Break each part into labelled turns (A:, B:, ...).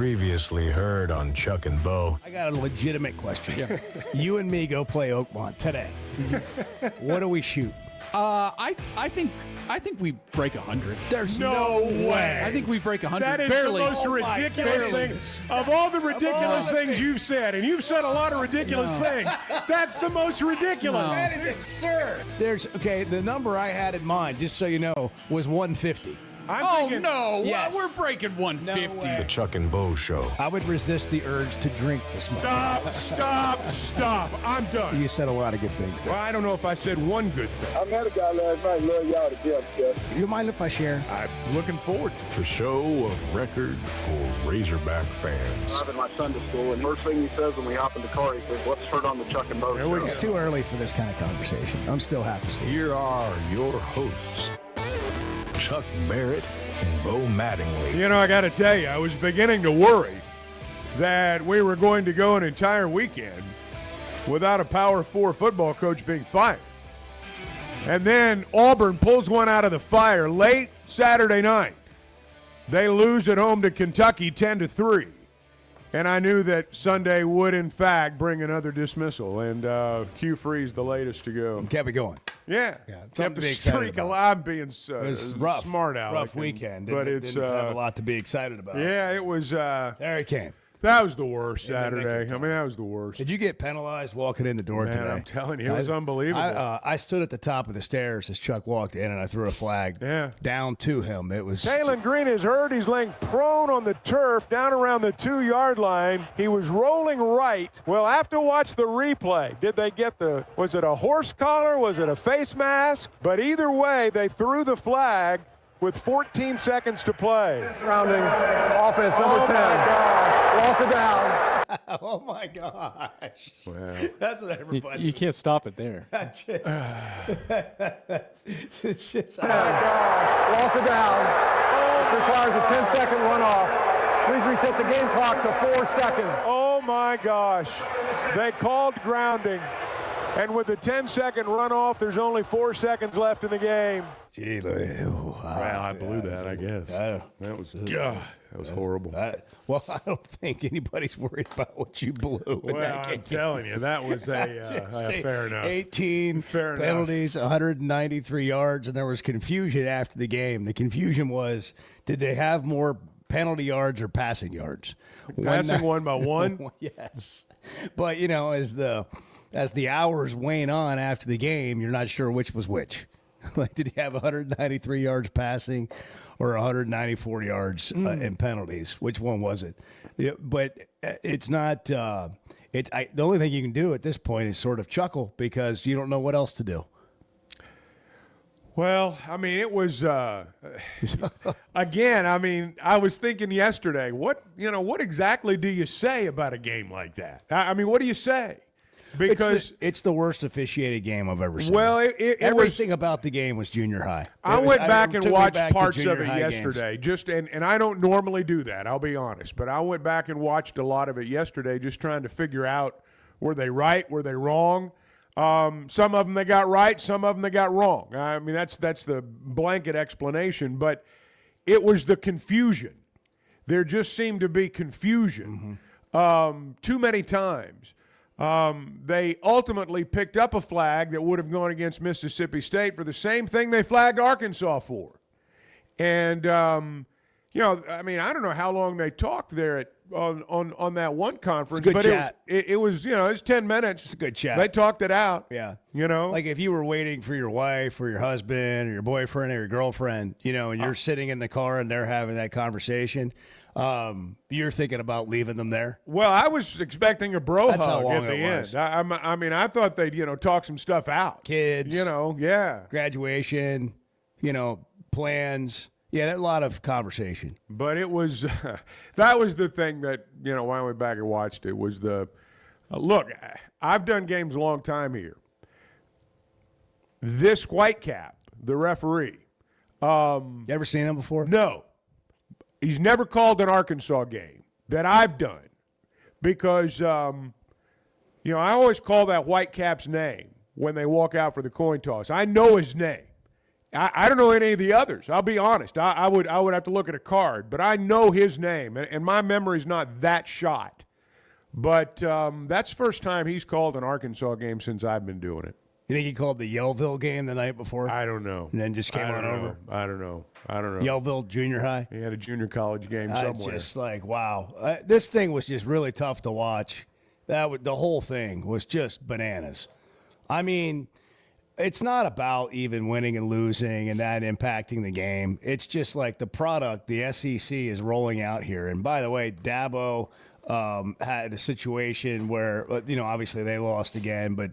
A: Previously heard on Chuck and Bo.
B: I got a legitimate question. You and me go play Oakmont today. What do we shoot?
C: I think we break 100.
B: There's no way.
C: I think we break 100.
D: That is
C: barely.
D: the most ridiculous thing of all the ridiculous things you've said, and you've said a lot of ridiculous things. That's the most ridiculous.
C: No.
E: That is absurd.
B: The number I had in mind, just so you know, was 150.
D: I'm
C: Oh
D: thinking,
C: no!
B: Yes.
C: We're breaking 150.
B: No way.
A: The Chuck and Bo Show.
B: I would resist the urge to drink this much.
D: Stop. I'm done.
B: You said a lot of good things there.
D: Well, I don't know if I said one good thing.
F: I met a guy last night. Love y'all to death, Jeff.
B: You mind if I share?
D: I'm looking forward to it.
A: The show of record for Razorback fans.
F: I'm in my Sunday school, and first thing he says when we hop in the car, he says, "What's heard on the Chuck and Bo
D: There we
F: show?"
B: It's too early for this kind of conversation. I'm still half asleep.
A: Here are your hosts, Chuck Barrett and Bo Mattingly.
D: You know, I got to tell you, I was beginning to worry that we were going to go an entire weekend without a Power 4 football coach being fired. And then Auburn pulls one out of the fire late Saturday night. They lose at home to Kentucky 10-3. And I knew that Sunday would, in fact, bring another dismissal. And Hugh Freeze, the latest to go.
B: Kept it going.
D: Yeah.
B: something
D: Kept
B: to
D: the
B: be excited
D: streak
B: about.
D: alive, being
B: It was rough.
D: smart aleck.
B: Rough weekend.
D: But
B: Didn't have a lot to be excited about.
D: Yeah, it was.
B: There it came.
D: That was the worst
B: In the nick of
D: Saturday. I
B: time.
D: mean, that was the worst.
B: Did you get penalized walking in the door
D: Man,
B: today?
D: I'm telling you, it was unbelievable.
B: I stood at the top of the stairs as Chuck walked in, and I threw a flag down to him. It was
D: Jalen Green is hurt. He's laying prone on the turf down around the 2-yard line. He was rolling right. We'll have to watch the replay. Did they get was it a horse collar? Was it a face mask? But either way, they threw the flag with 14 seconds to play.
G: Rounding offense number 10. Lost it down.
B: oh my gosh!
D: Well,
B: That's what everybody.
H: You can't stop it there.
B: It's just.
G: Lost it down. This requires a 10-second runoff. Please reset the game clock to 4 seconds.
D: oh my gosh. They called grounding. And with the 10-second runoff, there's only 4 seconds left in the game.
B: Gee,
D: Well, I blew that, I guess. That was horrible.
B: I don't think anybody's worried about what you blew. in
D: Well,
B: that
D: I'm
B: game.
D: telling you, that was fair enough.
B: 18
D: Fair enough.
B: penalties, 193 yards, and there was confusion after the game. The confusion was, did they have more penalty yards or passing yards?
D: Passing one by one?
B: Yes. But, as the hours wane on after the game, you're not sure which was which. Like, did he have 193 yards passing or 194 yards in penalties? Which one was it? Yeah, but it's not. The only thing you can do at this point is sort of chuckle because you don't know what else to do.
D: Well, I mean, it was again. I mean, I was thinking yesterday. What exactly do you say about a game like that? I mean, what do you say? Because
B: it's the worst officiated game I've ever seen.
D: Well,
B: everything about the game was junior high.
D: I went back
B: it
D: and
B: took me
D: watched
B: back to
D: parts of
B: junior
D: it
B: high
D: yesterday. And I don't normally do that. I'll be honest, but I went back and watched a lot of it yesterday, just trying to figure out, were they right, were they wrong? Some of them they got right, some of them they got wrong. I mean, that's the blanket explanation, but it was the confusion. There just seemed to be confusion too many times. They ultimately picked up a flag that would have gone against Mississippi State for the same thing they flagged Arkansas for. And, I mean, I don't know how long they talked there on that one conference.
B: It's a good
D: but
B: chat.
D: It was, it was 10 minutes.
B: It's a good chat.
D: They talked it out.
B: Yeah.
D: Like
B: if you were waiting for your wife or your husband or your boyfriend or your girlfriend, and you're sitting in the car and they're having that conversation, you're thinking about leaving them there.
D: Well, I was expecting a bro
B: That's how
D: hug
B: long
D: at the
B: it was.
D: end. I mean, I thought they'd, talk some stuff out.
B: Kids.
D: Yeah.
B: Graduation, plans. Yeah, a lot of conversation.
D: But it was that was the thing that, when I went back and watched it, was the look, I've done games a long time here. This Whitecap, the referee.
B: You ever seen him before?
D: No. He's never called an Arkansas game that I've done because, I always call that Whitecap's name when they walk out for the coin toss. I know his name. I don't know any of the others. I'll be honest. I would have to look at a card, but I know his name, and my memory's not that shot. But that's the first time he's called an Arkansas game since I've been doing it.
B: You think he called the Yellville game the night before?
D: I don't know.
B: And then just came on over?
D: I don't know.
B: Yellville Junior High?
D: He had a junior college game somewhere.
B: Just like, wow. This thing was just really tough to watch. The whole thing was just bananas. I mean, it's not about even winning and losing and that impacting the game. It's just like the product the SEC is rolling out here. And by the way, Dabo had a situation where, obviously they lost again, but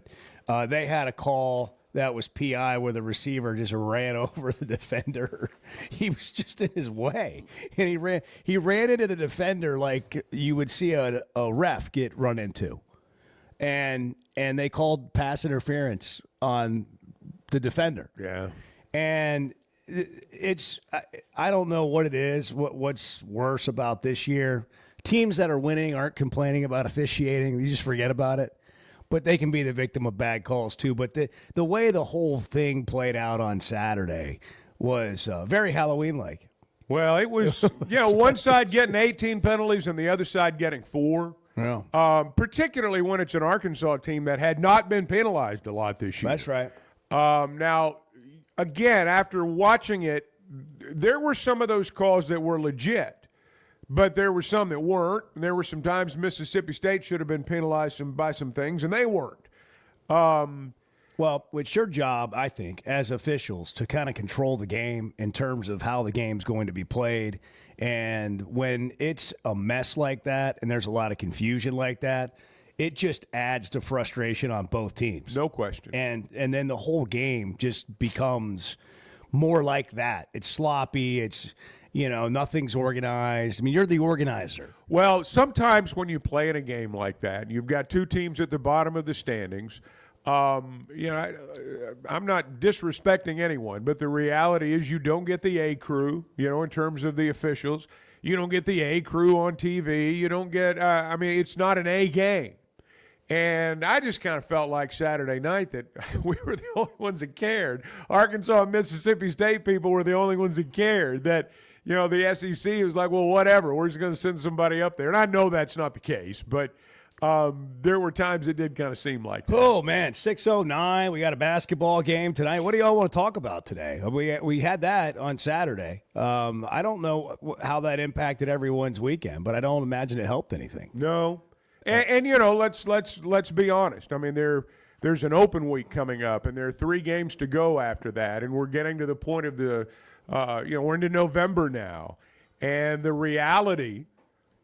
B: they had a call that was PI where the receiver just ran over the defender. He was just in his way. And he ran into the defender like you would see a ref get run into. And they called pass interference on the defender.
D: Yeah.
B: And I don't know what it is, what's worse about this year. Teams that are winning aren't complaining about officiating. You just forget about it. But they can be the victim of bad calls too. But the way the whole thing played out on Saturday was very Halloween-like.
D: Well, it was, one side getting 18 penalties and the other side getting 4.
B: Yeah.
D: Particularly when it's an Arkansas team that had not been penalized a lot this year.
B: That's right.
D: Now, again, after watching it, there were some of those calls that were legit. But there were some that weren't. And there were some times Mississippi State should have been penalized by some things, and they weren't.
B: Well, it's your job, I think, as officials to kind of control the game in terms of how the game's going to be played. And when it's a mess like that and there's a lot of confusion like that, it just adds to frustration on both teams.
D: No question.
B: And then the whole game just becomes more like that. It's sloppy. It's – nothing's organized. I mean, you're the organizer.
D: Well, sometimes when you play in a game like that, you've got two teams at the bottom of the standings. I'm not disrespecting anyone, but the reality is you don't get the A crew, in terms of the officials. You don't get the A crew on TV. You don't get it's not an A game. And I just kind of felt like Saturday night that we were the only ones that cared. Arkansas and Mississippi State people were the only ones that cared. That, the SEC was like, well, whatever. We're just going to send somebody up there. And I know that's not the case, but there were times it did kind of seem like that.
B: Oh, man, 6:09. We got a basketball game tonight. What do y'all want to talk about today? We had that on Saturday. I don't know how that impacted everyone's weekend, but I don't imagine it helped anything.
D: No. And let's be honest. I mean, there's an open week coming up, and there are 3 games to go after that, and we're getting to the point of the we're into November now, and the reality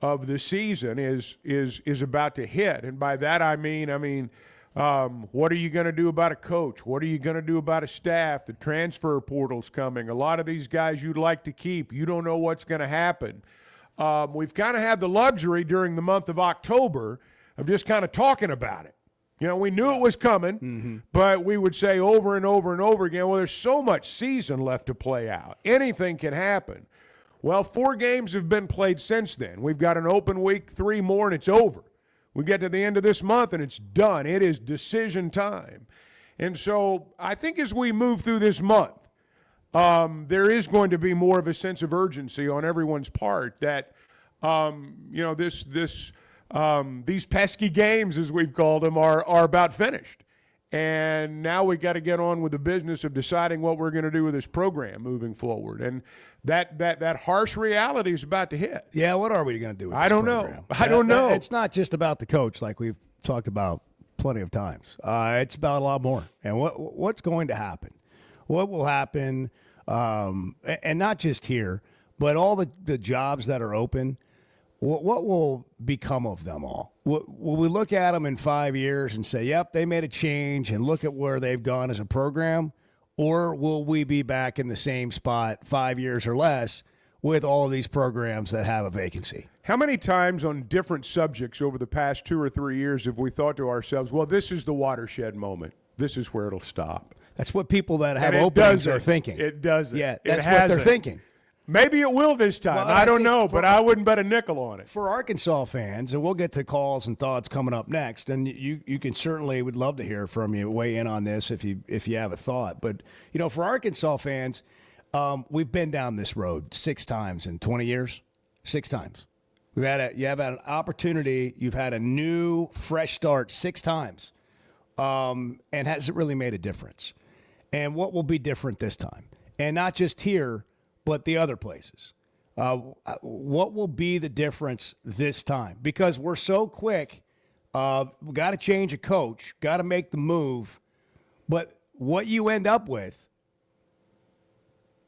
D: of the season is about to hit. And by that I mean, what are you going to do about a coach? What are you going to do about a staff? The transfer portal's coming. A lot of these guys you'd like to keep, you don't know what's going to happen. We've kind of had the luxury during the month of October of just kind of talking about it. We knew it was coming, but we would say over and over and over again, well, there's so much season left to play out. Anything can happen. Well, 4 games have been played since then. We've got an open week, 3 more, and it's over. We get to the end of this month, and it's done. It is decision time. And so I think as we move through this month, there is going to be more of a sense of urgency on everyone's part that, these pesky games, as we've called them, are about finished. And now we got to get on with the business of deciding what we're going to do with this program moving forward. And that harsh reality is about to hit.
B: Yeah, what are we going to do with this
D: I don't
B: program?
D: know. I don't know.
B: It's not just about the coach like we've talked about plenty of times. It's about a lot more. And what's going to happen? What will happen, and not just here, but all the jobs that are open, what will become of them all? Will we look at them in 5 years and say, yep, they made a change and look at where they've gone as a program? Or will we be back in the same spot 5 years or less with all of these programs that have a vacancy?
D: How many times on different subjects over the past 2 or 3 years have we thought to ourselves, well, this is the watershed moment. This is where it'll stop.
B: That's what people that have openings are thinking.
D: It doesn't.
B: Yeah, that's what they're thinking.
D: Maybe it will this time.
B: Well,
D: I don't know, but I wouldn't bet a nickel on it.
B: For Arkansas fans, and we'll get to calls and thoughts coming up next, and you can certainly would love to hear from you, weigh in on this if you have a thought. But, for Arkansas fans, we've been down this road 6 times in 20 years. 6 times. You have had an opportunity. You've had a new, fresh start 6 times, and hasn't really made a difference. And what will be different this time? And not just here, but the other places. What will be the difference this time? Because we're so quick. We got to change a coach, got to make the move. But what you end up with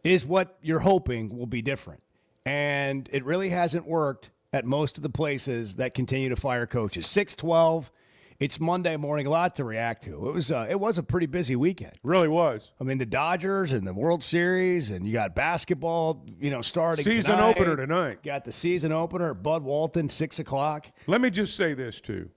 B: is what you're hoping will be different. And it really hasn't worked at most of the places that continue to fire coaches. 6-12, it's Monday morning, a lot to react to. It was a pretty busy weekend.
D: Really was.
B: I mean, the Dodgers and the World Series, and you got basketball, starting
D: Season
B: tonight.
D: opener tonight.
B: Got the season opener, Bud Walton, 6 o'clock.
D: Let me just say this, too.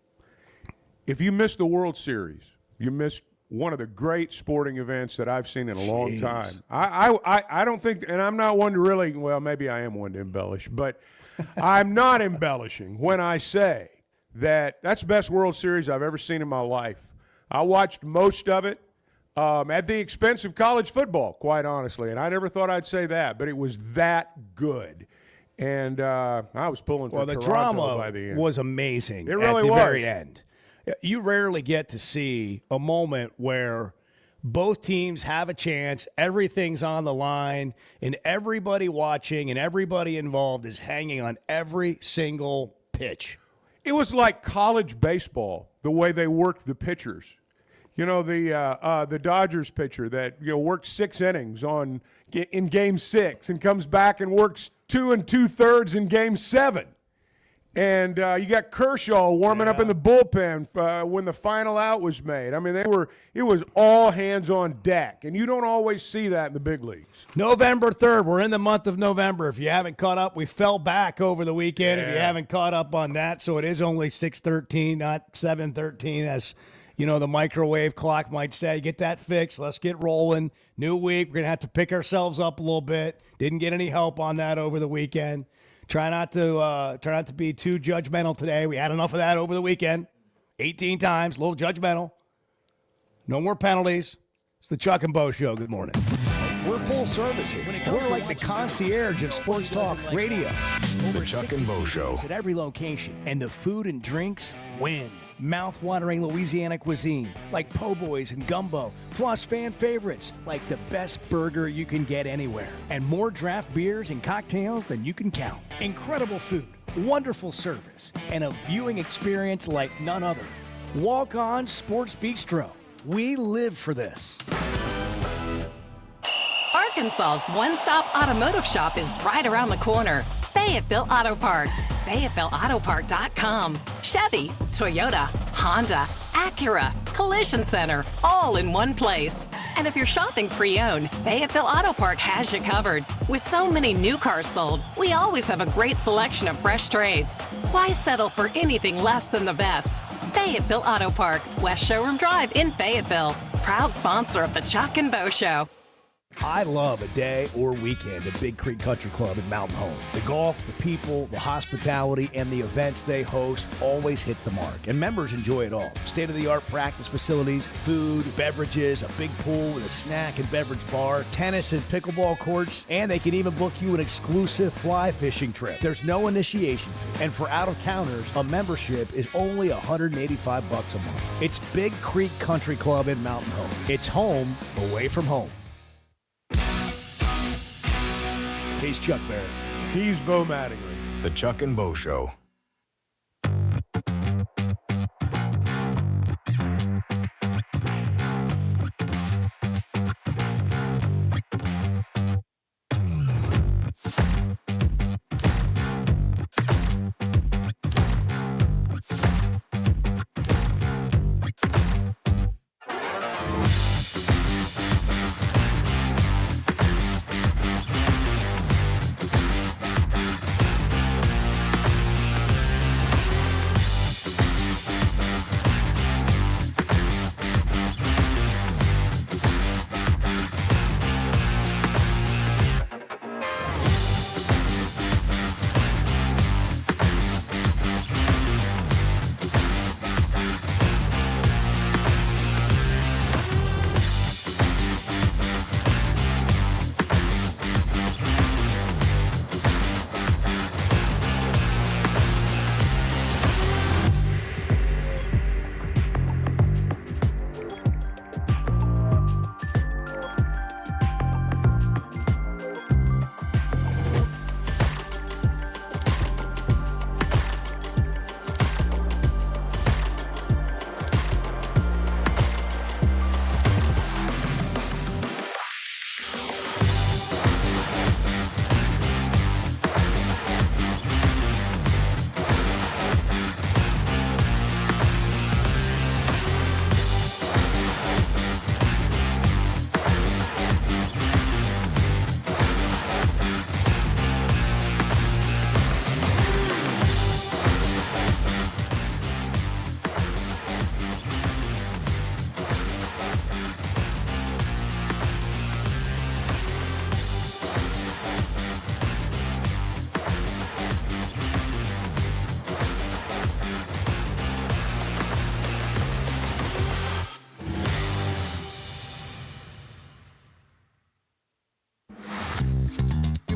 D: If you missed the World Series, you missed one of the great sporting events that I've seen in a long time. I don't think, and I'm not one to really, well, maybe I am one to embellish, but I'm not embellishing when I say that's the best World Series I've ever seen in my life. I watched most of it at the expense of college football, quite honestly, and I never thought I'd say that, but it was that good. And I was pulling for
B: the
D: Toronto
B: drama
D: by the end.
B: was amazing.
D: It really
B: at the
D: was.
B: very end. You rarely get to see a moment where both teams have a chance, everything's on the line, and everybody watching and everybody involved is hanging on every single pitch.
D: It was like college baseball, the way they worked the pitchers. The Dodgers pitcher that worked 6 innings in Game 6 and comes back and works 2 2/3 in Game 7. And you got Kershaw warming up in the bullpen when the final out was made. I mean, it was all hands on deck, and you don't always see that in the big leagues.
B: November 3rd, we're in the month of November. If you haven't caught up, we fell back over the weekend.
D: Yeah.
B: If you haven't caught up on that, so it is only 6:13, not 7:13, as the microwave clock might say. Get that fixed. Let's get rolling. New week. We're gonna have to pick ourselves up a little bit. Didn't get any help on that over the weekend. Try not to be too judgmental today. We had enough of that over the weekend. 18 times, a little judgmental. No more penalties. It's the Chuck and Bo Show. Good morning. We're full service here. We're like the concierge of sports talk radio.
A: The Chuck and Bo Show.
B: At every location. And the food and drinks win. Mouth-watering Louisiana cuisine like po' boys and gumbo, plus fan favorites like the best burger you can get anywhere, and more draft beers and cocktails than you can count. Incredible food, wonderful service, and a viewing experience like none other. Walk On Sports Bistro. We live for this.
E: Arkansas's one-stop automotive shop is right around the corner. Fayetteville Auto Park. FayettevilleAutoPark.com. Chevy, Toyota, Honda, Acura, Collision Center, all in one place. And if you're shopping pre-owned, Fayetteville Auto Park has you covered. With so many new cars sold, we always have a great selection of fresh trades. Why settle for anything less than the best? Fayetteville Auto Park, West Showroom Drive in Fayetteville. Proud sponsor of the Chuck and Bo Show.
B: I love a day or weekend at Big Creek Country Club in Mountain Home. The golf, the people, the hospitality, and the events they host always hit the mark, and members enjoy it all. State-of-the-art practice facilities, food, beverages, a big pool with a snack and beverage bar, tennis and pickleball courts, and they can even book you an exclusive fly fishing trip. There's no initiation fee, and for out-of-towners, a membership is only $185 a month. It's Big Creek Country Club in Mountain Home. It's home away from home. He's Chuck Barrett.
D: He's Bo Mattingly.
A: The Chuck and Bo Show.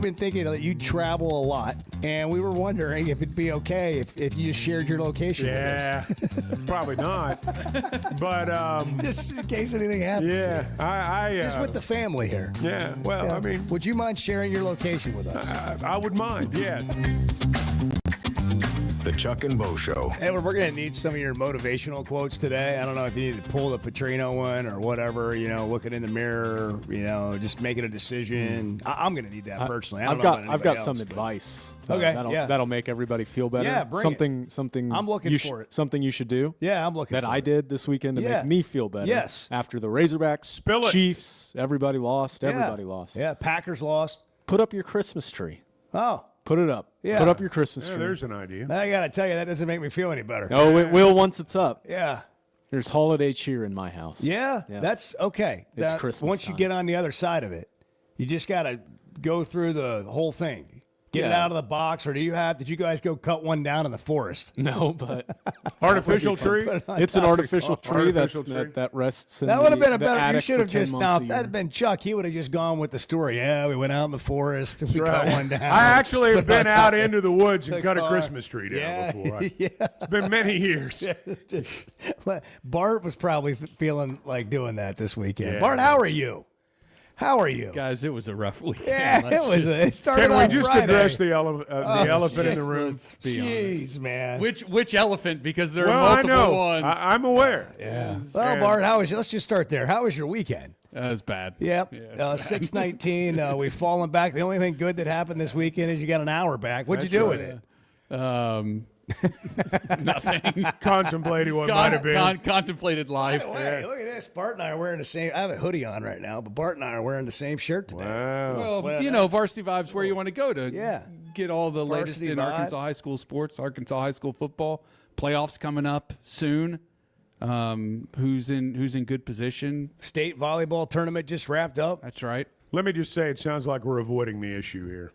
B: been thinking that you'd travel a lot, and we were wondering if it'd be okay if you just shared your location with us.
D: Probably not. But
B: Just in case anything happens.
D: yeah,
B: to you.
D: I
B: Just with the family here.
D: yeah. Well, I mean,
B: Would you mind sharing your location with us?
D: I would mind. Yes.
A: The Chuck and Bo Show.
B: Hey, we're going to need some of your motivational quotes today. I don't know if you need to pull the Petrino one or whatever, looking in the mirror, just making a decision. I'm going to need that personally. I don't know about
H: I've got
B: anybody
H: some
B: else, but-
H: advice.
B: Okay,
H: that'll make everybody feel better.
B: Yeah, bring it.
H: something.
B: I'm looking for it.
H: Something you should do.
B: Yeah, I'm looking
H: that
B: for
H: I
B: it.
H: did this weekend to
B: Yeah.
H: make me feel better.
B: Yes.
H: After the Razorbacks,
D: Spill it.
H: Chiefs, everybody lost.
B: Yeah.
H: Everybody lost.
B: Yeah, Packers lost.
H: Put up your Christmas tree.
B: Oh,
H: Put it up.
B: Yeah.
H: Put up your Christmas
D: Yeah,
H: tree.
D: there's an idea.
B: I got to tell you, that doesn't make me feel any better.
H: Oh, it will once it's up.
B: Yeah.
H: There's holiday cheer in my house.
B: Yeah,
H: Yeah.
B: that's okay.
H: It's Christmas
B: Once you
H: time.
B: get on the other side of it, you just got to go through the whole thing. Get it
H: Yeah.
B: out of the box, or did you guys go cut one down in the forest?
H: No, but
D: Artificial tree.
H: it's an artificial tree
D: Artificial tree.
H: that rests in
B: That would have been a
H: the
B: better. You
H: attic
B: should
H: for
B: have
H: 10
B: just
H: months
B: now.
H: a year.
B: That'd have been Chuck. He would have just gone with the story. Yeah, we went out in the forest and we cut one down.
D: I actually have been
B: on
D: out
B: top
D: into the woods and cut a
B: car.
D: Christmas tree down
B: Yeah,
D: before.
B: yeah.
D: It's been many years.
B: Bart was probably feeling like doing that this weekend.
D: Yeah.
B: Bart, how are you? How are you?
C: Guys, it was a rough weekend.
B: Yeah, it started
D: Can we
B: on
D: just
B: Friday.
D: address the elephant in the room?
C: Let's be honest.
B: Jeez, man.
C: Which elephant? Because there
D: Well,
C: are
D: I
C: multiple
D: know.
C: ones.
D: I'm aware.
B: Yeah. Well,
D: And-
B: Bart, let's just start there. How was your weekend?
C: That was bad.
B: Yep.
C: Yeah.
B: 6:19. We've fallen back. The only thing good that happened this weekend is you got an hour back. What'd you do with it?
C: Nothing.
D: Contemplating what might have been.
C: Contemplated life.
B: Hey, look at this. Bart and I are wearing the same. I have a hoodie on right now, but Bart and I are wearing the same shirt today.
D: Wow.
C: Well, Varsity Vibes, where you want to go to
B: Yeah.
C: get all the latest
B: Varsity
C: in
B: Vibe.
C: Arkansas high school sports, Arkansas high school football. Playoffs coming up soon. Who's in good position?
B: State volleyball tournament just wrapped up.
C: That's right.
D: Let me just say, it sounds like we're avoiding the issue here.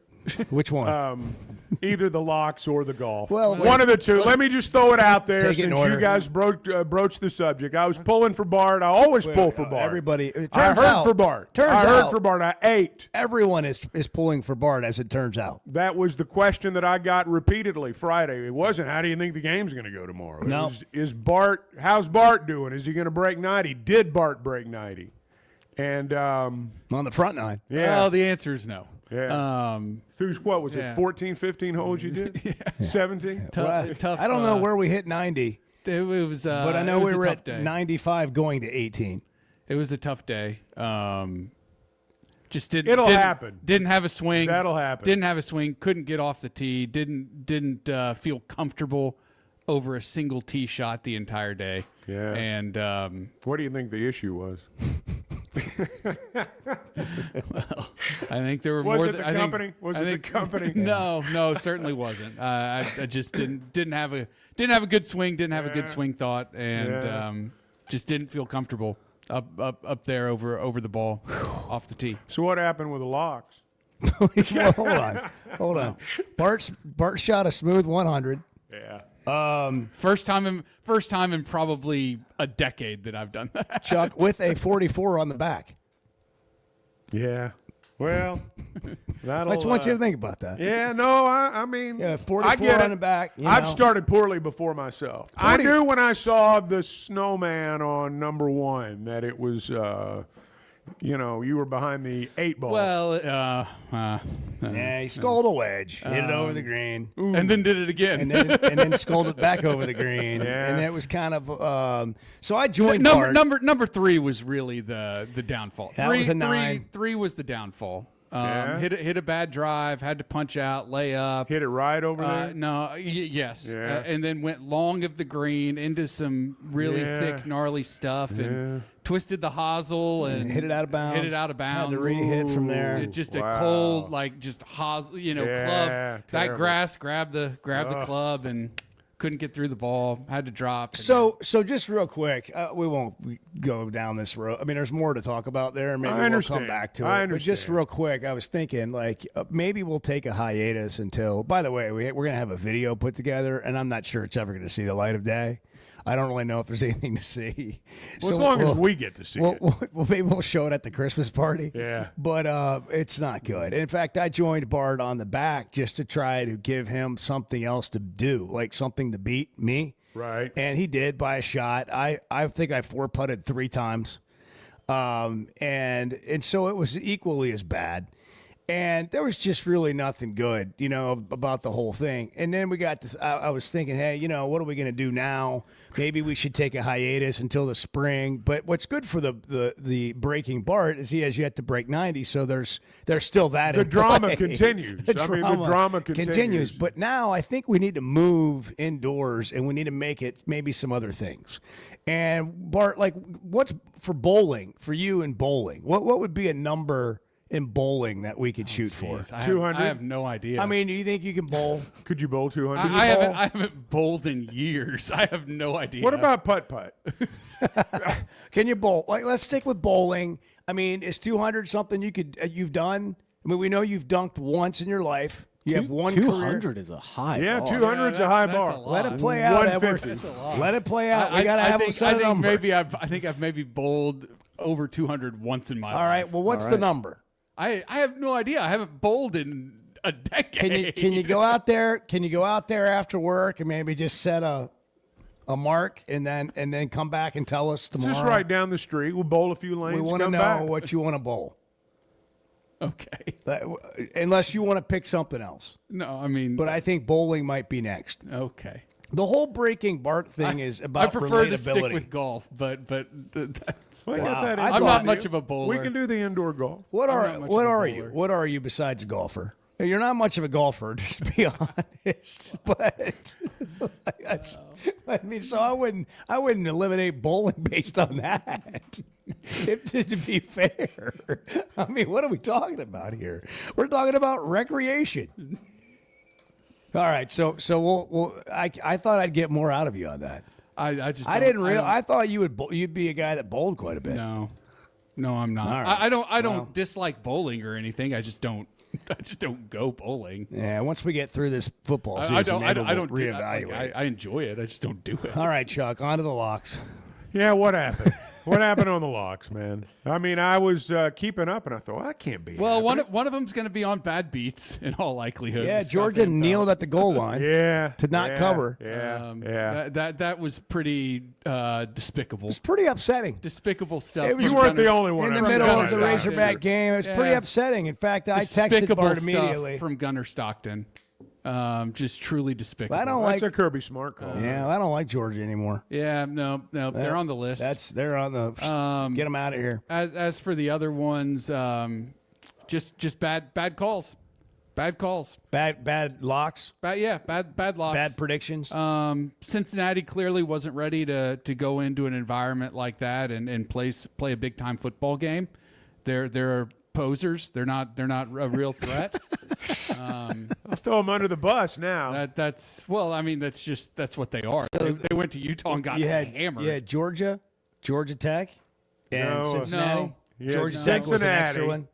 B: Which one?
D: Either the locks or the golf.
B: Well,
D: one of the two. Let me just throw it out there
B: Take it in
D: since you
B: order.
D: guys broached the subject. I was pulling for Bart. I always pull for Bart.
B: Everybody. It
D: I
B: turns
D: heard
B: out-
D: for Bart.
B: Turns
D: I heard
B: out
D: for Bart. I ate.
B: everyone is pulling for Bart, as it turns out.
D: That was the question that I got repeatedly Friday. It wasn't, how do you think the game's going to go tomorrow?
B: No.
D: It was, how's Bart doing? Is he going to break 90? Did Bart break 90? And,
B: On the front nine.
D: yeah.
C: Well, the answer is no.
D: Yeah. Through what was
C: yeah.
D: it, 14, 15 holes you did? 17?
C: Tough.
B: I don't know where we hit 90,
C: it was.
B: but I know
C: it was
B: we
C: a
B: were
C: tough
B: at
C: day.
B: 95 going to 18.
C: It was a tough day. Just
D: It'll happen.
C: Didn't have a swing.
D: That'll happen.
C: Didn't have a swing. Couldn't get off the tee. Didn't feel comfortable over a single tee shot the entire day.
D: Yeah.
C: And
D: What do you think the issue was?
C: I think there were
D: Was
C: more.
D: it the company? Was it the company?
C: No, certainly wasn't. I just didn't have a good swing. Didn't have a good swing thought, and just didn't feel comfortable up there over the ball off the tee.
D: So what happened with the locks?
B: Well, hold on. Bart shot a smooth 100.
D: Yeah.
C: First time in probably a decade that I've done that.
B: Chuck with a 44 on the back.
D: Yeah. Well, that'll.
B: I just want you to think about that.
D: Yeah, no, I mean,
B: Yeah, 44
D: I get
B: on
D: it.
B: the back, you
D: I've
B: know.
D: started poorly before myself. I knew when I saw the snowman on number one that it was, you were behind the 8 ball.
C: Well,
B: Yeah, he sculled a wedge, hit it over the green,
C: and then did it again.
B: and then sculled it back over the green.
D: Yeah.
B: And it was kind of so I joined
C: number
B: Bart.
C: number 3 was really the downfall.
B: That was a 9.
C: 3 was the downfall.
D: Yeah.
C: Hit a bad drive, had to punch out, lay up.
D: Hit it right over there.
C: No, yes,
D: Yeah.
C: and then went long of the green into some really
D: Yeah.
C: thick, gnarly stuff, and twisted the hosel and
B: Hit it out of bounds.
C: Hit it out of bounds.
B: Had to re-hit from there.
C: It just a
D: Wow.
C: cold, just hosel,
D: Yeah,
C: club. That
D: terrible.
C: grass grabbed the club and couldn't get through the ball. Had to drop.
B: So just real quick, we won't go down this road. I mean, there's more to talk about there. Maybe
D: I
B: we'll
D: understand.
B: come back to it.
D: I
B: But just
D: understand.
B: real quick, I was thinking maybe we'll take a hiatus until. By the way, we're gonna have a video put together, and I'm not sure it's ever gonna see the light of day. I don't really know if there's anything to see.
D: Well, as long as we get to see it.
B: Well, maybe we'll show it at the Christmas party.
D: Yeah.
B: But it's not good. In fact, I joined Bart on the back just to try to give him something else to do, like something to beat me.
D: Right.
B: And he did by a shot. I think I 4-putted 3 times. And so it was equally as bad. And there was just really nothing good, about the whole thing. And then we got this, I was thinking, hey, what are we going to do now? Maybe we should take a hiatus until the spring. But what's good for the breaking Bart is he has yet to break 90. So there's still that.
D: The
B: in
D: drama
B: play.
D: continues.
B: The
D: drama continues.
B: But now I think we need to move indoors and we need to make it maybe some other things. And Bart, like, what's for bowling, for you in bowling? What would be a number in bowling that we could shoot for?
D: 200?
C: I have no idea.
B: I mean, do you think you can bowl?
D: Could you bowl 200?
C: I haven't bowled in years. I have no idea.
D: What about putt-putt?
B: Can you bowl? Like, let's stick with bowling. I mean, is 200 something you've done? I mean, we know you've dunked once in your life. You have one
H: 200
B: career.
H: is a high
D: Yeah,
H: bar.
D: 200 is a high
C: that's
D: bar.
C: a lot.
B: Let it play out, Edward.
D: 150.
B: Let it play out. We got to have a set
C: I think
B: number.
C: maybe I think I've maybe bowled over 200 once in my life.
B: All right. Well, what's the number?
C: I have no idea. I haven't bowled in a decade.
B: Can you go out there? Can you go out there after work and maybe just set a mark and then come back and tell us tomorrow?
D: Just right down the street. We'll bowl a few lanes.
B: We want to
D: come
B: know
D: back.
B: what you want to bowl.
C: Okay.
B: Unless you want to pick something else.
C: No, I mean.
B: But I think bowling might be next.
C: Okay.
B: The whole breaking Bart thing is about
C: I prefer to
B: relatability.
C: stick with golf, but that's.
D: Well, I got that
C: I'm
D: indoor
C: not
D: deal.
C: much of a bowler.
D: We can do the indoor golf.
B: What
C: I'm
B: are
C: not much
B: what
C: of a
B: are you?
C: bowler.
B: What are you besides a golfer? You're not much of a golfer, just to be honest. But I mean, so I wouldn't eliminate bowling based on that. To be fair, I mean, what are we talking about here? We're talking about recreation. All right, so I thought I'd get more out of you on that.
C: I
B: didn't realize. I thought you'd be a guy that bowled quite a bit.
C: No, I'm not.
B: All right.
C: I don't dislike bowling or anything. I just don't go bowling.
B: Yeah, once we get through this football season,
C: I don't
B: we'll
C: do-
B: reevaluate.
C: I enjoy it. I just don't do it.
B: All right, Chuck, on to the locks.
D: Yeah, what happened? What happened on the locks, man? I mean, I was keeping up, and I thought, well, that can't be.
C: Well,
D: happening.
C: one of them's going to be on bad beats in all likelihood.
B: Yeah,
C: and stuff.
B: Georgia
C: And,
B: kneeled at the goal line.
D: Yeah,
B: to not cover.
D: Yeah,
C: That was pretty despicable.
B: It's pretty upsetting.
C: Despicable stuff.
B: It was-
D: You
C: from
D: weren't the
C: Gunnar-
D: only one.
B: In the
D: that was
B: middle
D: Gunnar
B: of the
D: Stockton.
B: Razorback game, it was pretty
C: Yeah.
B: upsetting. In fact, I texted
C: Despicable
B: Bart
C: stuff
B: immediately.
C: from Gunnar Stockton. Just truly despicable.
B: I don't
D: That's
B: like.
D: a Kirby Smart call.
B: Yeah, I don't like Georgia anymore.
C: Yeah, no, they're on the list.
B: They're on the. Get them out of here.
C: As for the other ones, just bad calls, bad calls,
B: Bad locks.
C: bad locks,
B: Bad predictions.
C: Cincinnati clearly wasn't ready to go into an environment like that and play a big time football game. They're posers. They're not a real threat.
D: I'll throw them under the bus now.
C: That's what they are. They went to Utah and got hammered.
B: You had Georgia Tech, and
D: No,
B: Cincinnati.
C: no.
D: Yeah,
B: Georgia Tech was an extra
D: Cincinnati.
B: one.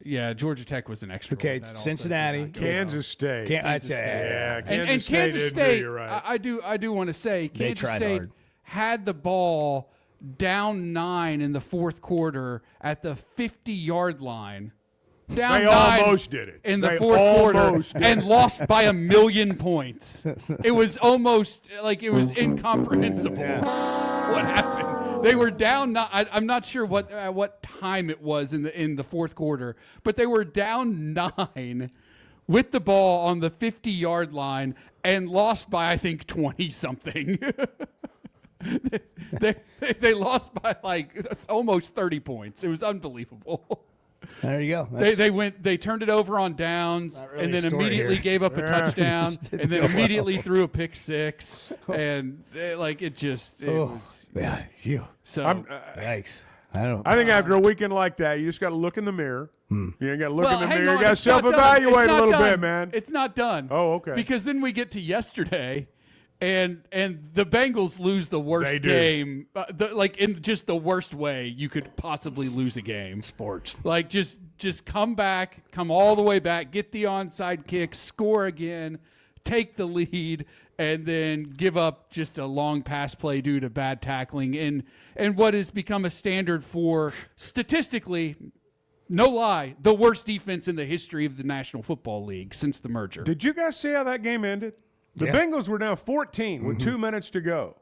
C: Yeah, Georgia Tech was an extra.
B: Okay,
C: one. That also
B: Cincinnati.
C: did not go
D: Kansas State.
B: I'd say.
D: yeah,
C: and
D: Kansas
C: Kansas
D: State.
C: State,
D: You're right.
C: I do want to say
B: They
C: Kansas
B: tried
C: State
B: hard.
C: had the ball down 9 in the fourth quarter at the 50-yard line. Down
D: They
C: 9
D: almost did it.
C: in the
D: They
C: fourth quarter
D: almost did
C: and
D: it.
C: lost by 1,000,000 points. It was almost like it was incomprehensible what happened. They were down. I'm not sure what time it was in the fourth quarter, but they were down 9 with the ball on the 50-yard line and lost by, I think, 20 something. they lost by like almost 30 points. It was unbelievable.
B: There you go.
C: They turned it over on downs
B: really
C: and
B: a
C: then
B: story
C: immediately
B: here.
C: gave up a touchdown
B: Just didn't
C: and then
B: go well.
C: immediately threw a pick six and it was
B: Yeah, you.
C: so
B: Yikes. I don't.
D: I think after a weekend like that, you just got to look in the mirror. You got to look in the
C: hang
D: mirror.
C: on,
D: You got to
C: it's not done.
D: self-evaluate
C: It's
D: a
C: not
D: little
C: done.
D: bit, man.
C: It's not done.
D: Oh, okay.
C: Because then we get to yesterday, and the Bengals lose the worst
D: They do.
C: game, like in just the worst way you could possibly lose a game.
B: Sports.
C: Like just come all the way back, get the onside kick, score again, take the lead, and then give up just a long pass play due to bad tackling and what has become a standard for statistically, no lie, the worst defense in the history of the National Football League since the merger.
D: Did you guys see how that game ended? The Bengals were down 14 with 2 minutes to go.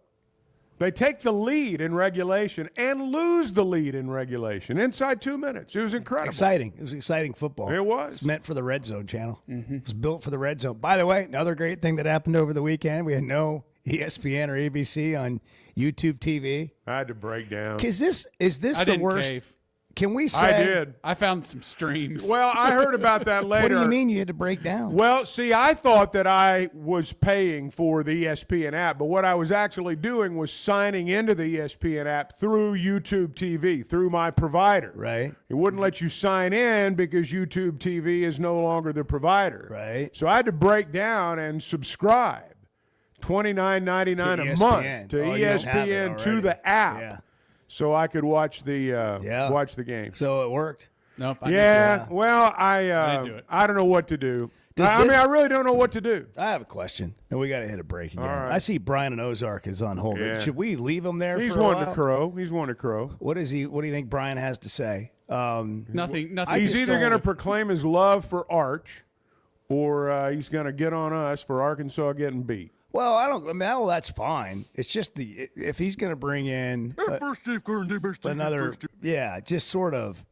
D: They take the lead in regulation and lose the lead in regulation inside 2 minutes. It was incredible.
B: Exciting. It was exciting football.
D: It was.
B: It's meant for the Red Zone channel. It was built for the Red Zone. By the way, another great thing that happened over the weekend, we had no ESPN or ABC on YouTube TV.
D: I had to break down.
B: Is this
C: I
B: the
C: didn't
B: worst?
C: cave.
B: Can we say?
D: I did.
C: I found some streams.
D: Well, I heard about that later.
B: What do you mean you had to break down?
D: Well, see, I thought that I was paying for the ESPN app, but what I was actually doing was signing into the ESPN app through YouTube TV, through my provider.
B: Right.
D: It wouldn't let you sign in because YouTube TV is no longer the provider.
B: Right.
D: So I had to break down and subscribe $29.99
B: To
D: a
B: ESPN.
D: month to
B: Oh, you don't have it
D: ESPN to
B: already.
D: the app.
B: Yeah.
D: So I could watch the game.
B: So it worked.
C: Nope. I
D: Yeah, well, I
C: didn't do it.
D: I don't know what to do.
B: Does
D: I mean,
B: this-
D: I really don't know what to do.
B: I have a question, and we got to hit a break again.
D: right.
B: I see Brian in Ozark is on hold.
D: Yeah.
B: Should we leave him there?
D: He's
B: for a
D: one
B: while?
D: to crow. He's one to crow.
B: What is he? What do you think Brian has to say?
C: Nothing.
D: He's
B: just
D: either
B: don't-
D: going to proclaim his love for Arch, or he's going to get on us for Arkansas getting beat.
B: Well, I don't. I mean, well, that's fine. It's just if he's going to bring in another, just sort of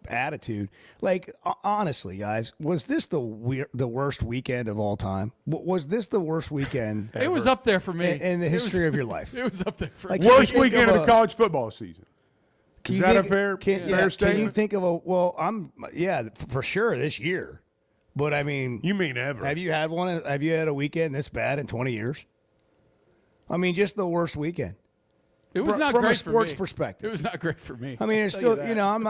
B: attitude. Like honestly, guys, was this the worst weekend of all time? Was this the worst weekend?
C: It was up there for me.
B: in the history of your life.
C: It was up there for
B: Like,
C: me.
B: can you
D: Worst
B: think
D: weekend of the
B: a-
D: college football season.
B: Can
D: Is
B: you
D: that a
B: think-
D: fair
B: Can you
D: statement?
B: think of a? Well, for sure this year. But I mean,
D: You mean ever?
B: have you had one? Have you had a weekend this bad in 20 years? I mean, just the worst weekend.
C: It was not
B: from a
C: great
B: sports
C: for me.
B: perspective.
C: It was not great for me.
B: I mean, it's still, I'm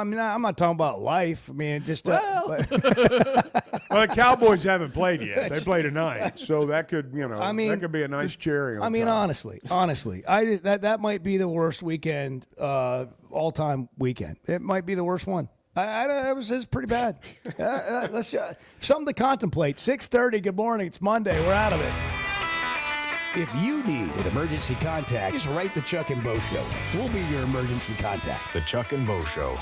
B: not talking about life. I mean, just but-
D: Well, the Cowboys haven't played yet. They play tonight, so that could, that could be a nice cherry on
B: I mean,
D: top.
B: honestly, that might be the worst weekend, all time weekend. It might be the worst one. It's pretty bad. Let's something to contemplate. 6:30. Good morning. It's Monday. We're out of it. If you need an emergency contact, just write the Chuck and Bo Show. We'll be your emergency contact.
A: The Chuck and Bo Show.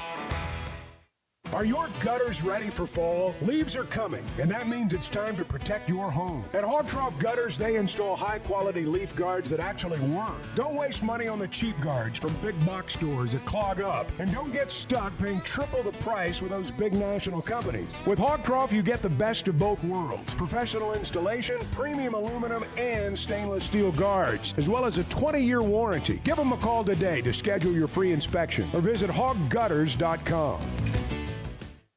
I: Are your gutters ready for fall? Leaves are coming, and that means it's time to protect your home. At Hogtroff Gutters, they install high-quality leaf guards that actually work. Don't waste money on the cheap guards from big box stores that clog up, and don't get stuck paying triple the price with those big national companies. With Hogtroff, you get the best of both worlds: professional installation, premium aluminum, and stainless steel guards, as well as a 20-year warranty. Give them a call today to schedule your free inspection, or visit hoggutters.com.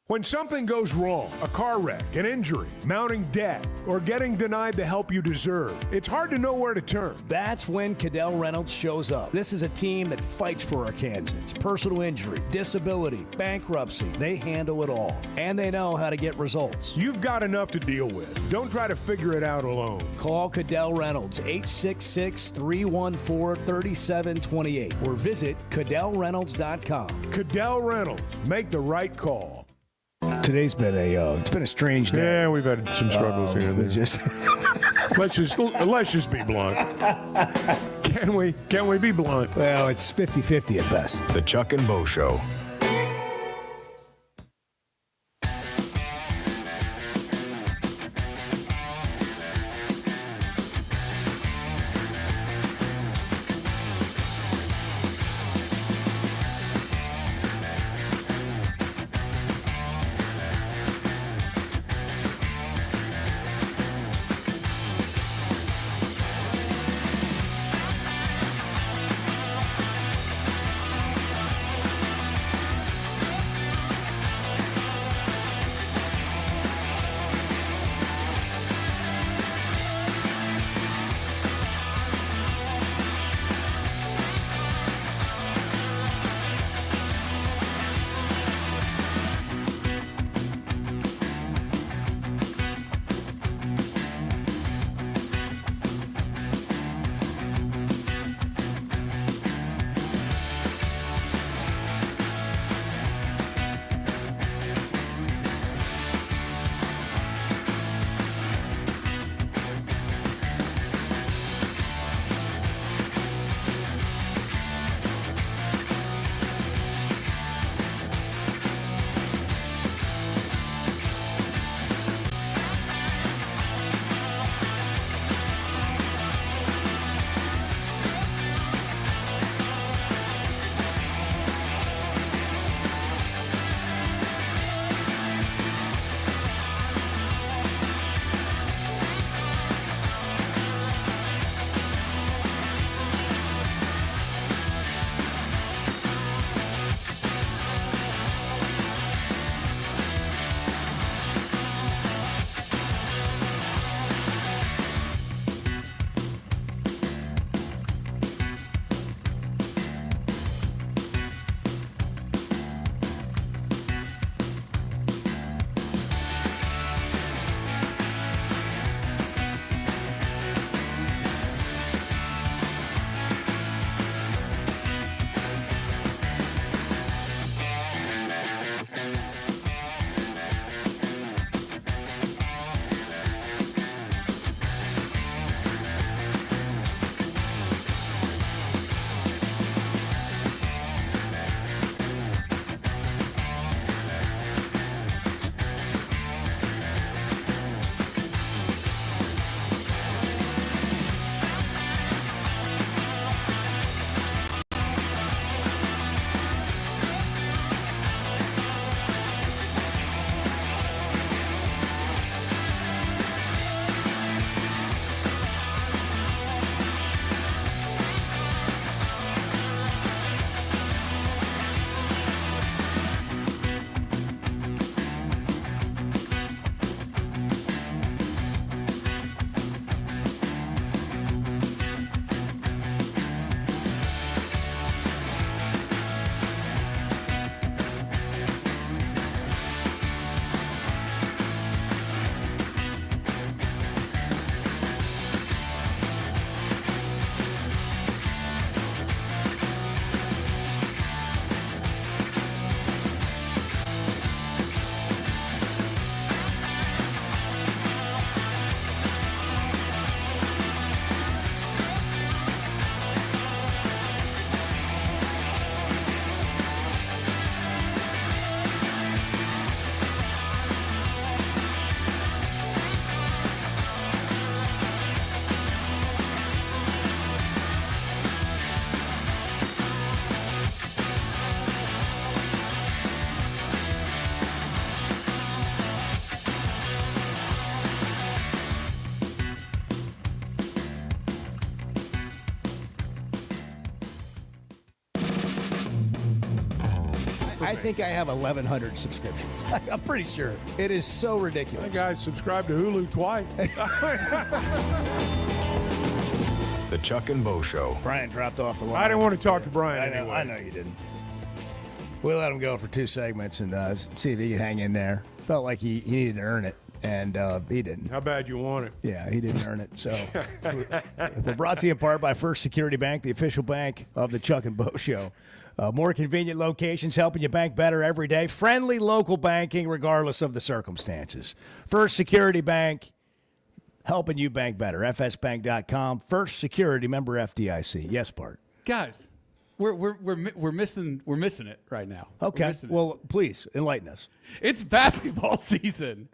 I: When something goes wrong, a car wreck, an injury, mounting debt, or getting denied the help you deserve, it's hard to know where to turn.
B: That's when Cadell Reynolds shows up. This is a team that fights for Arkansans. Personal injury, disability, bankruptcy, they handle it all. And they know how to get results.
I: You've got enough to deal with. Don't try to figure it out alone.
B: Call Cadell Reynolds, 866-314-3728, or visit CadellReynolds.com.
I: Cadell Reynolds. Make the right call.
B: Today's been it's been a strange day.
D: Yeah, we've had some struggles here and there.
B: Just
D: Let's just be blunt. Can we be blunt?
B: well, it's 50-50 at best.
A: The Chuck and Bo Show.
D: for
B: I
D: me.
B: think I have 1,100 subscriptions. I'm pretty sure. It is so ridiculous.
D: That guy subscribed to Hulu twice.
A: The Chuck and Bo Show.
B: Brian dropped off the line.
D: I didn't want to talk to Brian
B: I know,
D: anyway.
B: I know you didn't. We let him go for 2 segments and see if he could hang in there. Felt like he needed to earn it, and he didn't.
D: How bad you want it?
B: Yeah, he didn't earn it. So we're brought to you in part by First Security Bank, the official bank of the Chuck and Bo Show. More convenient locations helping you bank better every day. Friendly local banking regardless of the circumstances. First Security Bank, helping you bank better. FSBank.com. First Security, member FDIC. Yes, Bart.
C: Guys, we're missing it right now. We're
B: Okay.
C: missing it.
B: Well, please enlighten us.
C: It's basketball season.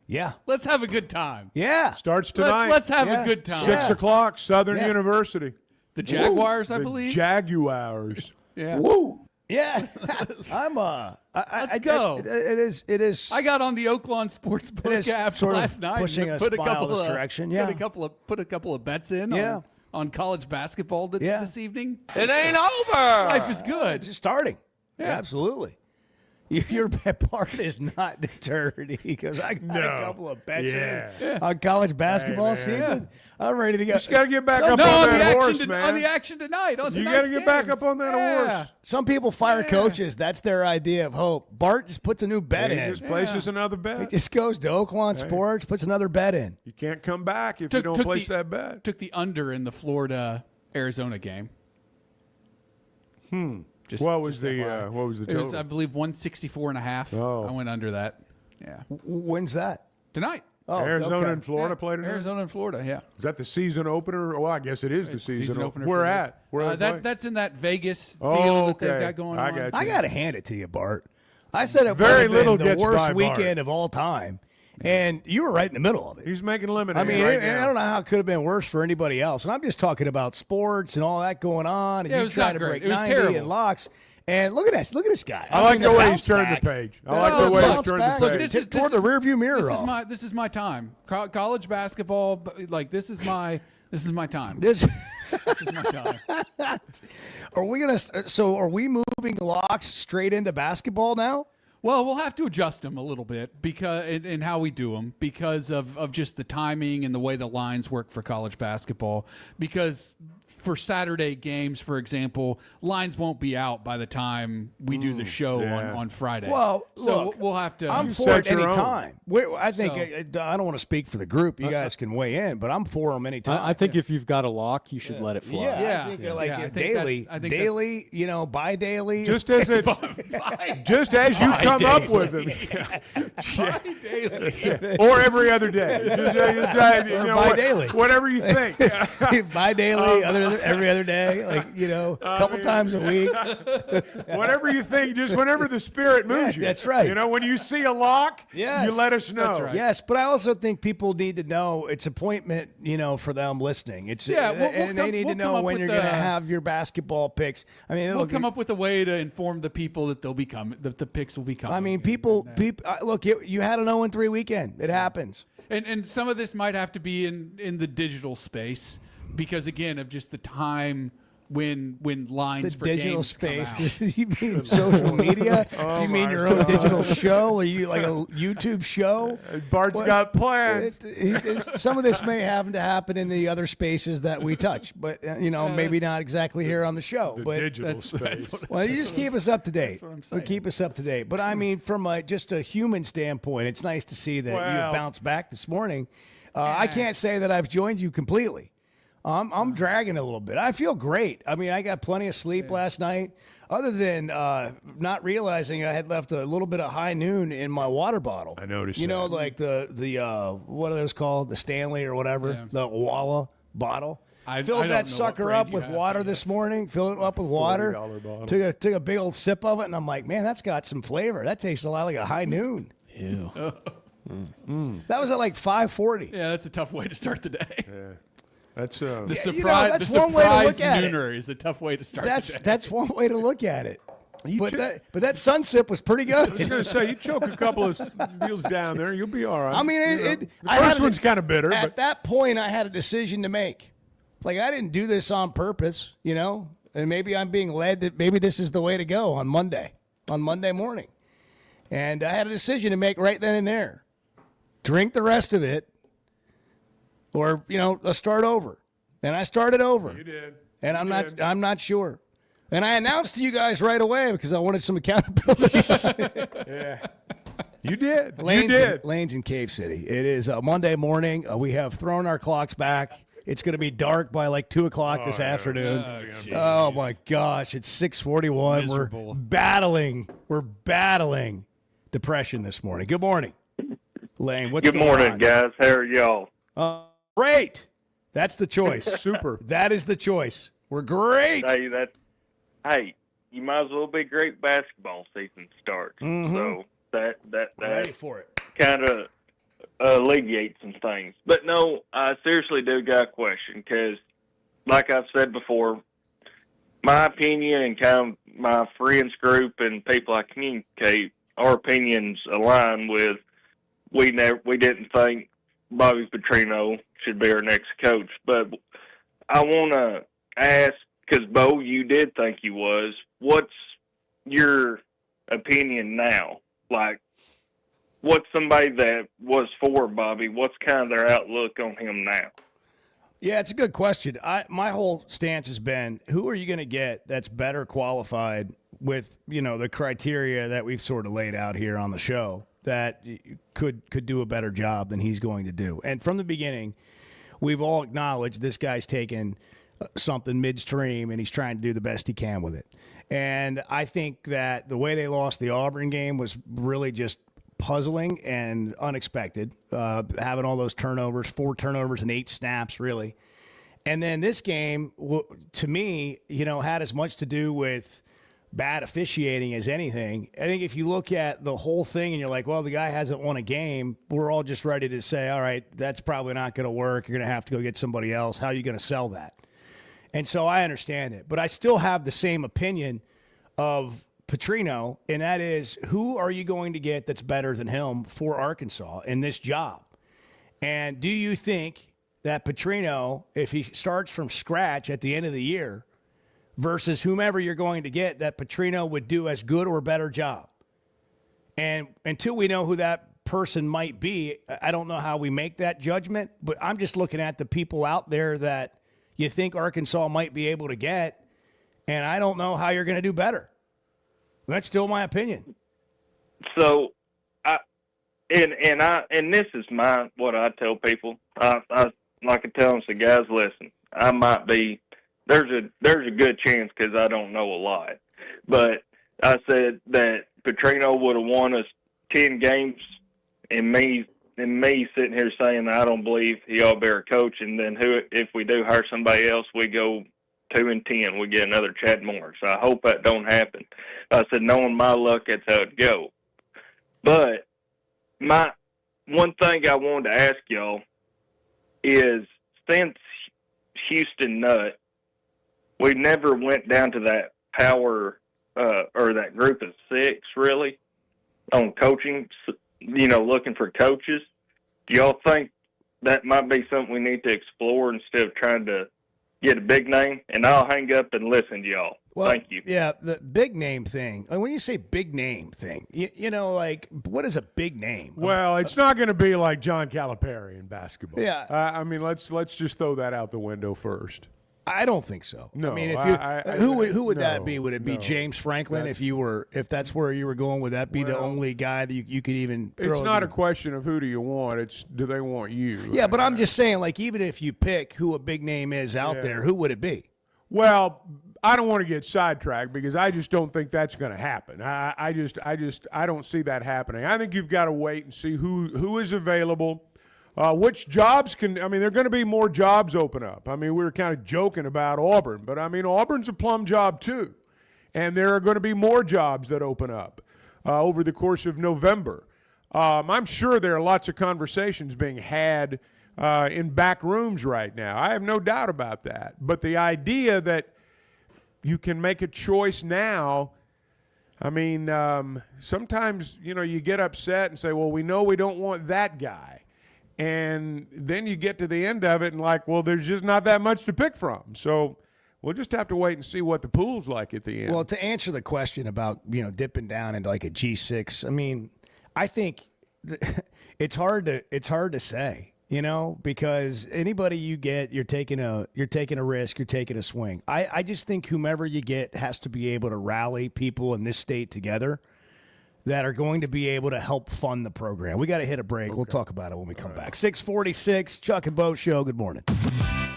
B: Yeah.
C: Let's have a good time.
B: Yeah.
D: Starts tonight.
C: Let's have
B: Yeah.
C: a good time.
D: 6 o'clock, Southern
B: Yeah.
D: University.
C: The Jaguars, I
D: The
C: believe.
D: Jaguars.
C: Yeah.
B: Woo. Yeah. I'm
C: Let's go.
B: It is
C: I got on the Oaklawn Sportsbook
B: is
C: app
B: sort of
C: last night.
B: pushing
C: and
B: us
C: put a
B: by
C: couple
B: this
C: of,
B: direction,
C: put
B: yeah.
C: a couple of bets in
B: Yeah.
C: on college basketball
B: Yeah.
C: this evening.
J: It ain't over.
C: Life is good.
B: just starting.
C: Yeah.
B: Absolutely. Your part is not deterred. He goes, I got a couple of bets in on college basketball
D: man.
B: season. I'm ready to go.
D: Just got to get back
B: Some-
D: up
C: No,
D: on
C: on the
D: that
C: action
D: horse, man.
C: on the action tonight. On
D: You
C: got
D: got
C: to
D: to get back up on that horse.
B: Some people fire coaches. That's their idea of hope. Bart just puts a new bet
D: He
B: in.
D: just places another
B: He
D: bet.
B: just goes to Oaklawn Sports, puts another bet in.
D: You can't come back if you don't place that bet.
C: Took the under in the Florida-Arizona game. Just,
D: What was
C: just
D: the
C: FYI.
D: what was the
C: It was,
D: total?
C: I believe, 164.5.
D: Oh.
C: I went under that. Yeah.
B: When's that?
C: Tonight.
B: Oh,
D: Arizona
B: okay.
D: and Florida played tonight?
C: Arizona and Florida, yeah.
D: Is that the season opener? Well, I guess it is the season
C: opener.
D: Where
C: for
D: at?
C: this.
D: Where are they playing?
C: that's in that Vegas deal
D: Oh,
C: that they've
D: okay.
C: got going
D: I
C: on.
D: got you.
B: I got to hand it to you, Bart. I said it
D: Very
B: would have
D: little
B: been the
D: gets
B: worst
D: by Bart.
B: weekend of all time, and you were right in the middle of it.
D: He's making lemonade
B: I mean,
D: right
B: I
D: now.
B: don't know how it could have been worse for anybody else. And I'm just talking about sports and all that going on, and
C: Yeah, it
B: you
C: was
B: trying
C: not
B: to
C: great.
B: break
C: It was
B: 90
C: terrible.
B: and locks. And look at this. Look at this guy.
D: I like
B: mean,
D: the way he's
B: bounce
D: turned
B: back.
D: the page. I
C: No,
D: like the way he's
B: bounce
D: turned
B: back.
D: the
B: Look,
D: page.
B: this tore the rearview mirror off.
C: This is my time. College basketball, like this is my time.
B: This
C: This is my time.
B: are we gonna? So are we moving locks straight into basketball now?
C: Well, we'll have to adjust them a little bit because in how we do them because of just the timing and the way the lines work for college basketball. Because for Saturday games, for example, lines won't be out by the time we do the show on Friday.
B: Well,
C: so
B: look,
C: we'll have to.
B: I'm
D: You
B: for
D: set
B: it any
D: your own.
B: time. I think I don't want to speak for the group. You guys can weigh in, but I'm for them anytime.
H: I think if you've got a lock, you should let it fly.
C: Yeah.
B: I think
C: Yeah.
B: like
C: Yeah, I
B: it
C: think
B: daily,
C: that's- I think
B: daily. You know, bi-daily.
D: Just as it, just as you come up with them, or every other day, you know,
B: bi-daily.
D: whatever you think.
B: bi-daily, every other day, like a couple times a week.
D: Whatever you think, just whenever the spirit moves you.
B: that's right.
D: You know, when you see a lock,
B: Yes.
D: you let us know.
C: That's right.
B: Yes, but I also think people need to know it's appointment, for them listening. It's
C: Yeah, we'll
B: and they need to
C: come
B: know
C: up
B: when
C: with
B: you're going to have your basketball picks. I mean,
C: We'll
B: look,
C: come up with a way to inform the people that they'll be coming, that the picks will be coming.
B: I mean, people. Look, you had an 0-3 weekend. It happens.
C: And some of this might have to be in the digital space because again of just the time when lines
B: The
C: for
B: digital
C: games come out.
B: space. You mean social media? Do you mean your own digital show? Are you like a YouTube show?
D: Bart's
B: What?
D: got plans.
B: Some of this may happen to happen in the other spaces that we touch, but maybe not exactly here on the show.
D: The
B: but
D: digital
C: that's
D: space.
B: well, you just keep us up to date.
C: what I'm saying.
B: Keep us up to date. But I mean, from just a human standpoint, it's nice to see that
D: Well-
B: you bounced back this morning. I can't say that I've joined you completely. I'm dragging a little bit. I feel great. I mean, I got plenty of sleep last night. Other than not realizing I had left a little bit of high noon in my water bottle.
D: I noticed
B: You know,
D: that.
B: like the what are those called? The Stanley or whatever,
C: Yeah.
B: the Walla bottle.
C: I
B: Filled
C: don't
B: that
C: know what
B: sucker
C: brand
B: up
C: you
B: with
C: have,
B: water
C: but
B: this
C: yes.
B: morning. Filled it up with water.
D: $40 bottle.
B: Took a big old sip of it, and I'm like, man, that's got some flavor. That tastes a lot like a high noon.
H: Ew.
B: That was at like 5:40.
C: Yeah, that's a tough way to start the day.
D: That's
C: The
B: Yeah,
C: surprise,
B: that's
C: the
B: one way to
C: surprise
B: look at it.
C: nooner is a tough way to start the day.
B: That's one way to look at it. But that sun sip was pretty
D: I was
B: good.
D: going to say, you choke a couple of deals down there, you'll be all right.
B: I mean,
D: The first one's kind of bitter,
B: At
D: but
B: that point, I had a decision to make. Like, I didn't do this on purpose, and maybe I'm being led that maybe this is the way to go on Monday. on Monday morning. And I had a decision to make right then and there. Drink the rest of it or, let's start over. And I started over.
D: You did.
B: And I'm not sure. And I announced to you guys right away because I wanted some accountability.
D: Yeah. You did.
B: Lane's in Cave City. It is Monday morning. We have thrown our clocks back. It's going to be dark by like 2 o'clock this afternoon. Oh my gosh. It's 6:41.
C: Miserable.
B: We're battling depression this morning. Good morning, Lane. What's
J: Good
B: going
J: morning,
B: on?
J: guys. How are y'all?
B: Great. That's the choice.
D: Super.
B: That is the choice. We're great.
J: Hey, you might as well be great basketball season starts.
B: Mm-hmm.
J: So that
B: Ready for it.
J: kind of alleviates some things. But no, I seriously do got a question because, like I've said before, my opinion and kind of my friends group and people I communicate, our opinions align with we didn't think Bobby Petrino should be our next coach. But I want to ask, because, Bo, you did think he was, what's your opinion now? Like, what's somebody that was for Bobby, what's kind of their outlook on him now?
B: Yeah, it's a good question. My whole stance has been, who are you going to get that's better qualified with, the criteria that we've sort of laid out here on the show that could do a better job than he's going to do? And from the beginning, we've all acknowledged this guy's taken something midstream and he's trying to do the best he can with it. And I think that the way they lost the Auburn game was really just puzzling and unexpected, having all those turnovers, 4 turnovers and 8 snaps, really. And then this game, to me, had as much to do with bad officiating as anything. I think if you look at the whole thing and you're like, well, the guy hasn't won a game, we're all just ready to say, all right, that's probably not going to work. You're going to have to go get somebody else. How are you going to sell that? And so I understand it. But I still have the same opinion of Petrino, and that is, who are you going to get that's better than him for Arkansas in this job? And do you think that Petrino, if he starts from scratch at the end of the year versus whomever you're going to get, that Petrino would do as good or better job? And until we know who that person might be, I don't know how we make that judgment, but I'm just looking at the people out there that you think Arkansas might be able to get, and I don't know how you're going to do better. That's still my opinion.
J: So, and this is what I tell people. I like I tell them, so guys, listen, I might be, there's a good chance because I don't know a lot, but I said that Petrino would have won us 10 games, and me sitting here saying I don't believe he ought to be our coach, and then if we do hire somebody else, we go 2-10, we get another Chad Morris. I hope that don't happen. I said, knowing my luck, that's how it go. But my one thing I wanted to ask y'all is, since Houston Nutt, we never went down to that power or that group of 6 really on coaching. Looking for coaches. Do y'all think that might be something we need to explore instead of trying to get a big name? And I'll hang up and listen to y'all.
B: Well,
J: thank you.
B: Yeah, the big name thing. Like, when you say big name thing, like, what is a big name?
D: Well, it's not going to be like John Calipari in basketball.
B: Yeah.
D: I mean, let's just throw that out the window first.
B: I don't think so.
D: No,
B: I mean, who would that be? Would it be James Franklin? If that's where you were going, would that be the only guy that you could even throw?
D: It's not a question of who do you want. It's do they want you?
B: Yeah, but I'm just saying, like, even if you pick who a big name is out there, who would it be?
D: Well, I don't want to get sidetracked because I just don't think that's going to happen. I don't see that happening. I think you've got to wait and see who is available. Which jobs there are going to be more jobs open up. I mean, we were kind of joking about Auburn, but I mean, Auburn's a plum job too. And there are going to be more jobs that open up over the course of November. I'm sure there are lots of conversations being had in back rooms right now. I have no doubt about that. But the idea that you can make a choice now, I mean, sometimes, you get upset and say, well, we know we don't want that guy. And then you get to the end of it and like, well, there's just not that much to pick from. So we'll just have to wait and see what the pool's like at the end.
B: Well, to answer the question about, dipping down into like a G6, I mean, I think it's hard to say, because anybody you get, you're taking a risk, you're taking a swing. I just think whomever you get has to be able to rally people in this state together that are going to be able to help fund the program. We got to hit a break. Okay. We'll talk about it when we come back. 646, Chuck and Bo Show. Good morning.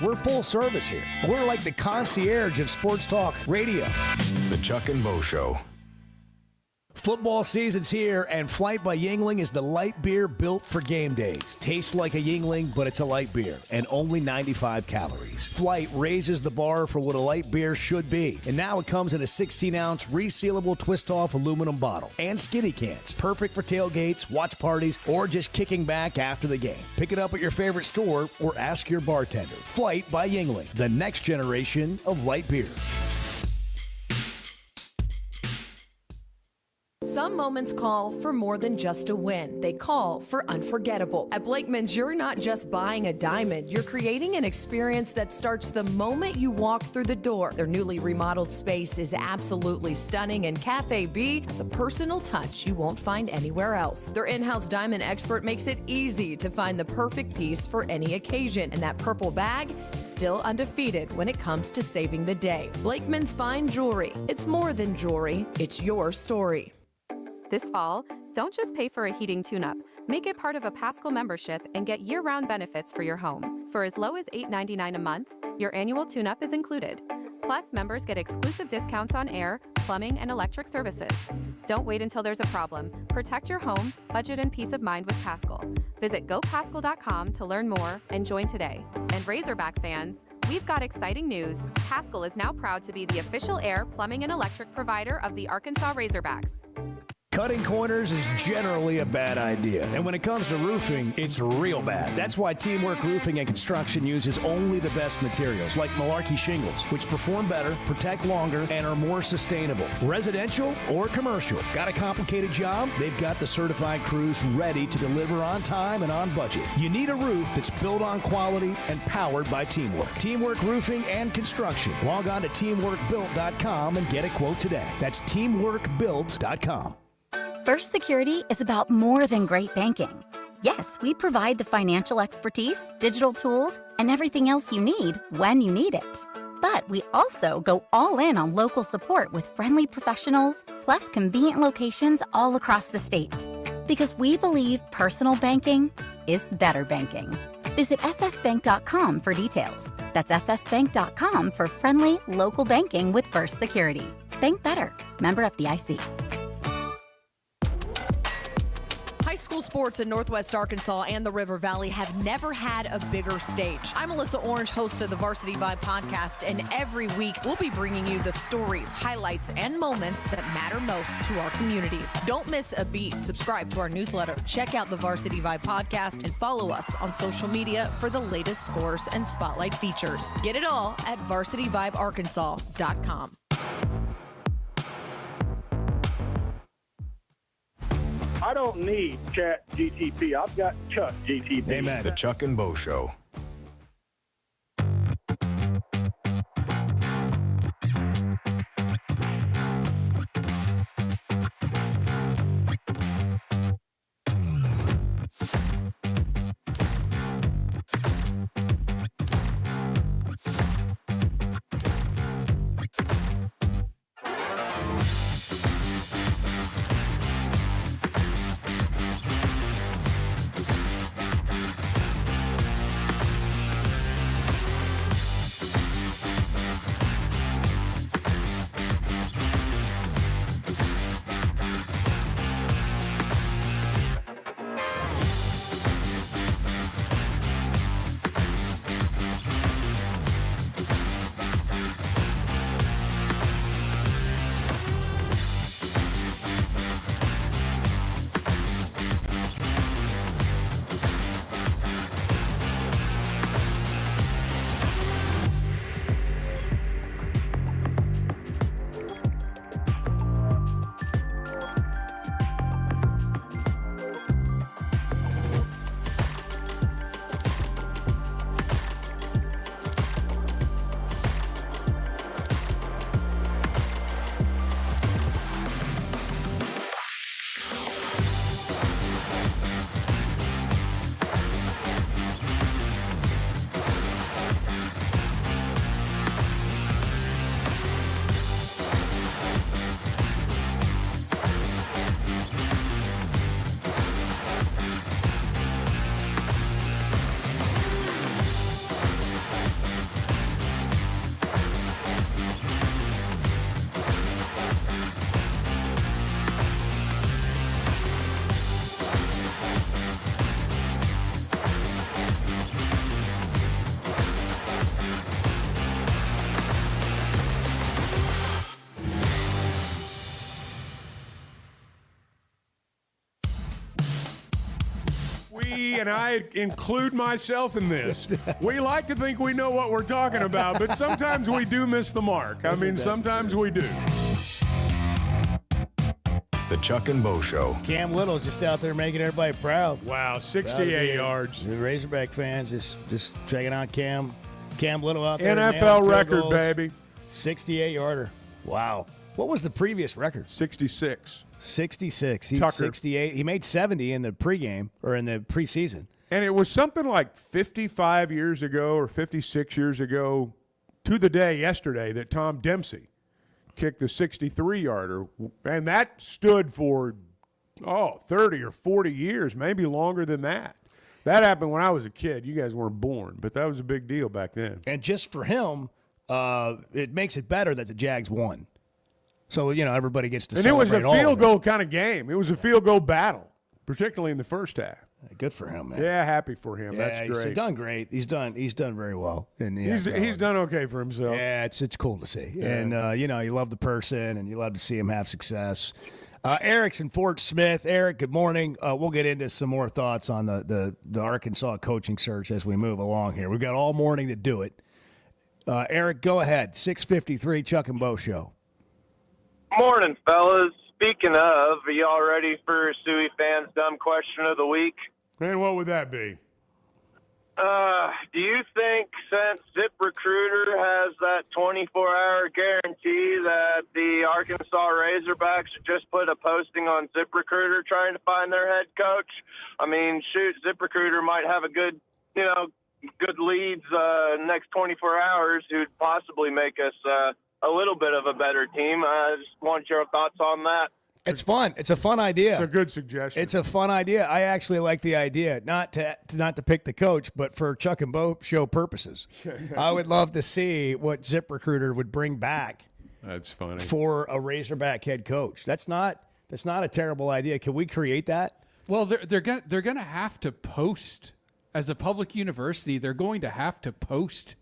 B: We're full service here. We're like the concierge of sports talk radio.
A: The Chuck and Bo Show.
B: Football season's here, and Flight by Yuengling is the light beer built for game days. Tastes like a Yuengling, but it's a light beer, and only 95 calories. Flight raises the bar for what a light beer should be, and now it comes in a 16-ounce resealable twist-off aluminum bottle and skinny cans. Perfect for tailgates, watch parties, or just kicking back after the game. Pick it up at your favorite store or ask your bartender. Flight by Yuengling, the next generation of light beer.
K: Some moments call for more than just a win. They call for unforgettable. At Blakeman's, you're not just buying a diamond. You're creating an experience that starts the moment you walk through the door. Their newly remodeled space is absolutely stunning, and Cafe B has a personal touch you won't find anywhere else. Their in-house diamond expert makes it easy to find the perfect piece for any occasion, and that purple bag, still undefeated when it comes to saving the day. Blakeman's Fine Jewelry. It's more than jewelry. It's your story.
L: This fall, don't just pay for a heating tune-up. Make it part of a Paschal membership and get year-round benefits for your home. For as low as $8.99 a month, your annual tune-up is included. Plus, members get exclusive discounts on air, plumbing, and electric services. Don't wait until there's a problem. Protect your home, budget, and peace of mind with Paschal. Visit gopaschal.com to learn more and join today. And Razorback fans, we've got exciting news. Paschal is now proud to be the official air, plumbing, and electric provider of the Arkansas Razorbacks.
B: Cutting corners is generally a bad idea. And when it comes to roofing, it's real bad. That's why Teamwork Roofing and Construction uses only the best materials, like Malarkey shingles, which perform better, protect longer, and are more sustainable. Residential or commercial. Got a complicated job? They've got the certified crews ready to deliver on time and on budget. You need a roof that's built on quality and powered by teamwork. Teamwork Roofing and Construction. Log on to teamworkbuilt.com and get a quote today. That's teamworkbuilt.com.
M: First Security is about more than great banking. Yes, we provide the financial expertise, digital tools, and everything else you need when you need it. But we also go all in on local support with friendly professionals, plus convenient locations all across the state. Because we believe personal banking is better banking. Visit fsbank.com for details. That's fsbank.com for friendly, local banking with First Security. Bank better. Member FDIC.
K: High school sports in Northwest Arkansas and the River Valley have never had a bigger stage. I'm Melissa Orange, host of the Varsity Vibe podcast, and every week we'll be bringing you the stories, highlights, and moments that matter most to our communities. Don't miss a beat. Subscribe to our newsletter. Check out the Varsity Vibe podcast and follow us on social media for the latest scores and spotlight features. Get it all at varsityvibearkansas.com.
F: I don't need Chat GTP. I've got Chuck GTP.
B: Amen.
A: The Chuck and Bo Show.
D: and I include myself in this, we like to think we know what we're talking about, but sometimes we do miss the mark. I mean, sometimes we do.
A: The Chuck and Bo Show.
B: Cam Little's just out there making everybody proud.
D: Wow, 68 yards.
B: The Razorback fans just checking out Cam Little out there.
D: NFL record, baby.
B: 68-yarder. Wow. What was the previous record?
D: 66.
B: 66. He's
D: Tucker.
B: 68. He made 70 in the pregame or in the preseason.
D: And it was something like 55 years ago or 56 years ago to the day yesterday that Tom Dempsey kicked the 63-yarder, and that stood for 30 or 40 years, maybe longer than that. That happened when I was a kid. You guys weren't born, but that was a big deal back then.
B: And just for him, it makes it better that the Jags won. So, everybody gets to celebrate.
D: And it was a field goal kind of game. It was a field goal battle, particularly in the first half.
B: Good for him, man.
D: Yeah, happy for him.
B: Yeah,
D: That's great.
B: He's done great. He's done very well.
D: He's done okay for himself.
B: Yeah, it's cool to see.
D: Yeah.
B: And, you love the person, and you love to see him have success. Eric's in Fort Smith. Eric, good morning. We'll get into some more thoughts on the Arkansas coaching search as we move along here. We've got all morning to do it. Eric, go ahead. 6:53 Chuck and Bo Show.
N: Morning, fellas. Speaking of, are y'all ready for Suey fans' dumb question of the week?
D: And what would that be?
N: Do you think since ZipRecruiter has that 24-hour guarantee that the Arkansas Razorbacks should just put a posting on ZipRecruiter trying to find their head coach? I mean, shoot, ZipRecruiter might have a good leads next 24 hours who'd possibly make us a little bit of a better team. I just want your thoughts on that.
B: It's fun. It's a fun idea.
D: It's a good suggestion.
B: It's a fun idea. I actually like the idea, not to pick the coach, but for Chuck and Bo Show purposes. I would love to see what ZipRecruiter would bring back.
D: That's funny.
B: For a Razorback head coach. That's not a terrible idea. Can we create that?
C: Well, they're gonna have to post as a public university. They're going to have to post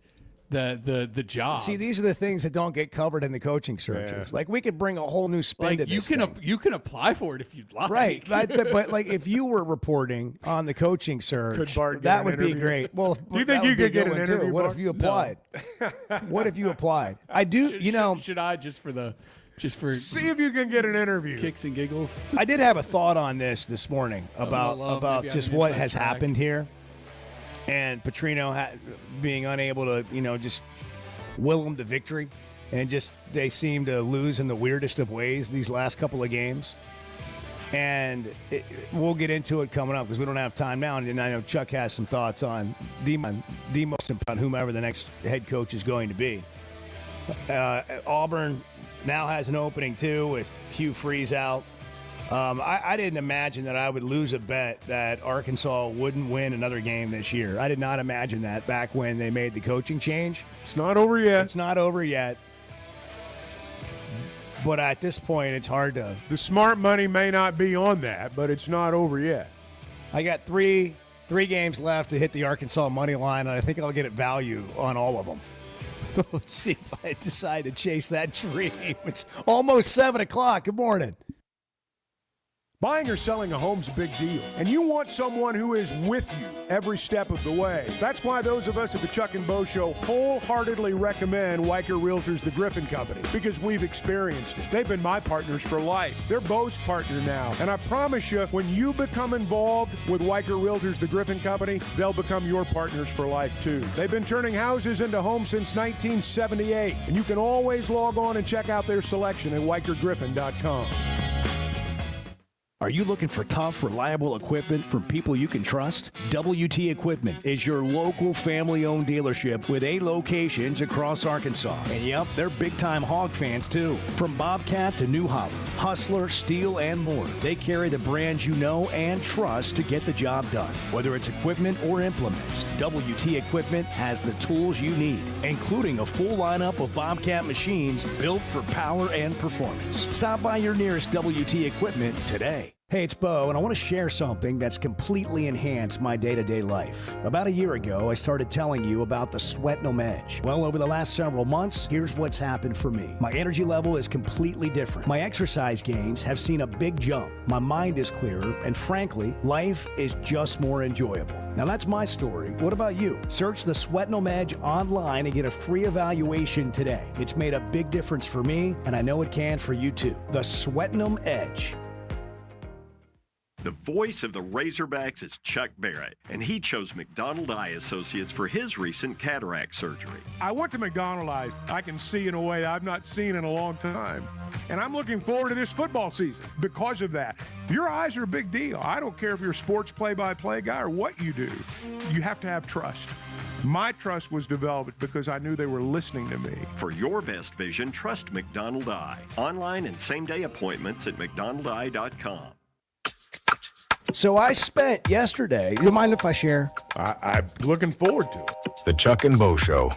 C: the job.
B: See, these are the things that don't get covered in the coaching searches. Yeah. Like, we could bring a whole new spin to this thing.
C: You can apply for it if you'd like.
B: Right. but like, if you were reporting on the coaching search, that would be great. Well,
D: do you think you could get an interview?
B: What if you applied? No. What if you applied? I do.
C: Should I just for
D: see if you can get an interview?
C: Kicks and giggles.
B: I did have a thought on this morning about just what has happened here. And Petrino being unable to, just will them to victory. And just they seem to lose in the weirdest of ways these last couple of games. And we'll get into it coming up because we don't have time now. And I know Chuck has some thoughts on the most important, whomever the next head coach is going to be. Auburn now has an opening, too, with Hugh Freeze out. I didn't imagine that I would lose a bet that Arkansas wouldn't win another game this year. I did not imagine that back when they made the coaching change.
D: It's not over yet.
B: It's not over yet. But at this point, it's hard to.
D: The smart money may not be on that, but it's not over yet.
B: I got three games left to hit the Arkansas money line, and I think I'll get at value on all of them. Let's see if I decide to chase that dream. It's almost 7 o'clock. Good morning.
I: Buying or selling a home's a big deal, and you want someone who is with you every step of the way. That's why those of us at the Chuck and Bo Show wholeheartedly recommend Weicker Realtors, the Griffin Company, because we've experienced it. They've been my partners for life. They're Bo's partner now, and I promise you, when you become involved with Weicker Realtors, the Griffin Company, they'll become your partners for life, too. They've been turning houses into homes since 1978, and you can always log on and check out their selection at WeicherGriffin.com.
B: Are you looking for tough, reliable equipment from people you can trust? WT Equipment is your local family-owned dealership with 8 locations across Arkansas. And yep, they're big-time Hog fans too. From Bobcat to New Holland, Hustler, Steel, and more. They carry the brands you know and trust to get the job done. Whether it's equipment or implements, WT Equipment has the tools you need, including a full lineup of Bobcat machines built for power and performance. Stop by your nearest WT Equipment today. Hey, it's Bo, and I want to share something that's completely enhanced my day-to-day life. About a year ago, I started telling you about the Sweatnum Edge. Well, over the last several months, here's what's happened for me. My energy level is completely different. My exercise gains have seen a big jump. My mind is clearer, and frankly, life is just more enjoyable. Now, that's my story. What about you? Search the Sweatnum Edge online and get a free evaluation today. It's made a big difference for me, and I know it can for you too. The Sweatnum Edge.
O: The voice of the Razorbacks is Chuck Barrett, and he chose McDonald Eye Associates for his recent cataract surgery.
I: I went to McDonald Eyes. I can see in a way I've not seen in a long time. And I'm looking forward to this football season because of that. Your eyes are a big deal. I don't care if you're a sports play-by-play guy or what you do. You have to have trust. My trust was developed because I knew they were listening to me.
O: For your best vision, trust McDonald Eye. Online and same-day appointments at McDonaldEye.com.
B: So I spent yesterday. You mind if I share?
I: I'm looking forward to it.
A: The Chuck and Bo Show.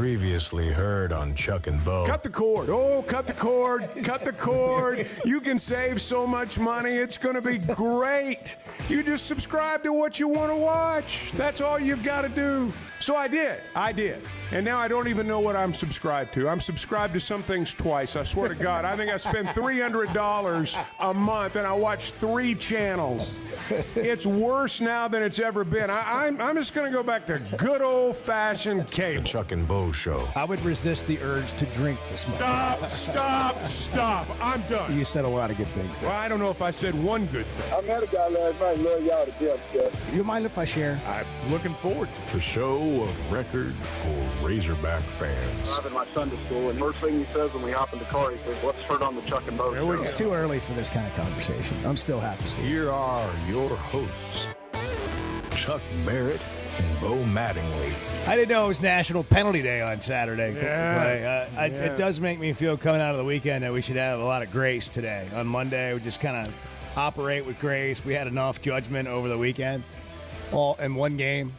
A: Previously heard on Chuck and Bo.
I: Cut the cord. Oh, cut the cord. Cut the cord. You can save so much money. It's going to be great. You just subscribe to what you want to watch. That's all you've got to do. So I did. And now I don't even know what I'm subscribed to. I'm subscribed to some things twice. I swear to God. I think I spend $300 a month and I watch 3 channels. It's worse now than it's ever been. I'm just going to go back to good old-fashioned cable.
A: The Chuck and Bo Show.
B: I would resist the urge to drink this morning.
I: Stop. I'm done.
B: You said a lot of good things there.
I: Well, I don't know if I said one good thing.
F: I met a guy last night. Love y'all to death, Chuck.
B: You mind if I share?
I: I'm looking forward to it.
A: The show of record for Razorback fans.
F: I'm in my Sunday school, and first thing he says when we hop in the car, he says, "What's heard on the Chuck and Bo Show?"
B: It's too early for this kind of conversation. I'm still half asleep.
A: Here are your hosts, Chuck Barrett and Bo Mattingly.
B: I didn't know it was National Penalty Day on Saturday.
I: Yeah.
B: It does make me feel coming out of the weekend that we should have a lot of grace today. On Monday, we just kind of operate with grace. We had enough judgment over the weekend, all in one game.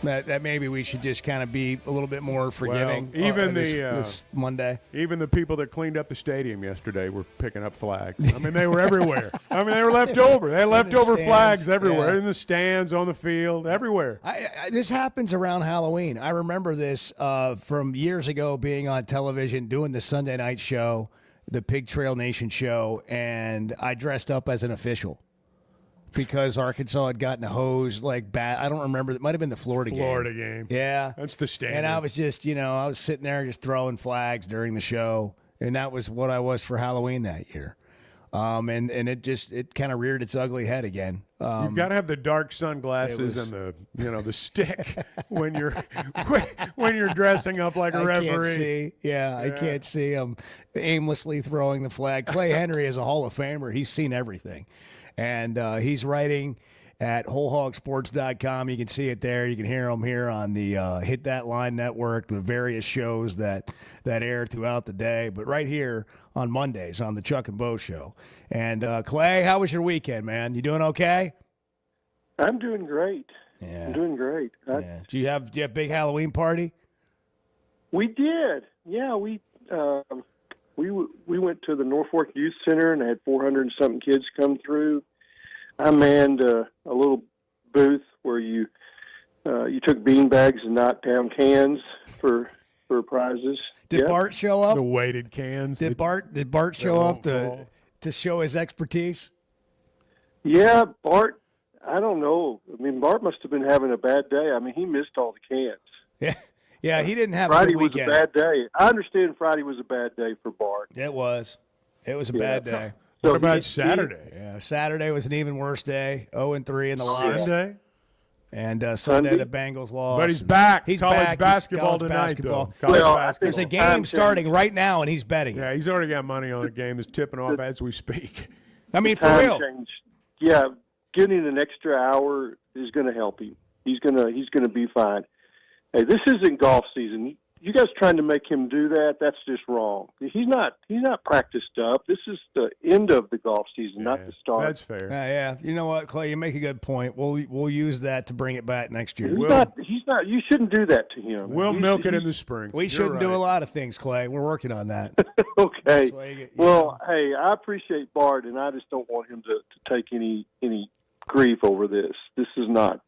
B: That maybe we should just kind of be a little bit more forgiving.
D: Well, even
B: this Monday.
D: Even the people that cleaned up the stadium yesterday were picking up flags. I mean, they were everywhere. I mean, they were left over. They had leftover flags everywhere, in the stands, on the field, everywhere.
B: This happens around Halloween. I remember this from years ago being on television, doing the Sunday night show, the Pig Trail Nation show, and I dressed up as an official. Because Arkansas had gotten hosed like bad. I don't remember. It might have been the Florida game. Yeah.
D: That's the standard.
B: And I was just, I was sitting there just throwing flags during the show. And that was what I was for Halloween that year. And it kind of reared its ugly head again.
D: You've got to have the dark sunglasses and the stick when you're dressing up like a referee.
B: Can't see. I can't see him aimlessly throwing the flag. Clay Henry is a Hall of Famer. He's seen everything. And he's writing at WholeHogSports.com. You can see it there. You can hear him here on the Hit That Line Network, the various shows that air throughout the day. But right here on Mondays on the Chuck and Bo Show. And Clay, how was your weekend, man? You doing okay?
P: I'm doing great.
B: Yeah.
P: I'm doing great.
B: Yeah. Do you have a big Halloween party?
P: We did. Yeah, we went to the Norfolk Youth Center and had 400 and something kids come through. I manned a little booth where you took bean bags and knocked down cans for prizes.
B: Did Bart show up?
D: The weighted cans.
B: Did Bart show up to show his expertise?
P: Yeah, Bart. I don't know. I mean, Bart must have been having a bad day. I mean, he missed all the cans.
B: Yeah, he didn't have
P: Friday
B: a good weekend.
P: was a bad day. I understand Friday was a bad day for Bart.
B: It was. It was a bad day.
D: What about Saturday?
B: Yeah, Saturday was an even worse day. 0-3 in the loss.
D: Sunday?
B: And Sunday the Bengals lost.
D: But he's back.
B: He's
D: college
B: back.
D: basketball
B: College
D: tonight,
B: basketball.
D: though. College basketball.
B: There's a game starting right now, and he's betting.
D: Yeah, he's already got money on a game that's tipping off as we speak.
B: I mean, for real.
P: Change. Yeah, getting an extra hour is going to help him. He's going to be fine. Hey, this isn't golf season. You guys trying to make him do that, that's just wrong. He's not practiced up. This is the end of the golf season, not the start.
D: That's fair.
B: Yeah. You know what, Clay? You make a good point. We'll use that to bring it back next year.
P: He's not. You shouldn't do that to him.
D: We'll milk it in the spring.
B: We shouldn't do a lot of things, Clay. We're working on that.
P: Okay. Well, hey, I appreciate Bart, and I just don't want him to take any grief over this. This is not,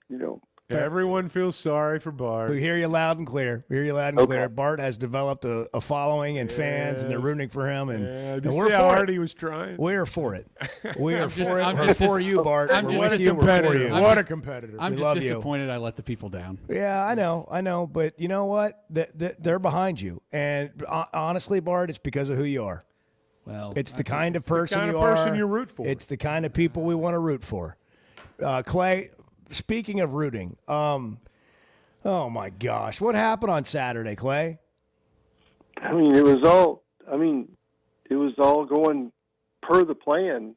D: Everyone feels sorry for Bart.
B: We hear you loud and clear. Clear. Bart has developed a following and fans, and they're rooting for him. And
D: we're
B: for
D: how hard
B: it.
D: he was trying.
B: We're for it. We are for it. We're for you, Bart.
D: What a competitor. What a competitor.
C: I'm just disappointed I let the people down.
B: Yeah, I know. But you know what? They're behind you. And honestly, Bart, it's because of who you are.
C: Well,
B: it's the kind of person
D: you are.
B: The kind of person you root for. It's the kind of people we want to root for. Clay, speaking of rooting, oh my gosh, what happened on Saturday, Clay?
P: I mean, it was all going per the plan,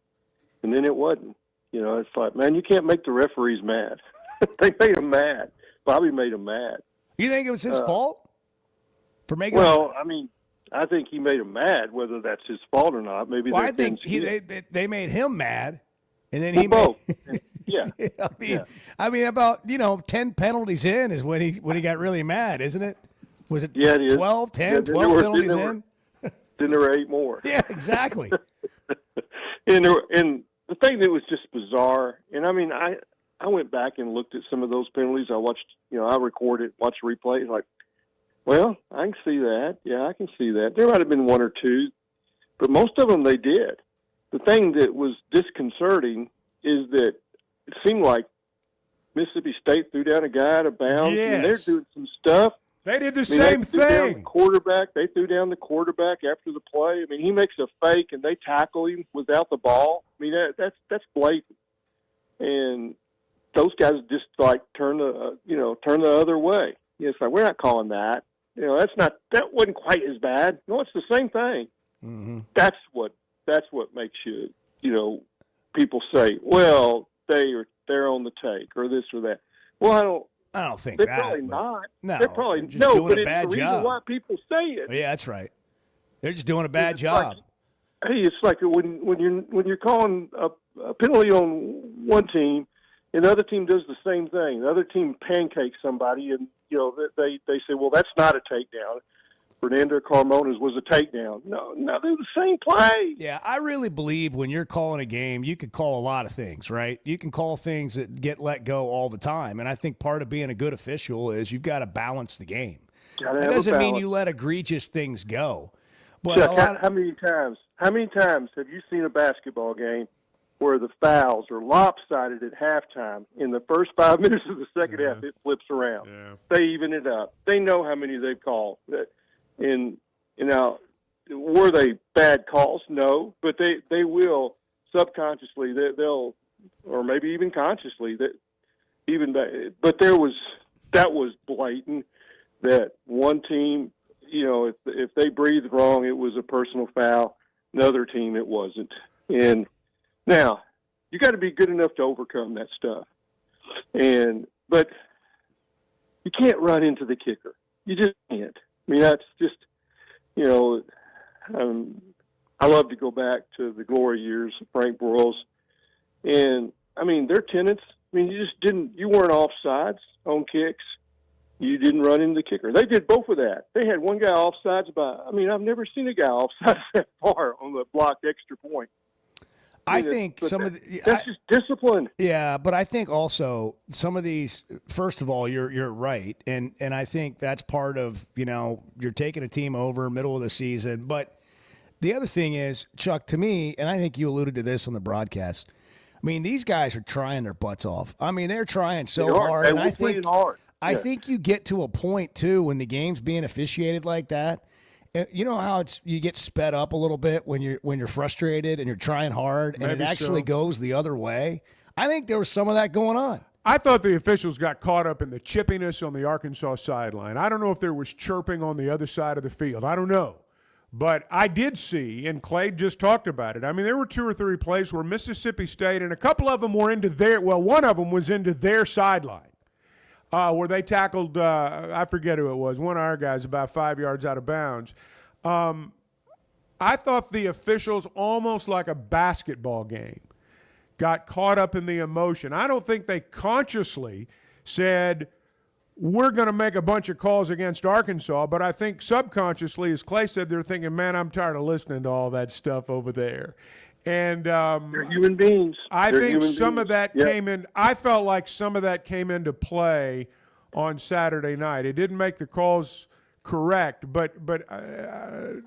P: and then it wasn't. It's like, man, you can't make the referees mad. They made them mad. Bobby made them mad.
B: You think it was his fault for making?
P: Well, I mean, I think he made them mad. Whether that's his fault or not, maybe.
B: Well, I think they made him mad, and then he
P: both.
B: Yeah. I mean, about 10 penalties in is when he got really mad, isn't it? Was it
P: Yeah, it is.
B: 12, 10,
P: Yeah, then
B: 12 penalties in?
P: Then there were 8 more.
B: Yeah, exactly.
P: And the thing that was just bizarre, and I mean, I went back and looked at some of those penalties. I watched, I recorded, watched replays. Like, well, I can see that. Yeah, I can see that. There might have been 1 or 2, but most of them they did. The thing that was disconcerting is that it seemed like Mississippi State threw down a guy out of bounds.
D: Yes.
P: And they're doing some stuff.
D: They did the same
P: they threw down
D: thing.
P: the quarterback. They threw down the quarterback after the play. I mean, he makes a fake and they tackle him without the ball. I mean, that's blatant. And those guys just like turn the other way. It's like, we're not calling that. That wasn't quite as bad. No, it's the same thing.
B: Mm-hmm.
P: That's what makes you, people say, well, they're on the take or this or that. Well,
B: I don't think
P: they're
B: that.
P: probably
B: but-
P: not.
B: No,
P: they're probably
B: just
P: no,
B: doing
P: but
B: a
P: it's
B: bad
P: the reason
B: job.
P: why people say it.
B: Yeah, that's right. They're just doing a bad job.
P: Hey, it's like when you're calling a penalty on one team, and the other team does the same thing. The other team pancakes somebody, and they say, well, that's not a takedown. Fernando Carmona's was a takedown. No, they're the same play.
B: Yeah, I really believe when you're calling a game, you could call a lot of things, right? You can call things that get let go all the time. And I think part of being a good official is you've got to balance the game.
P: Gotta
B: That
P: have a
B: doesn't mean
P: balance.
B: you let egregious things go. But
P: Chuck,
B: a lot
P: how many times have you seen a basketball game where the fouls are lopsided at halftime? In the first 5 minutes of the second half, it flips around.
D: Yeah.
P: They even it up. They know how many they've called. And were they bad calls? No, but they will subconsciously. They'll, or maybe even consciously. But that was blatant. That one team, if they breathed wrong, it was a personal foul. Another team, it wasn't. And now you got to be good enough to overcome that stuff. But you can't run into the kicker. You just can't. I mean, that's just, I love to go back to the glory years of Frank Broyles. And, I mean, their tenants, you weren't offsides on kicks. You didn't run into the kicker. They did both of that. They had one guy offsides I've never seen a guy offsides that far on the blocked extra point.
B: I think
P: that's just discipline.
B: Yeah, but I think also some of these. First of all, you're right, and I think that's part of you're taking a team over middle of the season. But the other thing is, Chuck, to me, and I think you alluded to this on the broadcast. I mean, these guys are trying their butts off. I mean, they're trying so hard, and I think
P: hard.
B: I think you get to a point too when the game's being officiated like that. You know how you get sped up a little bit when you're frustrated and you're trying hard, and
D: Maybe
B: it actually
D: so.
B: goes the other way. I think there was some of that going on.
D: I thought the officials got caught up in the chippiness on the Arkansas sideline. I don't know if there was chirping on the other side of the field. I don't know. But I did see, and Clay just talked about it, I mean, there were 2 or 3 plays where Mississippi State, and a couple of them were one of them was into their sideline, where they tackled, I forget who it was, one of our guys about 5 yards out of bounds. I thought the officials, almost like a basketball game, got caught up in the emotion. I don't think they consciously said, we're going to make a bunch of calls against Arkansas, but I think subconsciously, as Clay said, they're thinking, man, I'm tired of listening to all that stuff over there. And
P: they're human beings.
D: I
P: They're
D: think
P: human
D: some of
P: beings.
D: that came in. I felt like some of that came into play on Saturday night. It didn't make the calls correct, but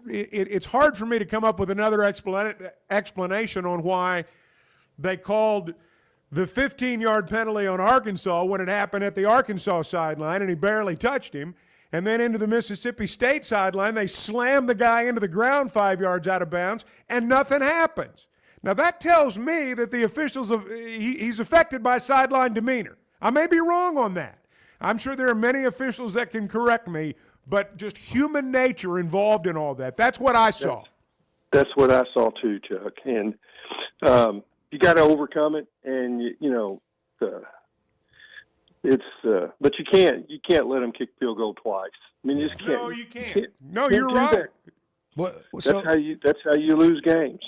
D: it's hard for me to come up with another explanation on why they called the 15-yard penalty on Arkansas when it happened at the Arkansas sideline and he barely touched him, and then into the Mississippi State sideline, they slammed the guy into the ground 5 yards out of bounds, and nothing happens. Now, that tells me that the officials, he's affected by sideline demeanor. I may be wrong on that. I'm sure there are many officials that can correct me, but just human nature involved in all that. That's what I saw.
P: That's what I saw too, Chuck. And you got to overcome it, and but you can't let them kick field goal twice. I mean, you just can't.
D: No, you can't. No, you're
P: do
D: right.
P: that. That's how you lose games.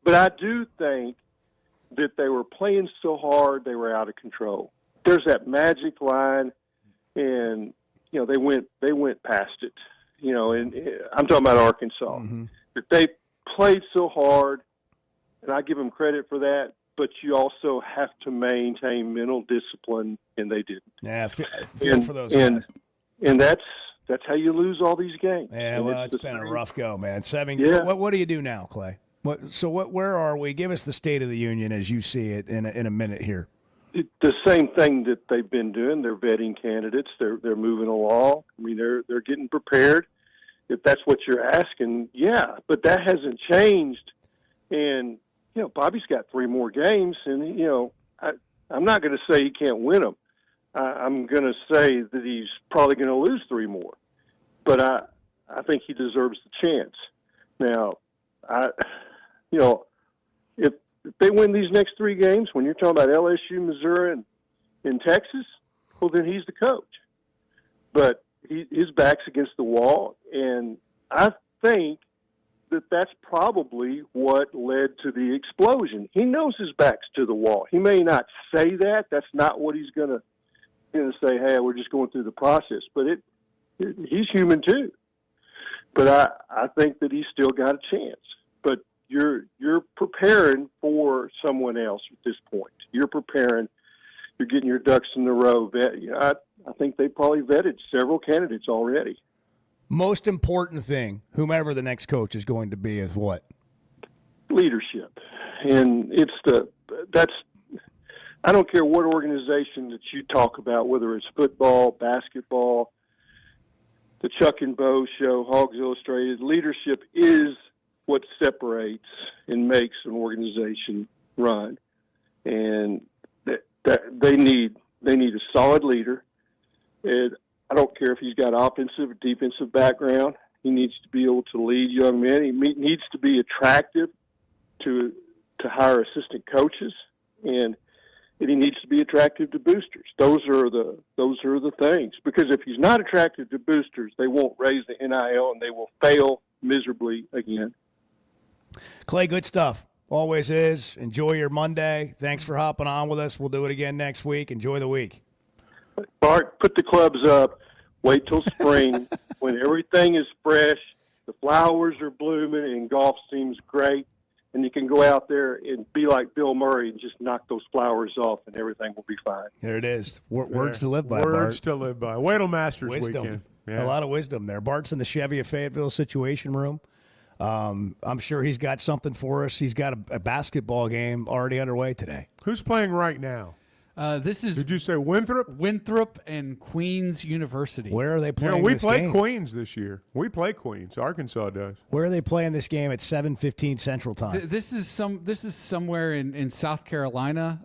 P: But I do think that they were playing so hard they were out of control. there's that magic line, and they went past it. And I'm talking about Arkansas.
B: Mm-hmm.
P: They played so hard, and I give them credit for that. But you also have to maintain mental discipline, and they didn't.
B: Yeah, feel for those guys.
P: And that's how you lose all these games.
B: Yeah,
P: and
B: well, it's been a rough go, man.
P: Yeah.
B: What do you do now, Clay? Where are we? Give us the state of the union as you see it in a minute here.
P: The same thing that they've been doing. They're vetting candidates. They're moving along. I mean, they're getting prepared. If that's what you're asking, yeah. But that hasn't changed. And Bobby's got 3 more games, and I'm not going to say he can't win them. I'm going to say that he's probably going to lose 3 more. But I think he deserves the chance. Now, if they win these next 3 games, when you're talking about LSU, Missouri, and Texas, well, then he's the coach. But his back's against the wall, and I think that's probably what led to the explosion. He knows his back's to the wall. He may not say that. That's not what he's going to say, hey, we're just going through the process. But he's human too. But I think that he's still got a chance. But you're preparing for someone else at this point. You're preparing. You're getting your ducks in a row. I think they probably vetted several candidates already.
B: Most important thing, whomever the next coach is going to be, is what?
P: Leadership. And I don't care what organization that you talk about, whether it's football, basketball, the Chuck and Bo show, Hogs Illustrated. Leadership is what separates and makes an organization run. And that they need a solid leader. And I don't care if he's got offensive or defensive background. He needs to be able to lead young men. He needs to be attractive to hire assistant coaches, and he needs to be attractive to boosters. Those are the things. Because if he's not attractive to boosters, they won't raise the NIL, and they will fail miserably again.
B: Clay, good stuff. Always is. Enjoy your Monday. Thanks for hopping on with us. We'll do it again next week. Enjoy the week.
P: Bart, put the clubs up. Wait till spring when everything is fresh, the flowers are blooming, and golf seems great. And you can go out there and be like Bill Murray and just knock those flowers off, and everything will be fine.
B: There it is. Words to live by,
D: Words
B: Bart.
D: to live by. Wait till Masters
B: Wisdom.
D: weekend. Yeah.
B: A lot of wisdom there. Bart's in the Chevy of Fayetteville Situation Room. I'm sure he's got something for us. He's got a basketball game already underway today.
D: Who's playing right now?
C: This is.
D: Did you say Winthrop?
C: Winthrop and Queens University.
B: Where are they playing
D: we
B: this
D: play
B: game?
D: Queens this year. We play Queens. Arkansas does.
B: Where are they playing this game at 7:15 Central Time?
C: This is somewhere in South Carolina.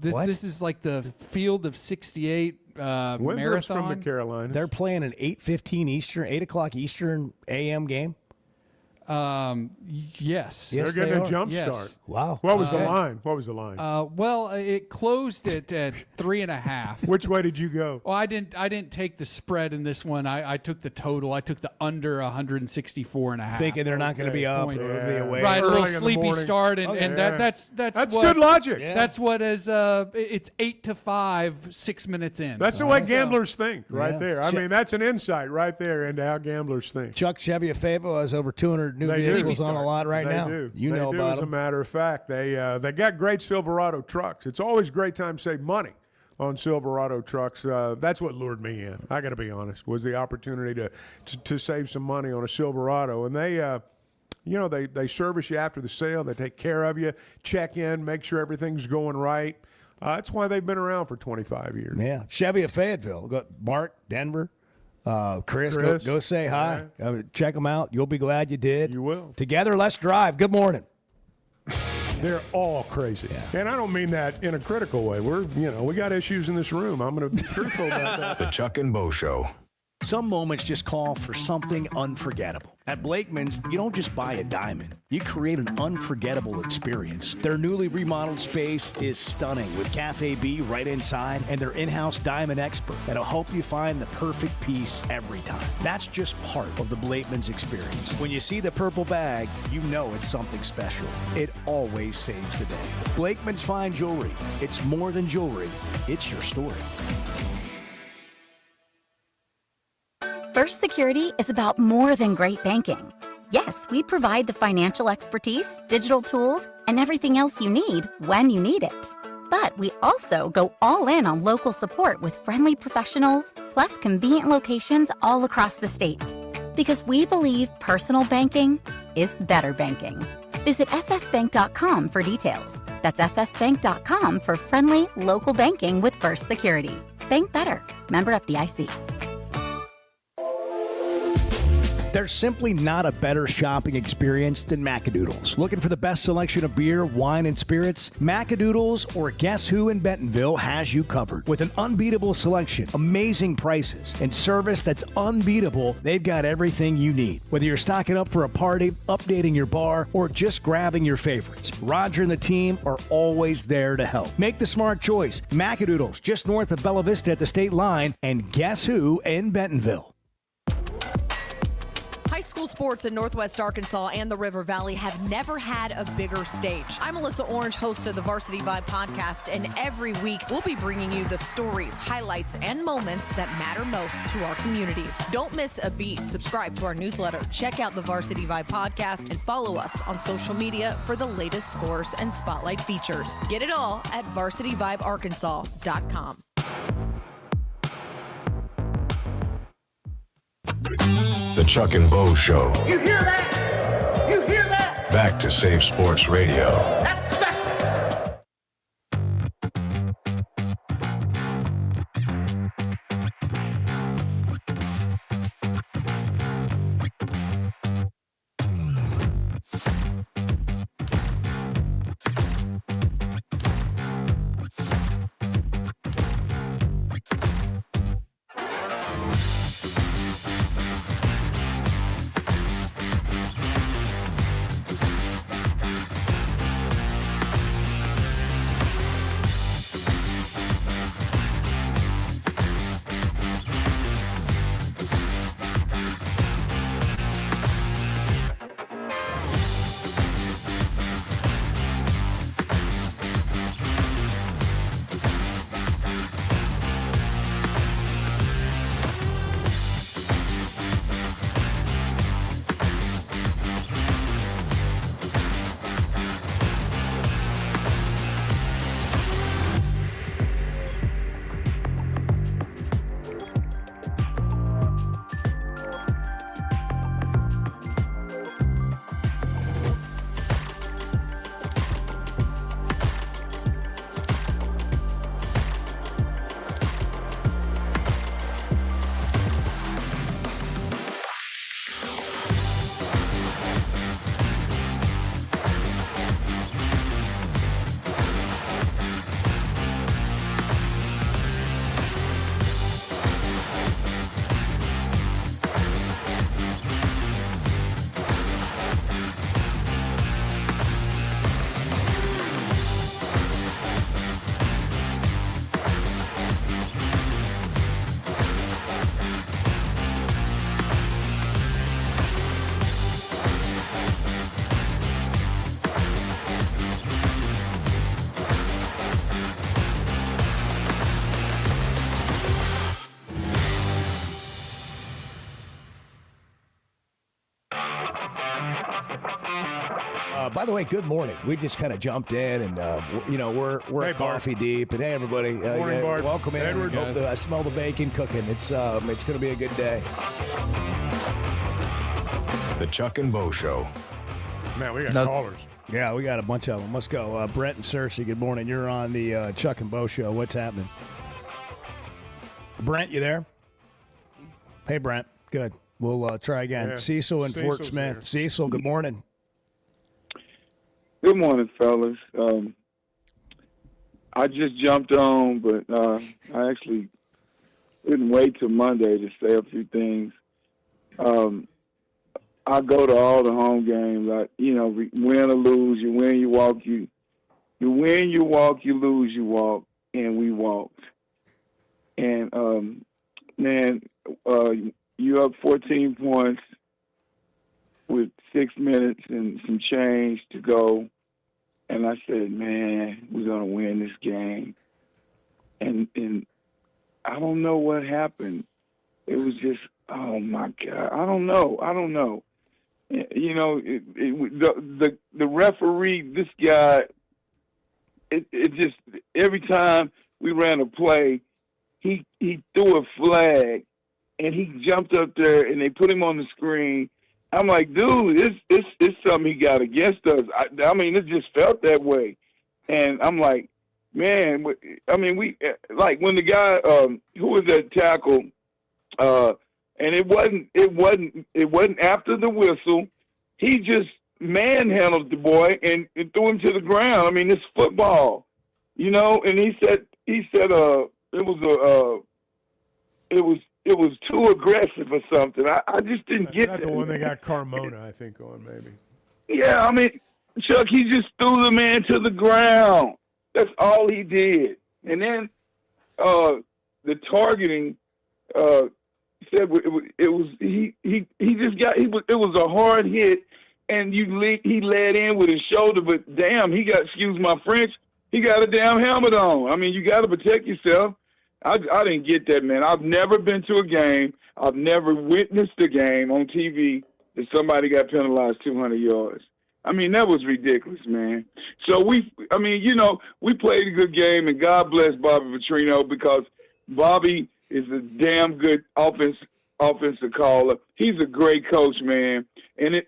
C: This is like the Field of 68
D: Winthrop's
C: marathon
D: from the Carolinas.
B: They're playing an 8:15 Eastern, 8 o'clock Eastern a.m. game.
C: Yes.
D: They're getting a jump
C: Yes.
D: start.
B: Wow.
D: What was the line? What was the line?
C: Well, it closed at 3.5.
D: Which way did you go?
C: Well, I didn't take the spread in this one. I took the total. I took the under 164.5.
B: Thinking they're not going to be up or be away.
C: Right, a
D: Early
C: little
D: in the
C: sleepy
D: morning.
C: start, and that's
D: That's
C: what,
D: good logic.
B: Yeah.
C: That's what is it's 8 to 5, 6 minutes in.
D: That's the way gamblers think, right
B: Yeah.
D: there. I mean, that's an insight right there into how gamblers think.
B: Chuck Chevy of Fayetteville has over 200 new
D: They do.
B: vehicles on the lot right
D: They
B: now.
D: do.
B: You
D: They
B: know
D: do,
B: about
D: as a
B: them.
D: matter of fact. They got great Silverado trucks. It's always a great time to save money on Silverado trucks. That's what lured me in. I got to be honest. Was the opportunity to save some money on a Silverado, and they service you after the sale. They take care of you, check in, make sure everything's going right. That's why they've been around for 25 years.
B: Yeah, Chevy of Fayetteville. Got Mark, Denver, Chris. Go say hi. Check them out. You'll be glad you did.
D: You will.
B: Together, let's drive. Good morning.
D: They're all crazy. Yeah. And I don't mean that in a critical way. We got issues in this room. I'm going to be truthful about that.
A: The Chuck and Bo Show.
B: Some moments just call for something unforgettable. At Blakeman's, you don't just buy a diamond. You create an unforgettable experience. Their newly remodeled space is stunning with Cafe B right inside and their in-house diamond expert that'll help you find the perfect piece every time. That's just part of the Blakeman's experience. When you see the purple bag, you know it's something special. It always saves the day. Blakeman's Fine Jewelry. It's more than jewelry. It's your story.
M: First Security is about more than great banking. Yes, we provide the financial expertise, digital tools, and everything else you need when you need it. But we also go all in on local support with friendly professionals, plus convenient locations all across the state. Because we believe personal banking is better banking. Visit fsbank.com for details. That's fsbank.com for friendly, local banking with First Security. Bank better. Member FDIC.
B: There's simply not a better shopping experience than Macadoodles. Looking for the best selection of beer, wine, and spirits? Macadoodles or Guess Who in Bentonville has you covered. With an unbeatable selection, amazing prices, and service that's unbeatable, they've got everything you need. Whether you're stocking up for a party, updating your bar, or just grabbing your favorites, Roger and the team are always there to help. Make the smart choice. Macadoodles, just north of Bella Vista at the state line, and Guess Who in Bentonville.
K: High school sports in Northwest Arkansas and the River Valley have never had a bigger stage. I'm Melissa Orange, host of the Varsity Vibe podcast, and every week we'll be bringing you the stories, highlights, and moments that matter most to our communities. Don't miss a beat. Subscribe to our newsletter, check out the Varsity Vibe podcast, and follow us on social media for the latest scores and spotlight features. Get it all at varsityvibearkansas.com.
A: The Chuck and Bo Show.
Q: You hear that? You hear that?
A: Back to Safe Sports Radio.
Q: That's special.
B: By the way, good morning. We just kind of jumped in, and we're
D: Hey,
B: coffee
D: Bart.
B: deep. And hey, everybody,
D: Morning, Bart.
B: welcome in.
D: Edward.
B: Hope I smell the bacon cooking. It's going to be a good day.
A: The Chuck and Bo Show.
D: Man, we got callers.
B: Yeah, we got a bunch of them. Let's go. Brent and Cersei, good morning. You're on the Chuck and Bo Show. What's happening? Brent, you there? Hey, Brent. Good. We'll try again.
D: Yeah.
B: Cecil and Fort
D: Cecil's
B: Smith.
D: there.
B: Cecil, good morning.
R: Good morning, fellas. I just jumped on, but I actually couldn't wait till Monday to say a few things. I go to all the home games. Win or lose, you win, you walk, you win, you walk, you lose, you walk, and we walked. And you up 14 points with 6 minutes and some change to go. And I said, man, we're going to win this game. And I don't know what happened. It was just, oh, my God. I don't know. You know, the referee, this guy, it just, every time we ran a play, he threw a flag, and he jumped up there, and they put him on the screen. I'm like, dude, it's something he got against us. I mean, it just felt that way. And I'm like, man, I mean, we like when the guy who was that tackle, and it wasn't after the whistle. He just manhandled the boy and threw him to the ground. I mean, it's football, you know. And he said it was too aggressive or something. I just didn't get that.
D: That's the one they got Carmona, I think, on maybe.
R: Yeah, I mean, Chuck, he just threw the man to the ground. That's all he did. And then the targeting said it was a hard hit, and he led in with his shoulder, but damn, he got, excuse my French, he got a damn helmet on. I mean, you got to protect yourself. I didn't get that, man. I've never been to a game. I've never witnessed a game on TV that somebody got penalized 200 yards. I mean, that was ridiculous, man. So we played a good game, and God bless Bobby Petrino, because Bobby is a damn good offensive caller. He's a great coach, man, and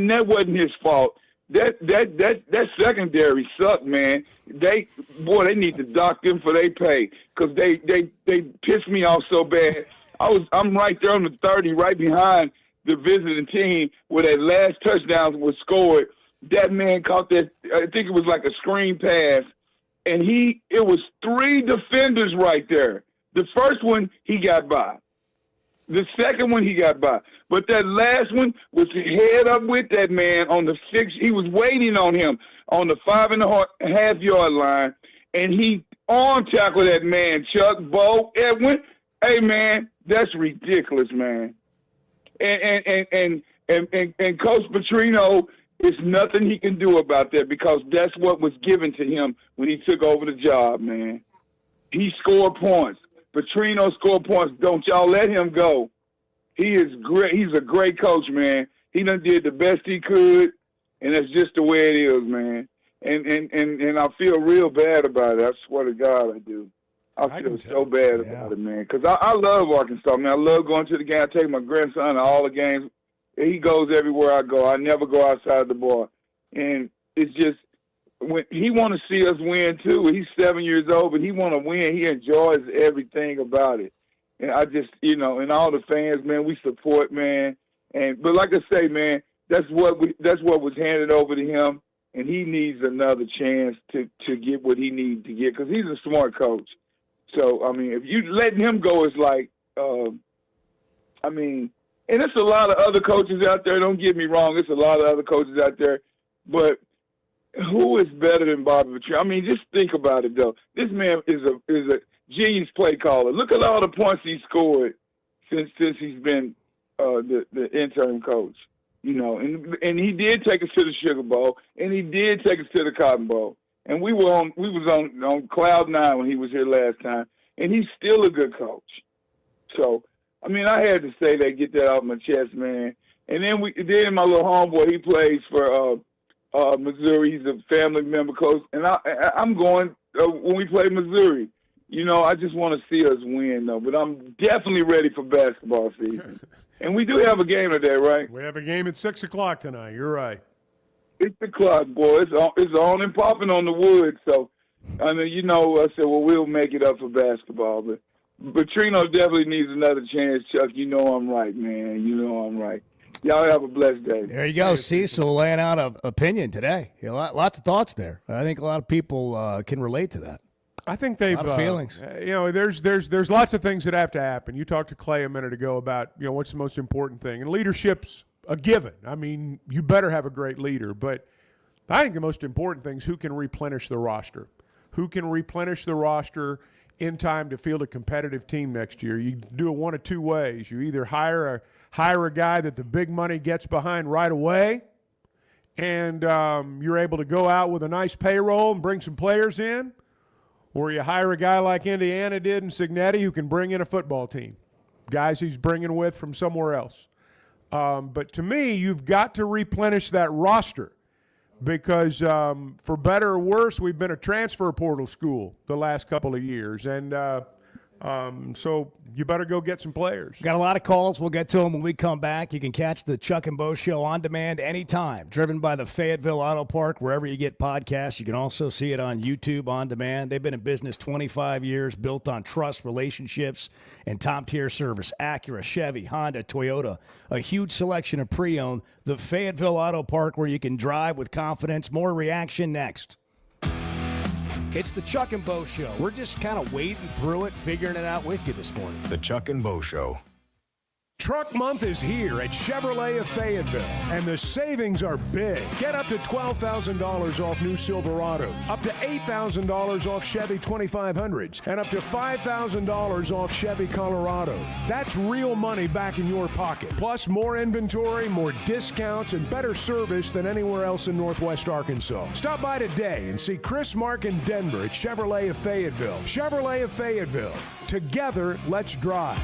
R: that wasn't his fault. That secondary sucked, man. They need to dock them for their pay, because they pissed me off so bad. I'm right there on the 30, right behind the visiting team where that last touchdown was scored. That man caught that. I think it was like a screen pass, and it was 3 defenders right there. The first one he got by. The second one he got by. But that last one was head up with that man on the 6. He was waiting on him on the 5.5 yard line, and he arm tackled that man, Chuck, Bo, Edwin. Hey, man, that's ridiculous, man. And Coach Petrino, there's nothing he can do about that, because that's what was given to him when he took over the job, man. He scored points. Petrino scored points. Don't y'all let him go. He is great. He's a great coach, man. He done did the best he could, and that's just the way it is, man. And I feel real bad about it. I swear to God I do. I feel so bad about it, man, because I love Arkansas, man. I love going to the game. I take my grandson to all the games. He goes everywhere I go. I never go outside the bar. And it's just, when he want to see us win too. He's 7 years old, but he want to win. He enjoys everything about it. And I just, and all the fans, man, we support, man. But like I say, man, that's what was handed over to him, and he needs another chance to get what he needs to get, because he's a smart coach. So I mean, if you letting him go, it's like, and there's a lot of other coaches out there. Don't get me wrong, there's a lot of other coaches out there, but who is better than Bobby Petrino? I mean, just think about it, though. This man is a genius play caller. Look at all the points he scored since he's been the interim coach. And he did take us to the Sugar Bowl, and he did take us to the Cotton Bowl. And we was on cloud 9 when he was here last time, and he's still a good coach. So, I mean, I had to say that, get that off my chest, man. And then my little homeboy, he plays for Missouri. He's a family member coach, and I'm going when we play Missouri. I just want to see us win, though. But I'm definitely ready for basketball season. And we do have a game today, right?
D: We have a game at 6 o'clock tonight. You're right.
R: 6 o'clock, boy. It's on and popping on the wood. So, I mean, I said, well, we'll make it up for basketball. But Petrino definitely needs another chance, Chuck. You know I'm right, man. You know I'm right. Y'all have a blessed day.
B: There you go, Cecil laying out an opinion today. Lots of thoughts there. I think a lot of people can relate to that.
D: I think they've
B: a lot of feelings.
D: There's lots of things that have to happen. You talked to Clay a minute ago about what's the most important thing, and leadership's a given. I mean, you better have a great leader, but I think the most important thing is who can replenish the roster. Who can replenish the roster in time to field a competitive team next year? You do it one of two ways. You either hire a guy that the big money gets behind right away, and you're able to go out with a nice payroll and bring some players in, or you hire a guy like Indiana did in Cignetti who can bring in a football team, guys he's bringing with from somewhere else. But to me, you've got to replenish that roster because for better or worse, we've been a transfer portal school the last couple of years. And so you better go get some players.
B: Got a lot of calls. We'll get to them when we come back. You can catch the Chuck and Bo Show on demand anytime, driven by the Fayetteville Auto Park, wherever you get podcasts. You can also see it on YouTube on demand. They've been in business 25 years, built on trust, relationships, and top-tier service. Acura, Chevy, Honda, Toyota, a huge selection of pre-owned. The Fayetteville Auto Park, where you can drive with confidence. More reaction next. It's the Chuck and Bo Show. We're just kind of wading through it, figuring it out with you this morning.
A: The Chuck and Bo Show.
I: Truck Month is here at Chevrolet of Fayetteville, and the savings are big. Get up to $12,000 off new Silverados, up to $8,000 off Chevy 2500s, and up to $5,000 off Chevy Colorado. That's real money back in your pocket. Plus more inventory, more discounts, and better service than anywhere else in Northwest Arkansas. Stop by today and see Chris, Mark, and Denver at Chevrolet of Fayetteville. Chevrolet of Fayetteville. Together, let's drive.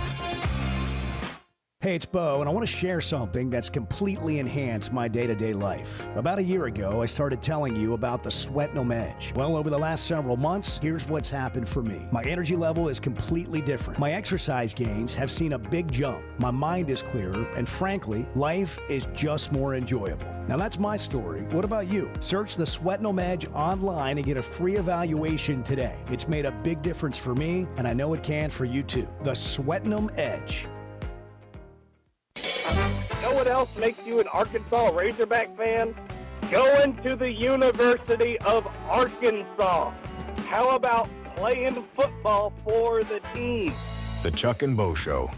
B: Hey, it's Bo, and I want to share something that's completely enhanced my day-to-day life. About a year ago, I started telling you about the Sweatnum Edge. Well, over the last several months, here's what's happened for me. My energy level is completely different. My exercise gains have seen a big jump. My mind is clearer, and frankly, life is just more enjoyable. Now, that's my story. What about you? Search the Sweatnum Edge online and get a free evaluation today. It's made a big difference for me, and I know it can for you too. The Sweatnum Edge.
N: Know what else makes you an Arkansas Razorback fan? Going to the University of Arkansas. How about playing football for the team?
A: The Chuck and Bo Show.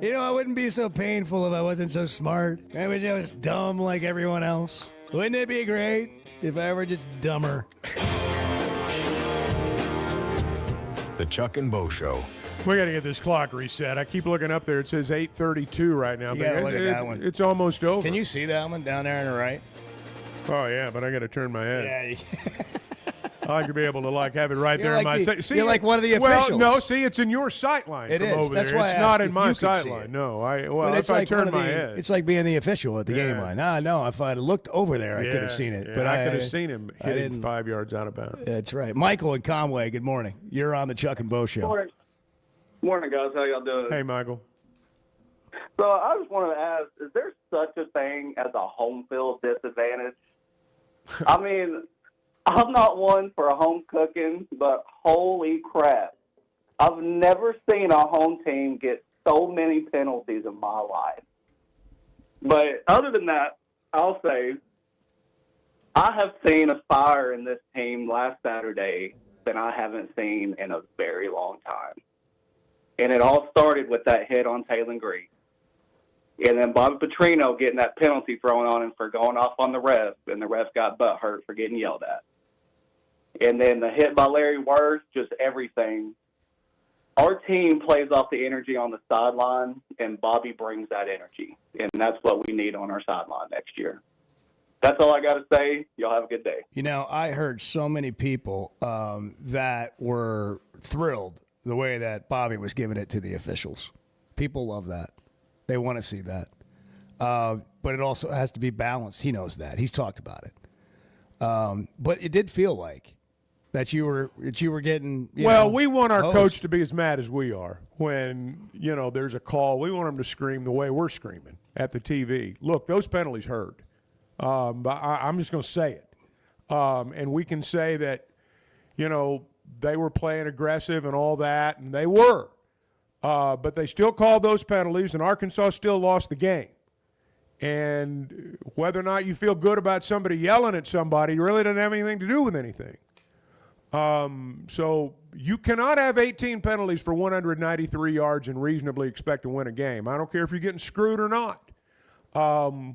B: You know, it wouldn't be so painful if I wasn't so smart. I wish I was dumb like everyone else. Wouldn't it be great if I were just dumber?
A: The Chuck and Bo Show.
D: We got to get this clock reset. I keep looking up there. It says 8:32 right now.
B: You gotta look at that one.
D: It's almost over.
B: Can you see that one down there on the right?
D: Oh, yeah, but I got to turn my head.
B: Yeah.
D: I like to be able to have it right
B: You're
D: there in
B: like
D: my
B: the-
D: see,
B: you're like one of the
D: Well,
B: officials.
D: no, see, it's in your sight line
B: It
D: from
B: is.
D: over
B: That's
D: there.
B: why I
D: It's
B: asked
D: not
B: if
D: in my
B: you could see
D: sight
B: it.
D: line. No,
B: But it's
D: if I
B: like
D: turn
B: one of
D: my
B: the-
D: head.
B: It's like being the official at the game
D: Yeah.
B: line. No, if I'd looked over there, I could have seen it.
D: Yeah,
B: But
D: I could have seen him
B: I
D: hitting
B: didn't.
D: 5 yards out of bounds.
B: That's right. Michael in Conway, good morning. You're on the Chuck and Bo Show.
S: Morning, guys. How y'all doing?
D: Hey, Michael.
S: So I just wanted to ask, is there such a thing as a home field disadvantage? I mean, I'm not one for home cooking, but holy crap. I've never seen a home team get so many penalties in my life. But other than that, I'll say I have seen a fire in this team last Saturday that I haven't seen in a very long time. And it all started with that hit on Taylor Green. And then Bobby Petrino getting that penalty thrown on him for going off on the ref, and the ref got butthurt for getting yelled at. And then the hit by Larry Wirth, just everything. Our team plays off the energy on the sideline, and Bobby brings that energy. And that's what we need on our sideline next year. That's all I got to say. Y'all have a good day.
B: You know, I heard so many people that were thrilled the way that Bobby was giving it to the officials. People love that. They want to see that. But it also has to be balanced. He knows that. He's talked about it. But it did feel like that you were getting.
D: We want our coach to be as mad as we are when there's a call. We want him to scream the way we're screaming at the TV. Look, those penalties hurt. But I'm just going to say it, and we can say that they were playing aggressive and all that, and they were. But they still called those penalties, and Arkansas still lost the game. And whether or not you feel good about somebody yelling at somebody really doesn't have anything to do with anything. So you cannot have 18 penalties for 193 yards and reasonably expect to win a game. I don't care if you're getting screwed or not.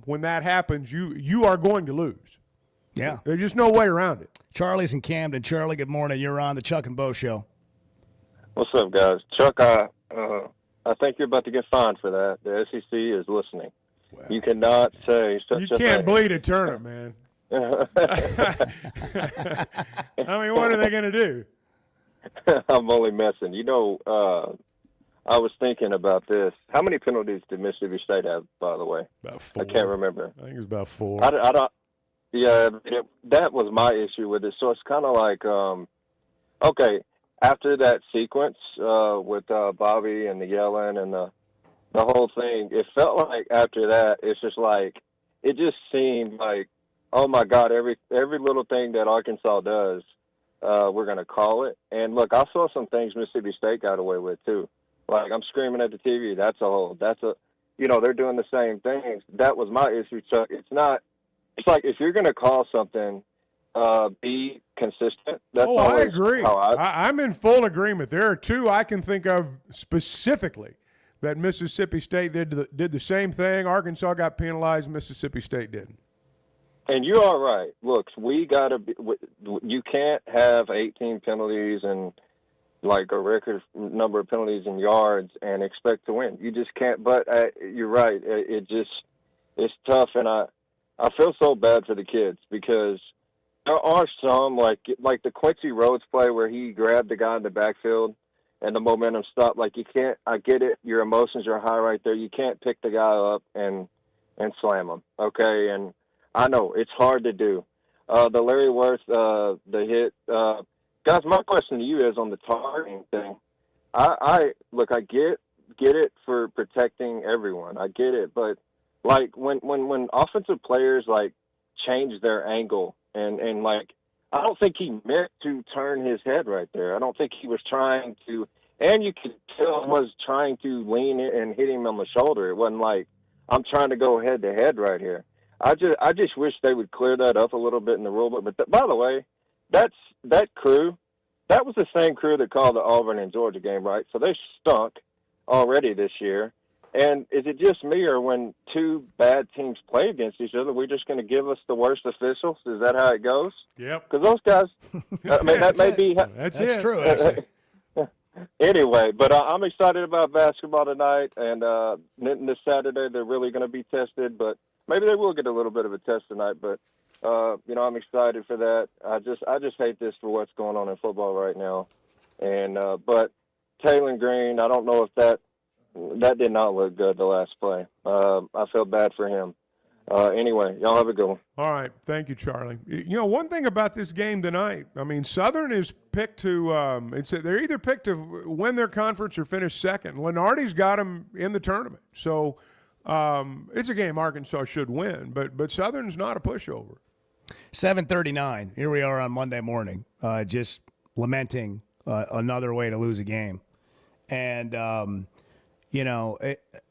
D: When that happens, you are going to lose.
B: Yeah.
D: There's just no way around it.
B: Charlie's in Camden. Charlie, good morning. You're on the Chuck and Bo Show.
T: What's up, guys? Chuck, I think you're about to get fined for that. The SEC is listening. Wow. You cannot say such a thing.
D: You can't bleed a turnip, man. I mean, what are they going to do?
T: I'm only messing. I was thinking about this. How many penalties did Mississippi State have, by the way?
D: About 4.
T: I can't remember.
D: I think it was about 4.
T: I don't. Yeah, that was my issue with it. So it's kind of like, okay, after that sequence with Bobby and the yelling and the whole thing, it felt like after that, it's just like, it just seemed like, oh my God, every little thing that Arkansas does, we're going to call it. And look, I saw some things Mississippi State got away with too. Like, I'm screaming at the TV. They're doing the same things. That was my issue, Chuck. It's like if you're going to call something, be consistent. That's
D: I agree. I'm in full agreement. There are 2 I can think of specifically that Mississippi State did the same thing. Arkansas got penalized. Mississippi State didn't.
T: And you are right. Look, we got to be – you can't have 18 penalties and – like a record number of penalties and yards and expect to win. You just can't. But you're right. It's tough, and I feel so bad for the kids because there are some like the Quincy Rhodes play where he grabbed the guy in the backfield and the momentum stopped. Like, you can't. I get it. Your emotions are high right there. You can't pick the guy up and slam him. Okay, and I know it's hard to do. The Larry Wirth, the hit. Guys, my question to you is on the targeting thing. I get it for protecting everyone. I get it, but like when offensive players like change their angle and like, I don't think he meant to turn his head right there. I don't think he was trying to, and you could tell he was trying to lean in and hit him on the shoulder. It wasn't like, I'm trying to go head to head right here. I just wish they would clear that up a little bit in the rule book. But by the way, that crew, that was the same crew that called the Auburn and Georgia game, right? So they stunk already this year. And is it just me, or when two bad teams play against each other, we're just going to give us the worst officials? Is that how it goes?
D: Yep.
T: Because those guys, I mean, that may be.
D: That's
B: true.
T: Anyway, but I'm excited about basketball tonight, and this Saturday they're really going to be tested. But maybe they will get a little bit of a test tonight. But I'm excited for that. I just hate this for what's going on in football right now. And but Taylor Green, I don't know if that did not look good the last play. I feel bad for him. Anyway, y'all have a good one.
D: All right. Thank you, Charlie. One thing about this game tonight, I mean, Southern is picked to they're either picked to win their conference or finish second. Lenardi's got them in the tournament. So it's a game Arkansas should win, but Southern's not a pushover.
B: 7:39. Here we are on Monday morning, just lamenting another way to lose a game. And,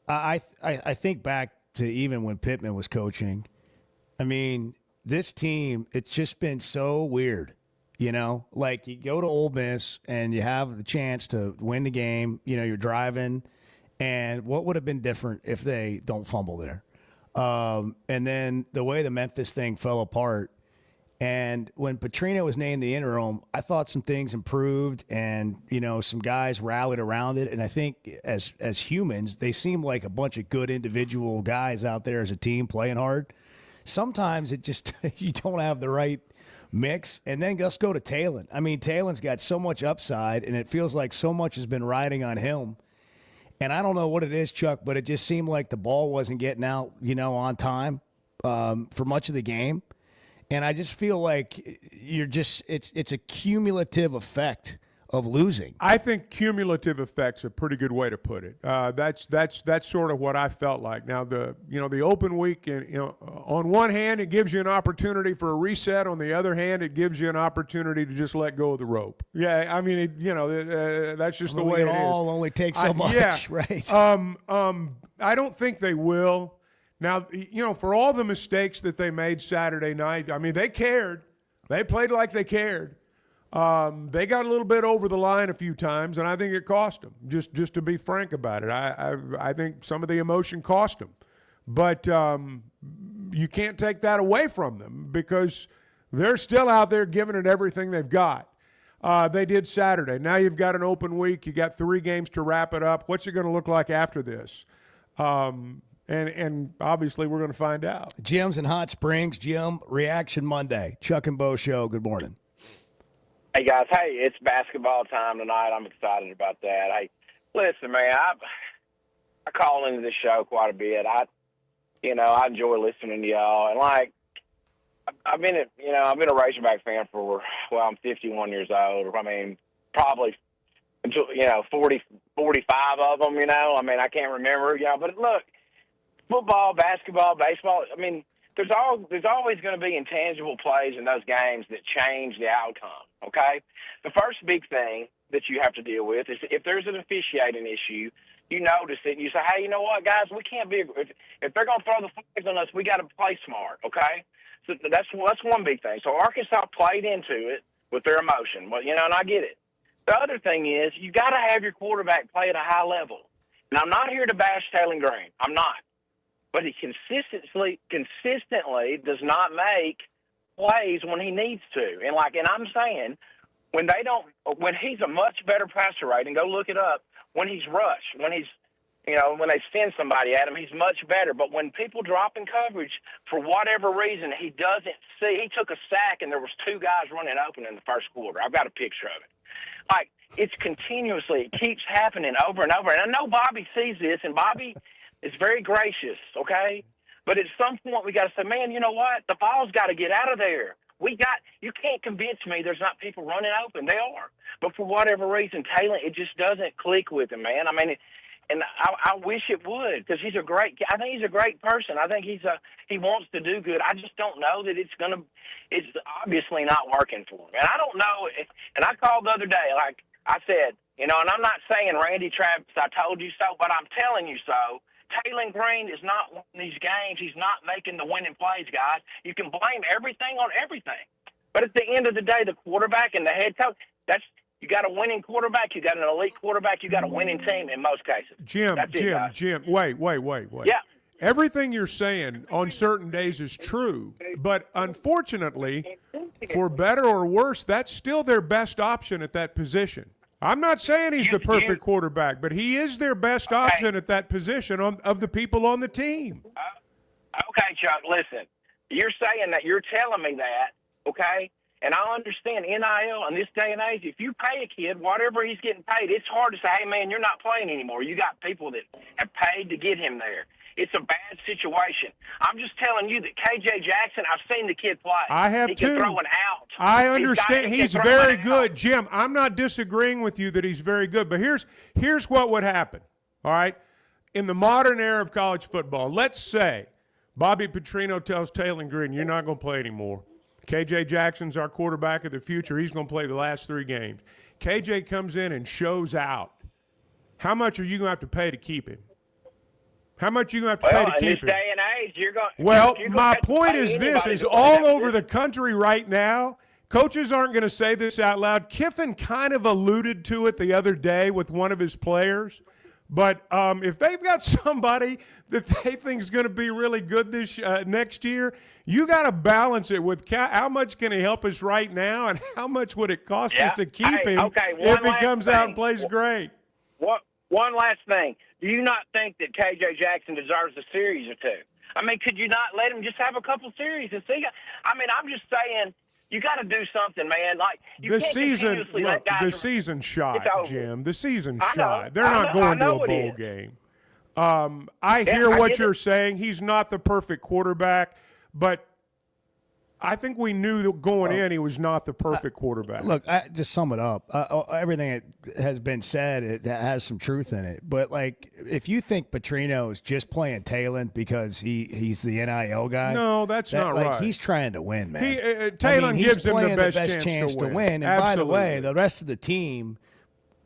B: I think back to even when Pittman was coaching. I mean, this team, it's just been so weird, Like, you go to Ole Miss and you have the chance to win the game. You're driving. And what would have been different if they don't fumble there? And then the way the Memphis thing fell apart. And when Petrino was named the interim, I thought some things improved and, some guys rallied around it. And I think as humans, they seem like a bunch of good individual guys out there as a team playing hard. Sometimes it just, you don't have the right mix. And then let's go to Talon. I mean, Talon's got so much upside, and it feels like so much has been riding on him. And I don't know what it is, Chuck, but it just seemed like the ball wasn't getting out, on time for much of the game. And I just feel like it's a cumulative effect of losing.
D: I think cumulative effect's a pretty good way to put it. That's sort of what I felt like. Now the open week, on one hand it gives you an opportunity for a reset. On the other hand, it gives you an opportunity to just let go of the rope. Yeah, I mean that's just the way it is.
B: All only takes so much,
D: yeah.
B: Right?
D: I don't think they will. Now, for all the mistakes that they made Saturday night, I mean, they cared. They played like they cared. They got a little bit over the line a few times, and I think it cost them, just to be frank about it. I think some of the emotion cost them. But you can't take that away from them because they're still out there giving it everything they've got. They did Saturday. Now you've got an open week. You got 3 games to wrap it up. What's it going to look like after this? And obviously we're going to find out.
B: Jim's in Hot Springs. Jim, Reaction Monday. Chuck and Bo Show. Good morning.
U: Hey, guys. Hey, it's basketball time tonight. I'm excited about that. Hey, listen, man, I call into this show quite a bit. I enjoy listening to y'all. And, I've been a Razorback fan for, I'm 51 years old. I mean, probably 40, 45 of them, I mean, I can't remember, but look, football, basketball, baseball, I mean, there's always going to be intangible plays in those games that change the outcome, okay? The first big thing that you have to deal with is if there's an officiating issue, you notice it and you say, hey, you know what, guys, we can't be – if they're going to throw the flags on us, we got to play smart, okay? So that's one big thing. So Arkansas played into it with their emotion, and I get it. The other thing is you got to have your quarterback play at a high level. And I'm not here to bash Taylor Green. I'm not. But he consistently does not make plays when he needs to. And I'm saying when he's a much better passer rate, and go look it up, when he's rushed, when they send somebody at him, he's much better. But when people drop in coverage, for whatever reason, he doesn't see. He took a sack, and there was 2 guys running open in the first quarter. I've got a picture of it. It's continuously, it keeps happening over and over. And I know Bobby sees this, and Bobby is very gracious, okay? But at some point, we got to say, man, you know what? The ball's got to get out of there. You can't convince me there's not people running open. They are. But for whatever reason, Taylor, it just doesn't click with him, man. I mean, and I wish it would, because I think he's a great person. I think he wants to do good. I just don't know that it's obviously not working for him. And I don't know, and I called the other day, like I said, and I'm not saying Randy Travis, I told you so, but I'm telling you so. Taylor Green is not winning these games. He's not making the winning plays, guys. You can blame everything on everything. But at the end of the day, the quarterback and the head coach, You got a winning quarterback, you got an elite quarterback, you got a winning team in most cases.
D: Jim, wait.
U: Yeah.
D: Everything you're saying on certain days is true, but unfortunately, for better or worse, that's still their best option at that position. I'm not saying he's the perfect quarterback, but he is their best option at that position of the people on the team.
U: Okay, Chuck, listen. You're saying that, you're telling me that, okay? And I understand NIL in this day and age, if you pay a kid whatever he's getting paid, it's hard to say, hey, man, you're not playing anymore. You got people that have paid to get him there. It's a bad situation. I'm just telling you that KJ Jackson, I've seen the kid play.
D: I have
U: he
D: too.
U: He can throw it out.
D: I understand. He's very good. Jim, I'm not disagreeing with you that he's very good, but here's what would happen, all right? In the modern era of college football, let's say Bobby Petrino tells Taylor Green, you're not going to play anymore. KJ Jackson's our quarterback of the future. He's going to play the last 3 games. KJ comes in and shows out. How much are you going to have to pay to keep him? How much are you going to have to pay to keep him?
U: In this day and age, you're going
D: Well,
U: you're
D: my
U: going to
D: point
U: pay
D: is this,
U: anybody
D: is
U: to
D: all
U: play
D: over the country right now, coaches aren't going to say this out loud. Kiffin kind of alluded to it the other day with one of his players. But if they've got somebody that they think is going to be really good this next year, you got to balance it with how much can he help us right now and how much would it cost us to keep him if he comes out and plays great.
U: One last thing. Do you not think that KJ Jackson deserves a series or 2? I mean, could you not let him just have a couple series and see? I mean, I'm just saying you got to do something, man. Like you
D: The
U: can't
D: season,
U: continuously
D: look,
U: let guys.
D: the season's shot, Jim. The season's
U: I know.
D: shot. They're
U: I
D: not
U: know.
D: going
U: I
D: to
U: know
D: a
U: it
D: bowl
U: is.
D: game. I hear
U: I
D: what
U: get
D: you're
U: it.
D: saying. He's not the perfect quarterback, but I think we knew that going in he was not the perfect quarterback.
B: Look, just sum it up. Everything that has been said, it has some truth in it. But, like, if you think Petrino is just playing Talon because he's the NIL guy.
D: No, that's not right.
B: He's trying to win, man.
D: Talon
B: he's
D: gives him the
B: playing
D: best chance to win.
B: And by the way,
D: Absolutely.
B: the rest of the team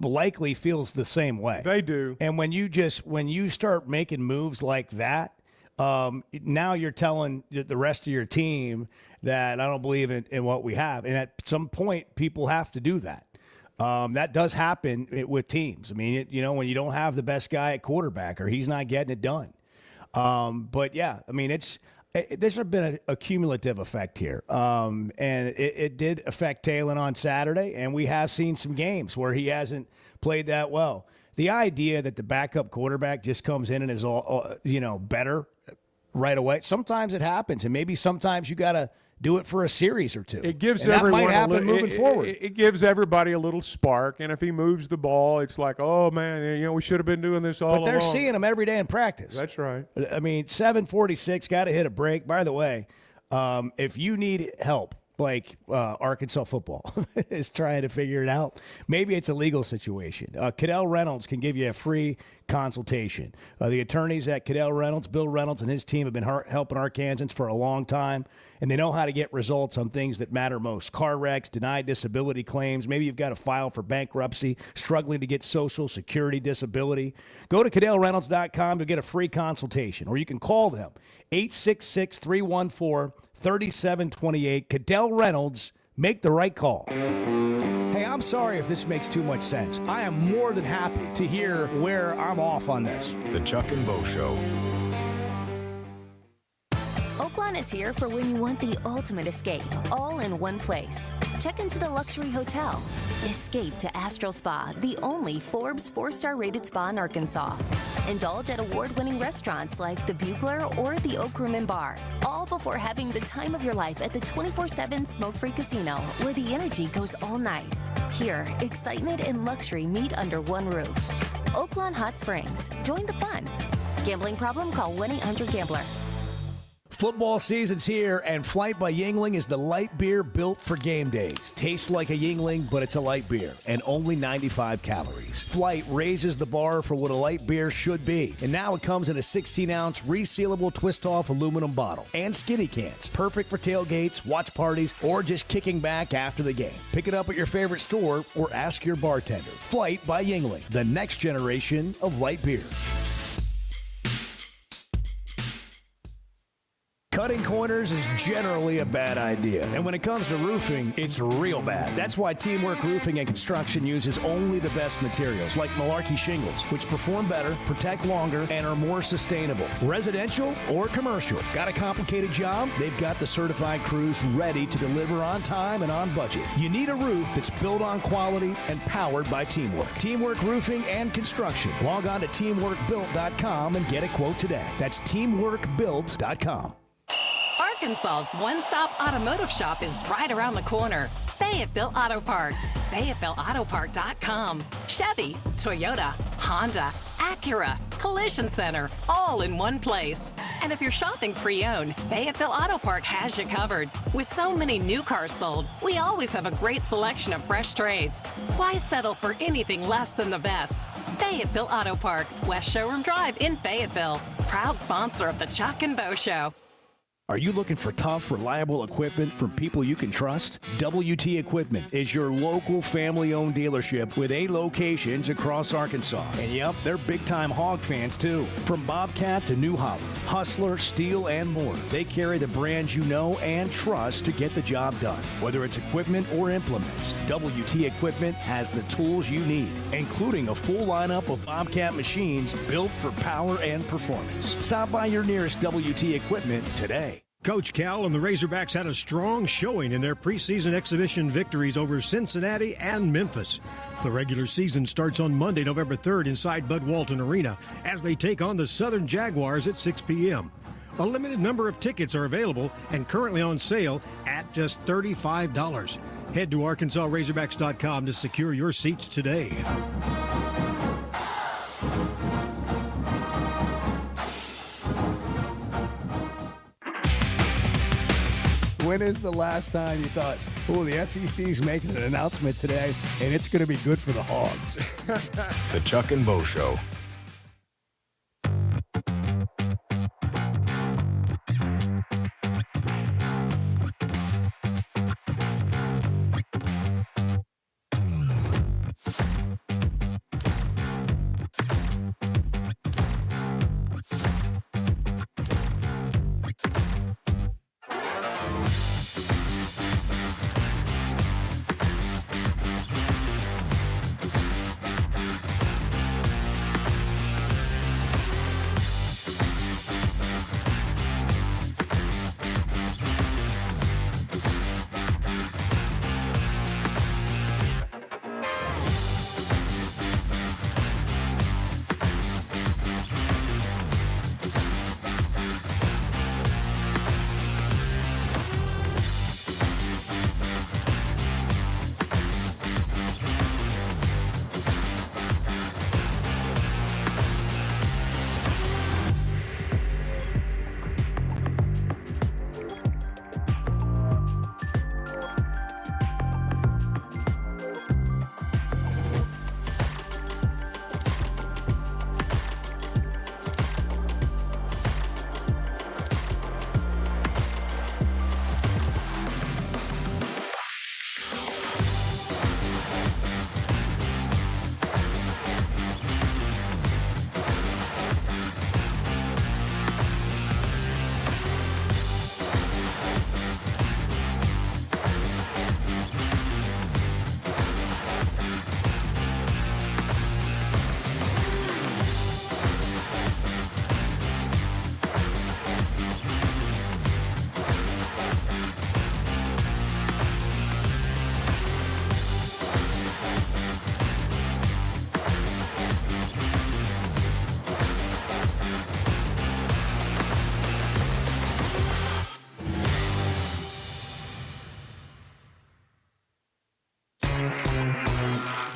B: likely feels the same way.
D: They do.
B: And when you start making moves like that, now you're telling the rest of your team that I don't believe in what we have. And at some point, people have to do that. That does happen with teams. I mean, when you don't have the best guy at quarterback or he's not getting it done. But, yeah, I mean, there's been a cumulative effect here. And it did affect Talon on Saturday, and we have seen some games where he hasn't played that well. The idea that the backup quarterback just comes in and is all better right away, sometimes it happens, and maybe sometimes you got to do it for a series or 2.
D: It gives
B: and
D: everyone
B: that might happen moving forward.
D: It gives everybody a little spark, and if he moves the ball, it's like, oh man, we should have been doing this all along.
B: But they're seeing him every day in practice.
D: That's right.
B: I mean, 7:46, got to hit a break. By the way, if you need help, like Arkansas football is trying to figure it out. Maybe it's a legal situation. Cadell Reynolds can give you a free consultation. The attorneys at Cadell Reynolds, Bill Reynolds and his team have been helping Arkansans for a long time, and they know how to get results on things that matter most. Car wrecks, denied disability claims. Maybe you've got a file for bankruptcy, struggling to get Social Security disability. Go to CadellReynolds.com to get a free consultation, or you can call them, 866-314-3728. Cadell Reynolds, make the right call. Hey, I'm sorry if this makes too much sense. I am more than happy to hear where I'm off on this.
A: The Chuck and Bo Show.
G: Oaklawn is here for when you want the ultimate escape, all in one place. Check into the luxury hotel. Escape to Astral Spa, the only Forbes 4-star rated spa in Arkansas. Indulge at award-winning restaurants like the Bugler or the Oak Room and Bar, all before having the time of your life at the 24/7 smoke-free casino, where the energy goes all night. Here, excitement and luxury meet under one roof. Oaklawn Hot Springs. Join the fun. Gambling problem? Call 1-800-GAMBLER.
B: Football season's here, and Flight by Yuengling is the light beer built for game days. Tastes like a Yuengling, but it's a light beer, and only 95 calories. Flight raises the bar for what a light beer should be, and now it comes in a 16-ounce resealable twist-off aluminum bottle and skinny cans. Perfect for tailgates, watch parties, or just kicking back after the game. Pick it up at your favorite store or ask your bartender. Flight by Yuengling, the next generation of light beer. cutting corners is generally a bad idea. And when it comes to roofing, it's real bad. That's why Teamwork Roofing and Construction uses only the best materials, like Malarkey shingles, which perform better, protect longer, and are more sustainable. Residential or commercial. Got a complicated job? They've got the certified crews ready to deliver on time and on budget. You need a roof that's built on quality and powered by teamwork. Teamwork Roofing and Construction. Log on to teamworkbuilt.com and get a quote today. That's teamworkbuilt.com.
E: Arkansas's one-stop automotive shop is right around the corner. Fayetteville Auto Park. FayettevilleAutoPark.com. Chevy, Toyota, Honda, Acura, Collision Center, all in one place. And if you're shopping pre-owned, Fayetteville Auto Park has you covered. With so many new cars sold, we always have a great selection of fresh trades. Why settle for anything less than the best? Fayetteville Auto Park, West Showroom Drive in Fayetteville. Proud sponsor of the Chuck and Bo Show.
B: Are you looking for tough, reliable equipment from people you can trust? WT Equipment is your local family-owned dealership with 8 locations across Arkansas. And yep, they're big-time hog fans too. From Bobcat to New Holland, Hustler, Steel, and more. They carry the brands you know and trust to get the job done. Whether it's equipment or implements, WT Equipment has the tools you need, including a full lineup of Bobcat machines built for power and performance. Stop by your nearest WT Equipment today.
V: Coach Cal and the Razorbacks had a strong showing in their preseason exhibition victories over Cincinnati and Memphis. The regular season starts on Monday, November 3rd inside Bud Walton Arena as they take on the Southern Jaguars at 6 p.m. A limited number of tickets are available and currently on sale at just $35. Head to ArkansasRazorbacks.com to secure your seats today.
B: When is the last time you thought, oh, the SEC's making an announcement today, and it's going to be good for the Hogs?
A: The Chuck and Bo Show.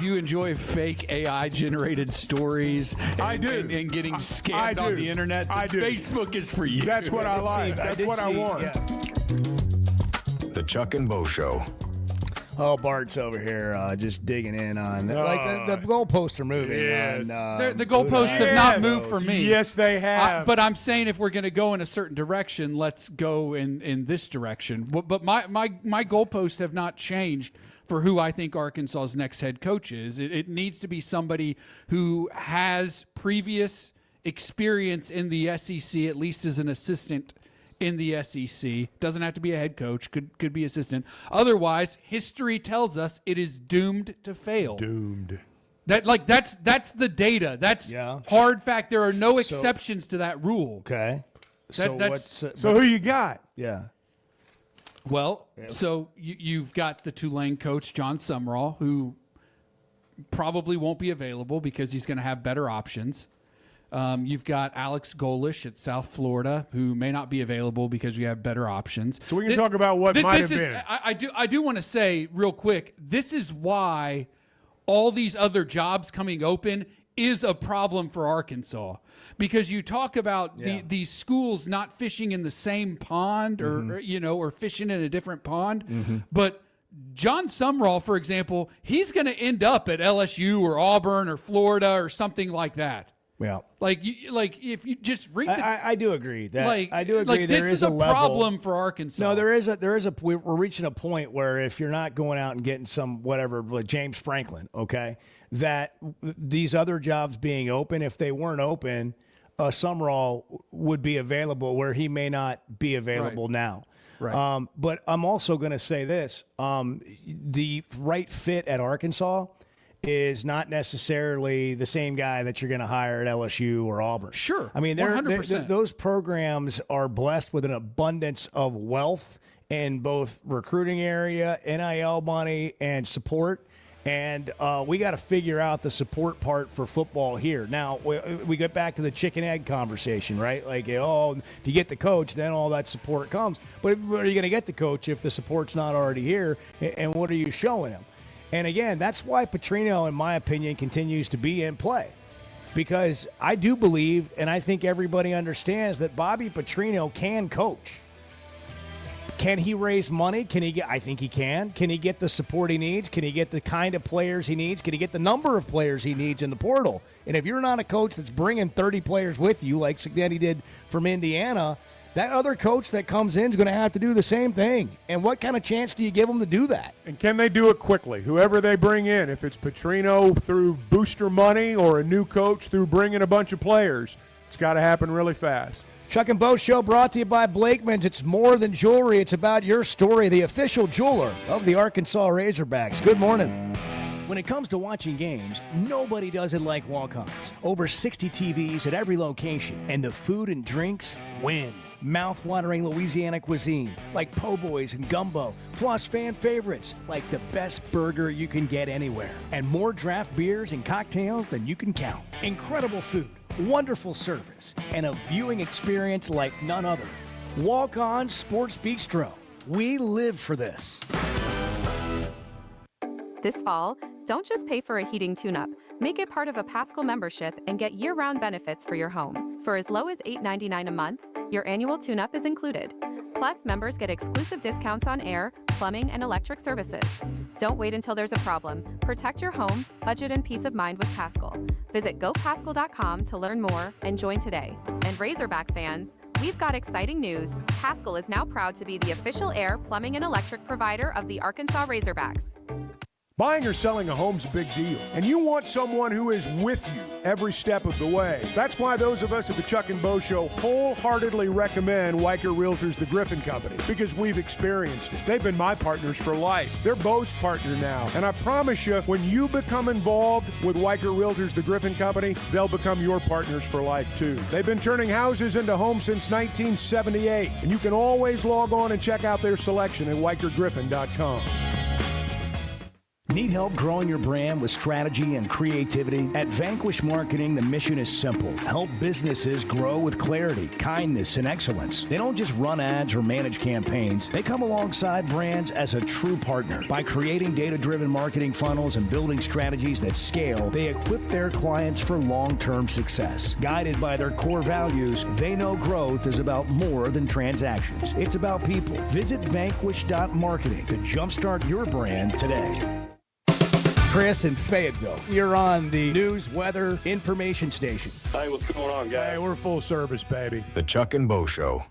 C: You enjoy fake AI generated stories and getting scammed on the internet.
D: I do.
C: Facebook is for you.
D: That's what I like. That's what I want.
B: Yeah.
A: The Chuck and Bo Show.
B: Oh, Bart's over here just digging in on the goalposts are moving.
D: Yes.
C: The goalposts have not moved for me.
D: Yes, they have.
C: But I'm saying if we're going to go in a certain direction, let's go in this direction. But my goalposts have not changed for who I think Arkansas's next head coach is. It needs to be somebody who has previous experience in the SEC, at least as an assistant in the SEC. Doesn't have to be a head coach. Could be assistant. Otherwise, history tells us it is doomed to fail.
D: Doomed.
C: That's the data. That's hard fact. There are no exceptions to that rule.
B: Okay.
D: So who you got?
B: Yeah.
C: Well, so you've got the Tulane coach, John Sumrall, who probably won't be available because he's going to have better options. You've got Alex Golish at South Florida, who may not be available because we have better options.
D: So we can talk about what might have been.
C: I do want to say real quick, this is why all these other jobs coming open is a problem for Arkansas. Because you talk about these schools not fishing in the same pond or fishing in a different pond. But John Sumrall, for example, he's going to end up at LSU or Auburn or Florida or something like that.
B: Yeah.
C: If you just read the,
B: I do agree that I do agree
C: like,
B: there
C: this is
B: a
C: a
B: level.
C: problem for Arkansas.
B: No, we're reaching a point where if you're not going out and getting some whatever, like James Franklin, okay, that these other jobs being open, if they weren't open, Sumrall would be available where he may not be available now.
C: Right.
B: But I'm also going to say this: the right fit at Arkansas is not necessarily the same guy that you're going to hire at LSU or Auburn.
C: Sure.
B: I mean,
C: 100%.
B: Those programs are blessed with an abundance of wealth in both recruiting area, NIL money, and support. And we got to figure out the support part for football here. Now, we get back to the chicken egg conversation, right? Like, if you get the coach, then all that support comes. But are you going to get the coach if the support's not already here? And what are you showing him? And again, that's why Petrino, in my opinion, continues to be in play. Because I do believe, and I think everybody understands, that Bobby Petrino can coach. Can he raise money? I think he can. Can he get the support he needs? Can he get the kind of players he needs? Can he get the number of players he needs in the portal? And if you're not a coach that's bringing 30 players with you, like Cignetti did from Indiana, that other coach that comes in is going to have to do the same thing. And what kind of chance do you give them to do that?
D: And can they do it quickly? Whoever they bring in, if it's Petrino through booster money or a new coach through bringing a bunch of players, it's got to happen really fast.
B: Chuck and Bo Show brought to you by Blakeman's. It's more than jewelry. It's about your story, the official jeweler of the Arkansas Razorbacks. Good morning. When it comes to watching games, nobody does it like Walk-Ons. Over 60 TVs at every location, and the food and drinks win. Mouth-watering Louisiana cuisine like po' boys and gumbo, plus fan favorites like the best burger you can get anywhere, and more draft beers and cocktails than you can count. Incredible food, wonderful service, and a viewing experience like none other. Walk-On Sports Bistro. We live for this.
L: This fall, don't just pay for a heating tune-up. Make it part of a Paschal membership and get year-round benefits for your home. For as low as $8.99 a month, your annual tune-up is included. Plus, members get exclusive discounts on air, plumbing, and electric services. Don't wait until there's a problem. Protect your home, budget, and peace of mind with Paschal. Visit gopaschal.com to learn more and join today. And Razorback fans, we've got exciting news. Paschal is now proud to be the official air, plumbing, and electric provider of the Arkansas Razorbacks.
D: Buying or selling a home's a big deal, and you want someone who is with you every step of the way. That's why those of us at the Chuck and Bo Show wholeheartedly recommend Weicker Realtors, the Griffin Company, because we've experienced it. They've been my partners for life. They're Bo's partner now, and I promise you, when you become involved with Weicker Realtors, the Griffin Company, they'll become your partners for life too. They've been turning houses into homes since 1978, and you can always log on and check out their selection at WeicherGriffin.com.
B: Need help growing your brand with strategy and creativity? At Vanquish Marketing, the mission is simple. Help businesses grow with clarity, kindness, and excellence. They don't just run ads or manage campaigns. They come alongside brands as a true partner. By creating data-driven marketing funnels and building strategies that scale, they equip their clients for long-term success. Guided by their core values, they know growth is about more than transactions. It's about people. Visit vanquish.marketing to jumpstart your brand today. Chris in Fayetteville. You're on the news, weather, information station.
F: Hey, what's going on, guys?
D: Hey, we're full service, baby.
A: The Chuck and Bo Show.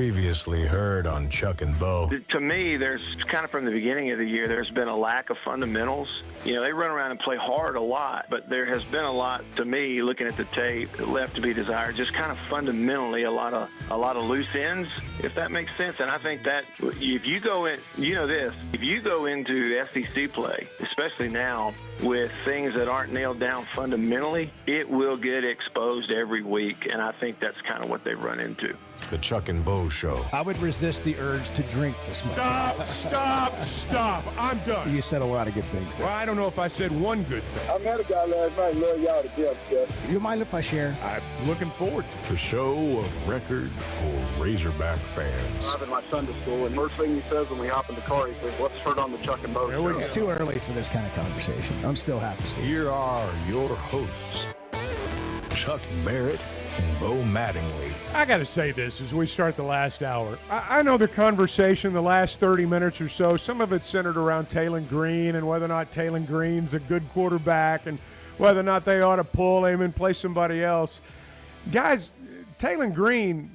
A: Previously heard on Chuck and Bo.
H: To me, there's kind of from the beginning of the year, there's been a lack of fundamentals. You know, they run around and play hard a lot, but there has been a lot, to me, looking at the tape, left to be desired. Just kind of fundamentally a lot of loose ends, if that makes sense. And I think that if you go in, you know this, if you go into SEC play, especially now with things that aren't nailed down fundamentally, it will get exposed every week. And I think that's kind of what they run into.
A: The Chuck and Bo Show.
B: I would resist the urge to drink this morning.
D: Stop. I'm done.
B: You said a lot of good things there.
D: Well, I don't know if I said one good thing.
F: I met a guy last night, love y'all to death, Jeff.
B: You mind if I share?
D: I'm looking forward to it.
A: The show of record for Razorback fans.
F: I'm in my Sunday school, and first thing he says when we hop in the car, he says, "Let's turn on the Chuck and Bo Show."
B: It's too early for this kind of conversation. I'm still half asleep.
A: Here are your hosts, Chuck Barrett and Bo Mattingly.
D: I got to say this as we start the last hour. I know the conversation the last 30 minutes or so, some of it's centered around Taylon Green and whether or not Taylon Green's a good quarterback and whether or not they ought to pull him and play somebody else. Guys, Taylon Green,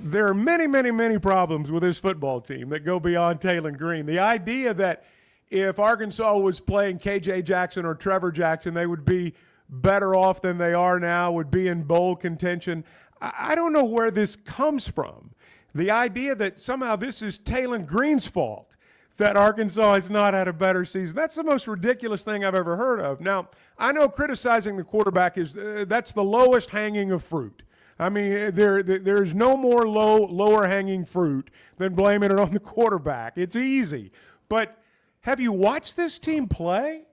D: there are many, many, many problems with his football team that go beyond Taylon Green. The idea that if Arkansas was playing KJ Jackson or Trevor Jackson, they would be better off than they are now, would be in bowl contention. I don't know where this comes from. The idea that somehow this is Taylon Green's fault that Arkansas has not had a better season. That's the most ridiculous thing I've ever heard of. Now, I know criticizing the quarterback is that's the lowest hanging of fruit. I mean, there's no more lower hanging fruit than blaming it on the quarterback. It's easy. But have you watched this team play?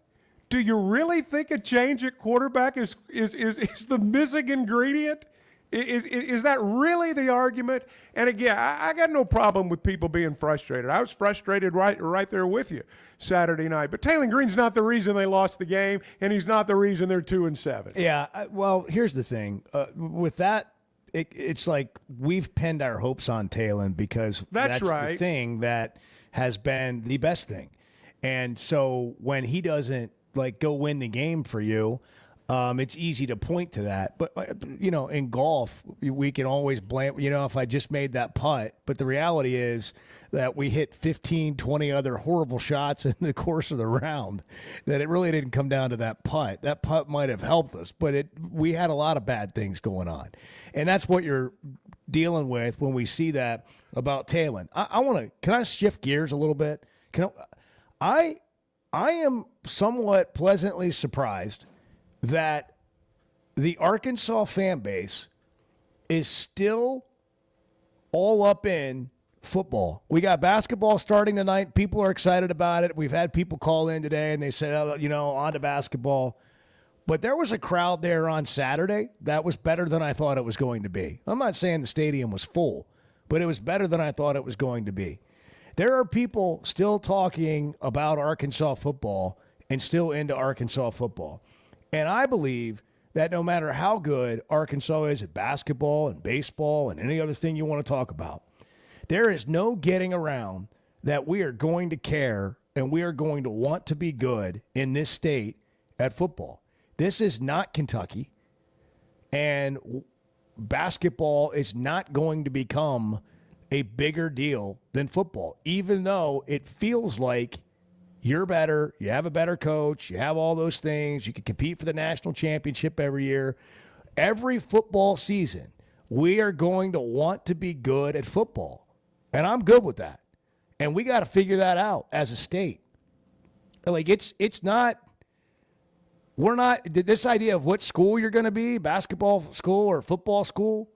D: Do you really think a change at quarterback is the missing ingredient? Is that really the argument? And again, I got no problem with people being frustrated. I was frustrated right there with you Saturday night. But Taylon Green's not the reason they lost the game, and he's not the reason they're 2-7.
B: Yeah, well, here's the thing. With that, it's like we've pinned our hopes on Taylon because that's right. The thing that has been the best thing. And so when he doesn't go win the game for you, it's easy to point to that. But, in golf, we can always blame, if I just made that putt. But the reality is that we hit 15, 20 other horrible shots in the course of the round, that it really didn't come down to that putt. That putt might have helped us, but we had a lot of bad things going on. And that's what you're dealing with when we see that about Taylon. Can I shift gears a little bit? I am somewhat pleasantly surprised that the Arkansas fan base is still all up in football. We got basketball starting tonight. People are excited about it. We've had people call in today and they said, on to basketball. But there was a crowd there on Saturday that was better than I thought it was going to be. I'm not saying the stadium was full, but it was better than I thought it was going to be. There are people still talking about Arkansas football and still into Arkansas football. And I believe that no matter how good Arkansas is at basketball and baseball and any other thing you want to talk about, there is no getting around that we are going to care and we are going to want to be good in this state at football. This is not Kentucky, and basketball is not going to become a bigger deal than football, even though it feels like you're better, you have a better coach, you have all those things, you can compete for the national championship every year. Every football season, we are going to want to be good at football, and I'm good with that. And we got to figure that out as a state. It's not, we're not, this idea of what school you're going to be, basketball school or football school,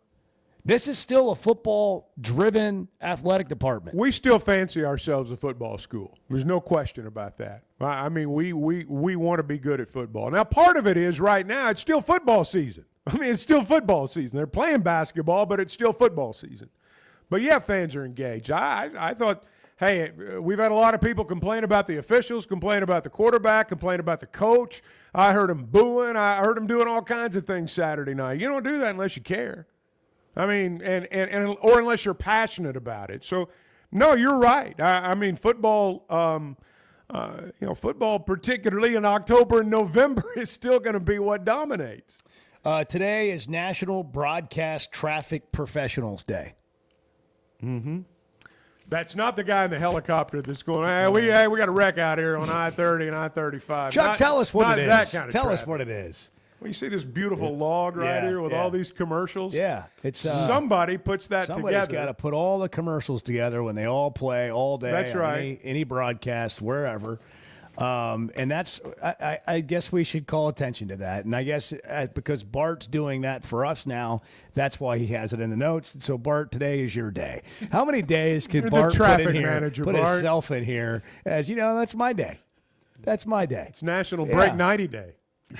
B: this is still a football-driven athletic department.
D: We still fancy ourselves a football school. There's no question about that. I mean, we want to be good at football. Now, part of it is right now it's still football season. It's still football season. They're playing basketball, but it's still football season. But, yeah, fans are engaged. I thought, hey, we've had a lot of people complain about the officials, complain about the quarterback, complain about the coach. I heard them booing. I heard them doing all kinds of things Saturday night. You don't do that unless you care. I mean, or unless you're passionate about it. So, no, you're right. I mean, football, football, particularly in October and November, is still going to be what dominates.
B: Today is National Broadcast Traffic Professionals Day.
D: Mm-hmm. That's not the guy in the helicopter that's going, we got a wreck out here on I-30 and I-35.
B: Chuck, tell us what it is.
D: That kind of
B: tell us
D: traffic.
B: what it is.
D: Well, you see this beautiful log right here with all these commercials?
B: Yeah. It's
D: somebody puts that
B: somebody's
D: together.
B: got to put all the commercials together when they all play all day.
D: That's
B: on
D: right.
B: Any broadcast, wherever. And that's, I guess we should call attention to that. And I guess because Bart's doing that for us now, that's why he has it in the notes. So, Bart, today is your day. How many days could
D: You're the
B: Bart put
D: traffic
B: in here,
D: manager,
B: put
D: Bart.
B: himself in here as, that's my day. That's my day.
D: It's National Break 90 Day.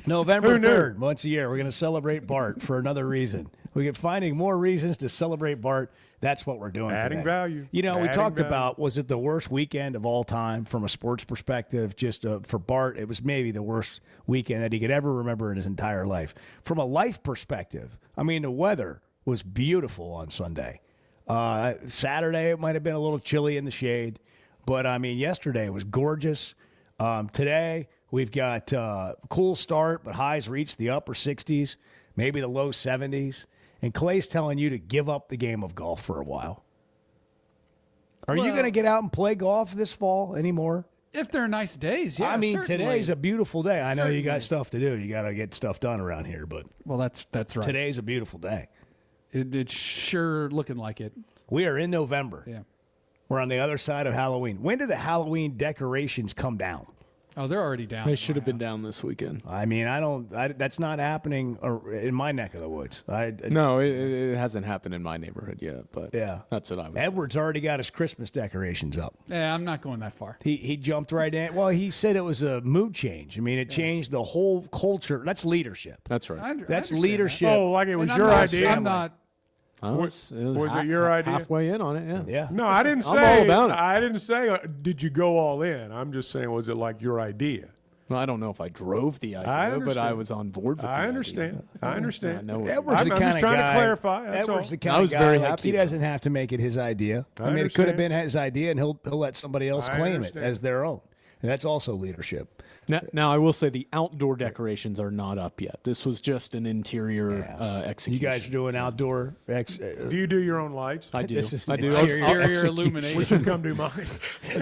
B: November
D: Who knew?
B: 3rd, once a year, we're going to celebrate Bart for another reason. We get finding more reasons to celebrate Bart. That's what we're doing.
D: Adding
B: today.
D: value.
B: We
D: Adding
B: talked
D: value.
B: about, was it the worst weekend of all time from a sports perspective? Just for Bart, it was maybe the worst weekend that he could ever remember in his entire life. From a life perspective, the weather was beautiful on Sunday. Saturday, it might have been a little chilly in the shade. But, yesterday was gorgeous. Today, we've got cool start, but highs reach the upper 60s, maybe the low 70s. And Clay's telling you to give up the game of golf for a while. Are you going to get out and play golf this fall anymore?
C: If there are nice days, yeah. certainly.
B: Today's a beautiful day. I know you got
C: Certainly.
B: stuff to do. You got to get stuff done around here, but
C: Well, that's right.
B: today's a beautiful day.
C: It's sure looking like it.
B: We are in November.
C: Yeah.
B: We're on the other side of Halloween. When do the Halloween decorations come down?
C: Oh, they're already down.
J: They should have been down this weekend.
B: That's not happening in my neck of the woods.
J: No, it hasn't happened in my neighborhood yet, but
B: Yeah.
J: that's what I was.
B: Edward's already got his Christmas decorations up.
C: Yeah, I'm not going that far.
B: He jumped right in. Well, he said it was a mood change. It changed the whole culture. That's leadership.
J: That's right.
C: I
B: That's
C: understand
B: leadership.
C: that.
D: Oh, like it was
C: And
D: your
C: I'm not-
D: idea?
C: I'm not.
D: Was it your idea?
J: Halfway in on it, yeah.
B: Yeah.
D: No, I didn't
J: I'm
D: say.
J: all about it.
D: I didn't say. Did you go all in? I'm just saying. Was it like your idea?
J: Well, I don't know if I drove the
D: I
J: idea, but I
D: understand.
J: was on board with
D: I
J: the
D: understand.
J: idea.
D: I understand.
J: I know.
B: Edward's
D: I'm
B: the
D: just
B: kind of
D: trying to
B: guy.
D: clarify, that's
B: Edward's
D: all.
B: the kind
J: I
B: of
J: was
B: guy.
J: very
B: Like,
J: happy
B: he
J: about
B: doesn't have to make it his idea.
D: I
B: it could have
D: understand.
B: been his idea, and he'll let somebody else
D: I
B: claim
D: understand.
B: it as their own. And that's also leadership.
J: Now, I will say the outdoor decorations are not up yet. This was just an interior
B: You
J: execution.
B: guys are doing outdoor.
D: Do you do your own lights?
J: I do.
B: This is
J: I do.
B: interior
J: I'll
C: exterior
J: execute.
C: illumination.
D: Would you come do mine?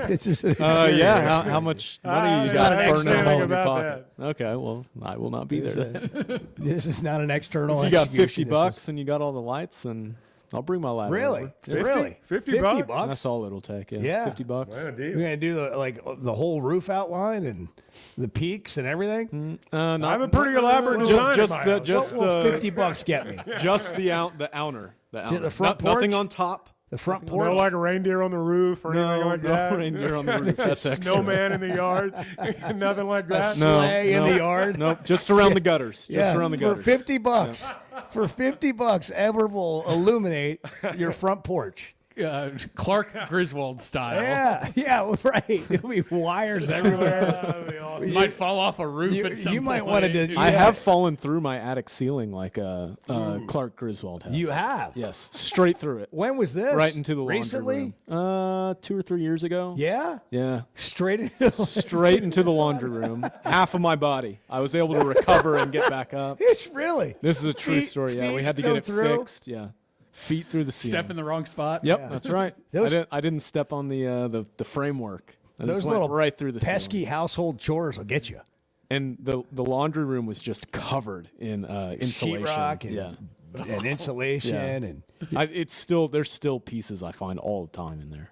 B: This is
J: Yeah. How much money you
D: I
J: got
D: don't
J: burning
D: understand
J: a hole in your
D: about
J: pocket? Okay. Well, I will not be there. then.
B: This is not an external.
J: If you got
B: execution.
J: $50
B: This was-
J: and you got all the lights, and I'll bring my ladder.
B: Really?
J: over.
B: Yeah. Really?
D: 50 bucks?
J: That's all it'll take. Yeah.
B: Yeah.
J: $50.
D: Yeah,
B: We're
D: deal.
B: gonna do the whole roof outline and the peaks and everything.
D: I have a pretty elaborate design.
J: Just
D: in my
J: the
D: house.
J: just
B: What will
J: the
B: $50 get me?
J: just the outer.
B: The front
J: Nothing
B: porch?
J: on top.
B: The front porch.
D: No, like a reindeer on the roof or anything like
J: no
D: that.
J: reindeer on the roof. That's extra.
D: Snowman in the yard. Nothing like that.
B: sleigh in the yard.
J: Nope, just around the gutters. Just around the gutters.
B: For $50. For $50, Edward will illuminate your front porch.
C: Clark Griswold style.
B: Yeah, right. It'll be wires everywhere.
D: That'd be awesome.
C: Might fall off a roof at some
B: you might
C: point.
B: wanna do-
J: I
B: Yeah.
J: have fallen through my attic ceiling like Clark Griswold has.
B: You have?
J: Yes, straight through it.
B: When was this?
J: Right into the laundry
B: Recently?
J: room. 2 or 3 years ago.
B: Yeah?
J: Yeah.
B: Straight into
J: Straight into the laundry room. Half of my body. I was able to recover and get back up.
B: It's really.
J: This is a true
B: Feet-
J: story. Yeah, we
B: feet
J: had to
B: go
J: get it
B: through?
J: fixed. Yeah, feet through the ceiling.
C: Step in the wrong spot.
J: Yep, that's right.
B: Those-
J: I didn't step on the framework. I
B: Those
J: just went
B: little
J: right through the
B: pesky
J: ceiling.
B: household chores will get you.
J: And the laundry room was just covered in insulation.
B: Sheetrock and,
J: yeah.
B: and insulation
J: Yeah.
B: and
J: there's still pieces I find all the time in there.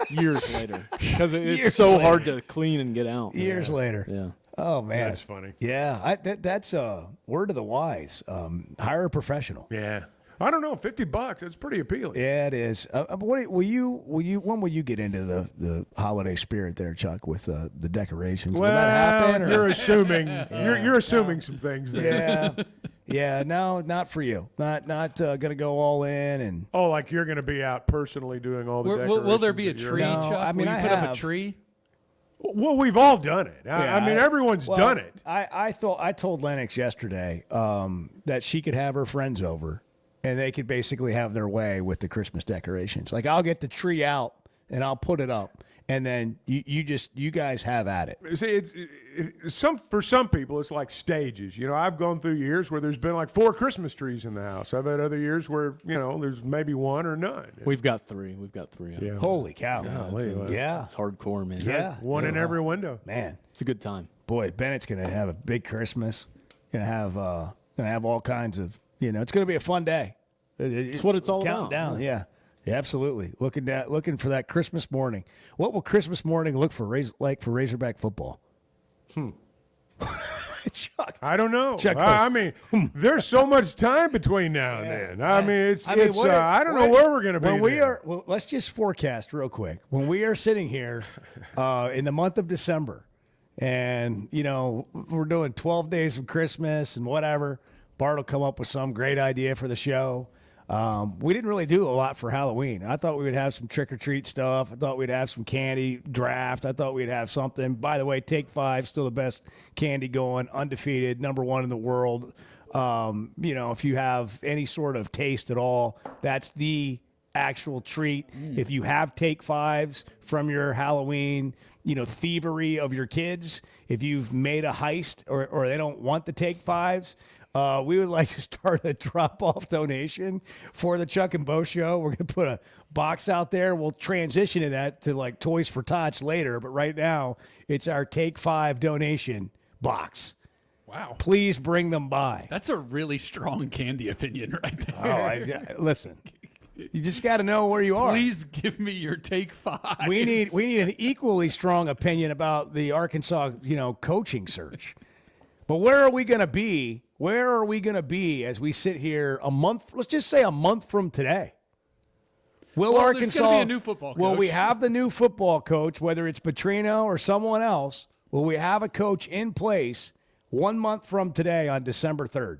J: Years later, because it's
B: Years
J: so
B: later.
J: hard to clean and get out.
B: years later.
J: Yeah.
B: Oh man,
D: That's funny.
B: Yeah, that's a word of the wise. Hire a professional.
D: Yeah. I don't know. $50. That's pretty appealing.
B: Yeah, it is. When will you get into the holiday spirit there, Chuck, with the decorations?
D: Well,
B: will that happen? Or?
D: you're assuming. You're assuming some things there.
B: Yeah. No, not for you. Not gonna go all in and.
D: Oh, like you're going to be out personally doing all the decorations.
C: Will there be a
D: at your
C: tree,
D: house?
B: No,
C: Chuck?
B: I mean,
C: Will you
B: I
C: put up a
B: have.
C: tree?
D: Well, we've all done it. I mean, everyone's
B: well,
D: done it.
B: I told Lennox yesterday that she could have her friends over, and they could basically have their way with the Christmas decorations. Like I'll get the tree out and I'll put it up. And then you guys have at it.
D: See, for some people, it's like stages. You know, I've gone through years where there's been like 4 Christmas trees in the house. I've had other years where, you know, there's maybe 1 or none.
J: We've got 3.
D: Yeah.
B: Holy cow.
J: It's hardcore, man.
B: Yeah.
D: One in every window.
B: Man.
J: It's a good time.
B: Boy, Bennett's going to have a big Christmas. Going to have all kinds of, you know, it's going to be a fun day.
J: It's what it's all
B: counting
J: about.
B: down, yeah, absolutely. Looking for that Christmas morning. What will Christmas morning look like for Razorback football? Chuck,
D: I don't know.
B: Chuck goes,
D: I mean, there's so much time between now and then. I mean, I don't know where we're going to be.
B: Let's just forecast real quick. When we are sitting here in the month of December, and you know we're doing 12 days of Christmas and whatever, Bart will come up with some great idea for the show. We didn't really do a lot for Halloween. I thought we would have some trick-or-treat stuff. I thought we'd have some candy draft. I thought we'd have something. By the way, Take 5, still the best candy going, undefeated, #1 in the world. You know, if you have any sort of taste at all, that's the actual treat. If you have Take 5s from your Halloween, you know, thievery of your kids, if you've made a heist or they don't want the Take 5s, we would like to start a drop-off donation for the Chuck and Bo Show. We're going to put a box out there. We'll transition to that to like Toys for Tots later, but right now it's our Take 5 donation box.
C: Wow.
B: Please bring them by.
C: That's a really strong candy opinion right there.
B: Listen, you just got to know where you are.
C: Please give me your Take 5.
B: We need an equally strong opinion about the Arkansas, you know, coaching search. But where are we going to be? Where are we going to be as we sit here a month? Let's just say a month from today. Will Arkansas?
C: There's going to be a new football coach.
B: Will we have the new football coach, whether it's Petrino or someone else? Will we have a coach in place 1 month from today on December 3rd?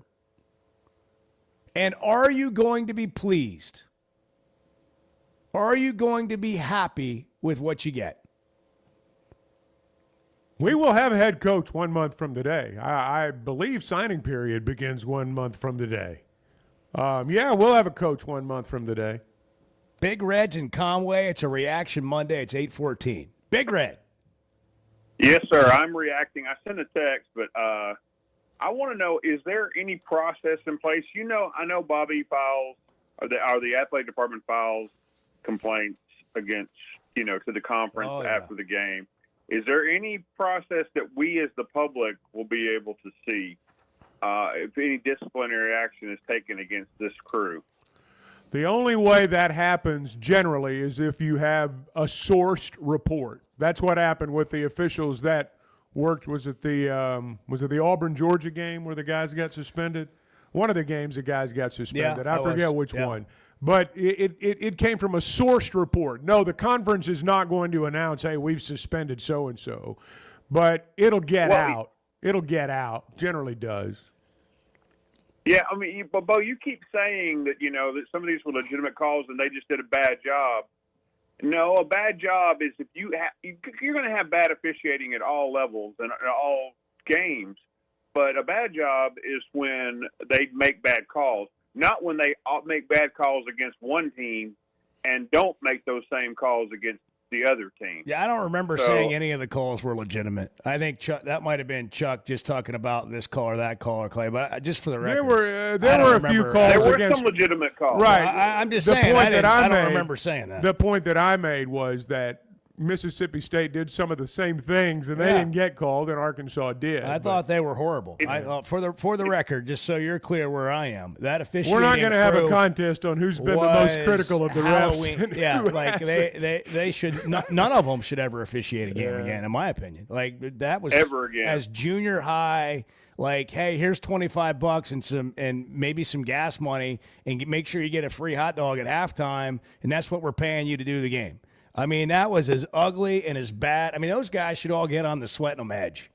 B: And are you going to be pleased? Are you going to be happy with what you get?
D: We will have a head coach 1 month from today. I believe signing period begins 1 month from today. Yeah, we'll have a coach 1 month from today.
B: Big Red's in Conway. It's a reaction Monday. It's 8:14. Big Red.
O: Yes, sir. I'm reacting. I sent a text, but I want to know, is there any process in place? You know, I know Bobby files, or the athletic department files complaints against, you know, to the conference after the game. Is there any process that we as the public will be able to see if any disciplinary action is taken against this crew?
D: The only way that happens generally is if you have a sourced report. That's what happened with the officials that worked. Was it the Auburn Georgia game where the guys got suspended? One of the games the guys got suspended. I forget which one. But it came from a sourced report. No, the conference is not going to announce, hey, we've suspended so-and-so. But it'll get out. It'll get out. Generally does.
O: Yeah, I mean, but Bo, you keep saying that, you know, that some of these were legitimate calls and they just did a bad job. No, a bad job is if you're going to have bad officiating at all levels and all games. But a bad job is when they make bad calls. Not when they make bad calls against one team and don't make those same calls against the other team.
B: Yeah, I don't remember saying any of the calls were legitimate. I think Chuck, that might have been Chuck just talking about this call or that call or Clay. But just for the record,
D: there were a few calls.
O: There were
D: against,
O: some legitimate calls.
D: Right.
B: I'm just saying. I don't remember saying that.
D: The point that I made was that Mississippi State did some of the same things, and they didn't get called, and Arkansas did.
B: I thought they were horrible. I thought, for the record, just so you're clear where I am, that officiating
D: we're not going to have a contest on who's been the most critical of the refs.
B: Yeah, like they should. None of them should ever officiate a game again, in my opinion. Like that was
O: ever again
B: as junior high. Like, hey, here's $25 and maybe some gas money, and make sure you get a free hot dog at halftime, and that's what we're paying you to do the game. I mean, that was as ugly and as bad. I mean, those guys should all get on the sweating them edge.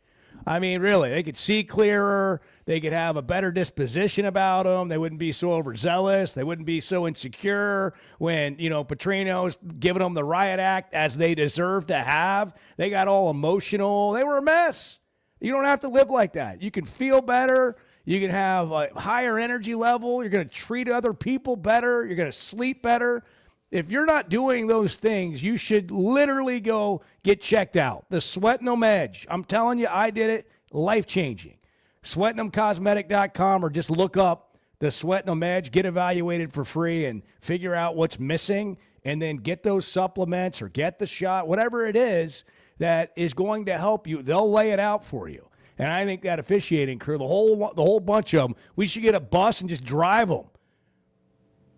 B: I mean, really, they could see clearer. They could have a better disposition about them. They wouldn't be so overzealous. They wouldn't be so insecure when, you know, Petrino's giving them the riot act as they deserve to have. They got all emotional. They were a mess. You don't have to live like that. You can feel better. You can have a higher energy level. You're going to treat other people better. You're going to sleep better. If you're not doing those things, you should literally go get checked out. The Sweating Them Edge. I'm telling you, I did it. Life-changing. SweatingThemCosmetic.com, or just look up the Sweating Them Edge. Get evaluated for free and figure out what's missing, and then get those supplements or get the shot, whatever it is that is going to help you. They'll lay it out for you. And I think that officiating crew, the whole bunch of them, we should get a bus and just drive them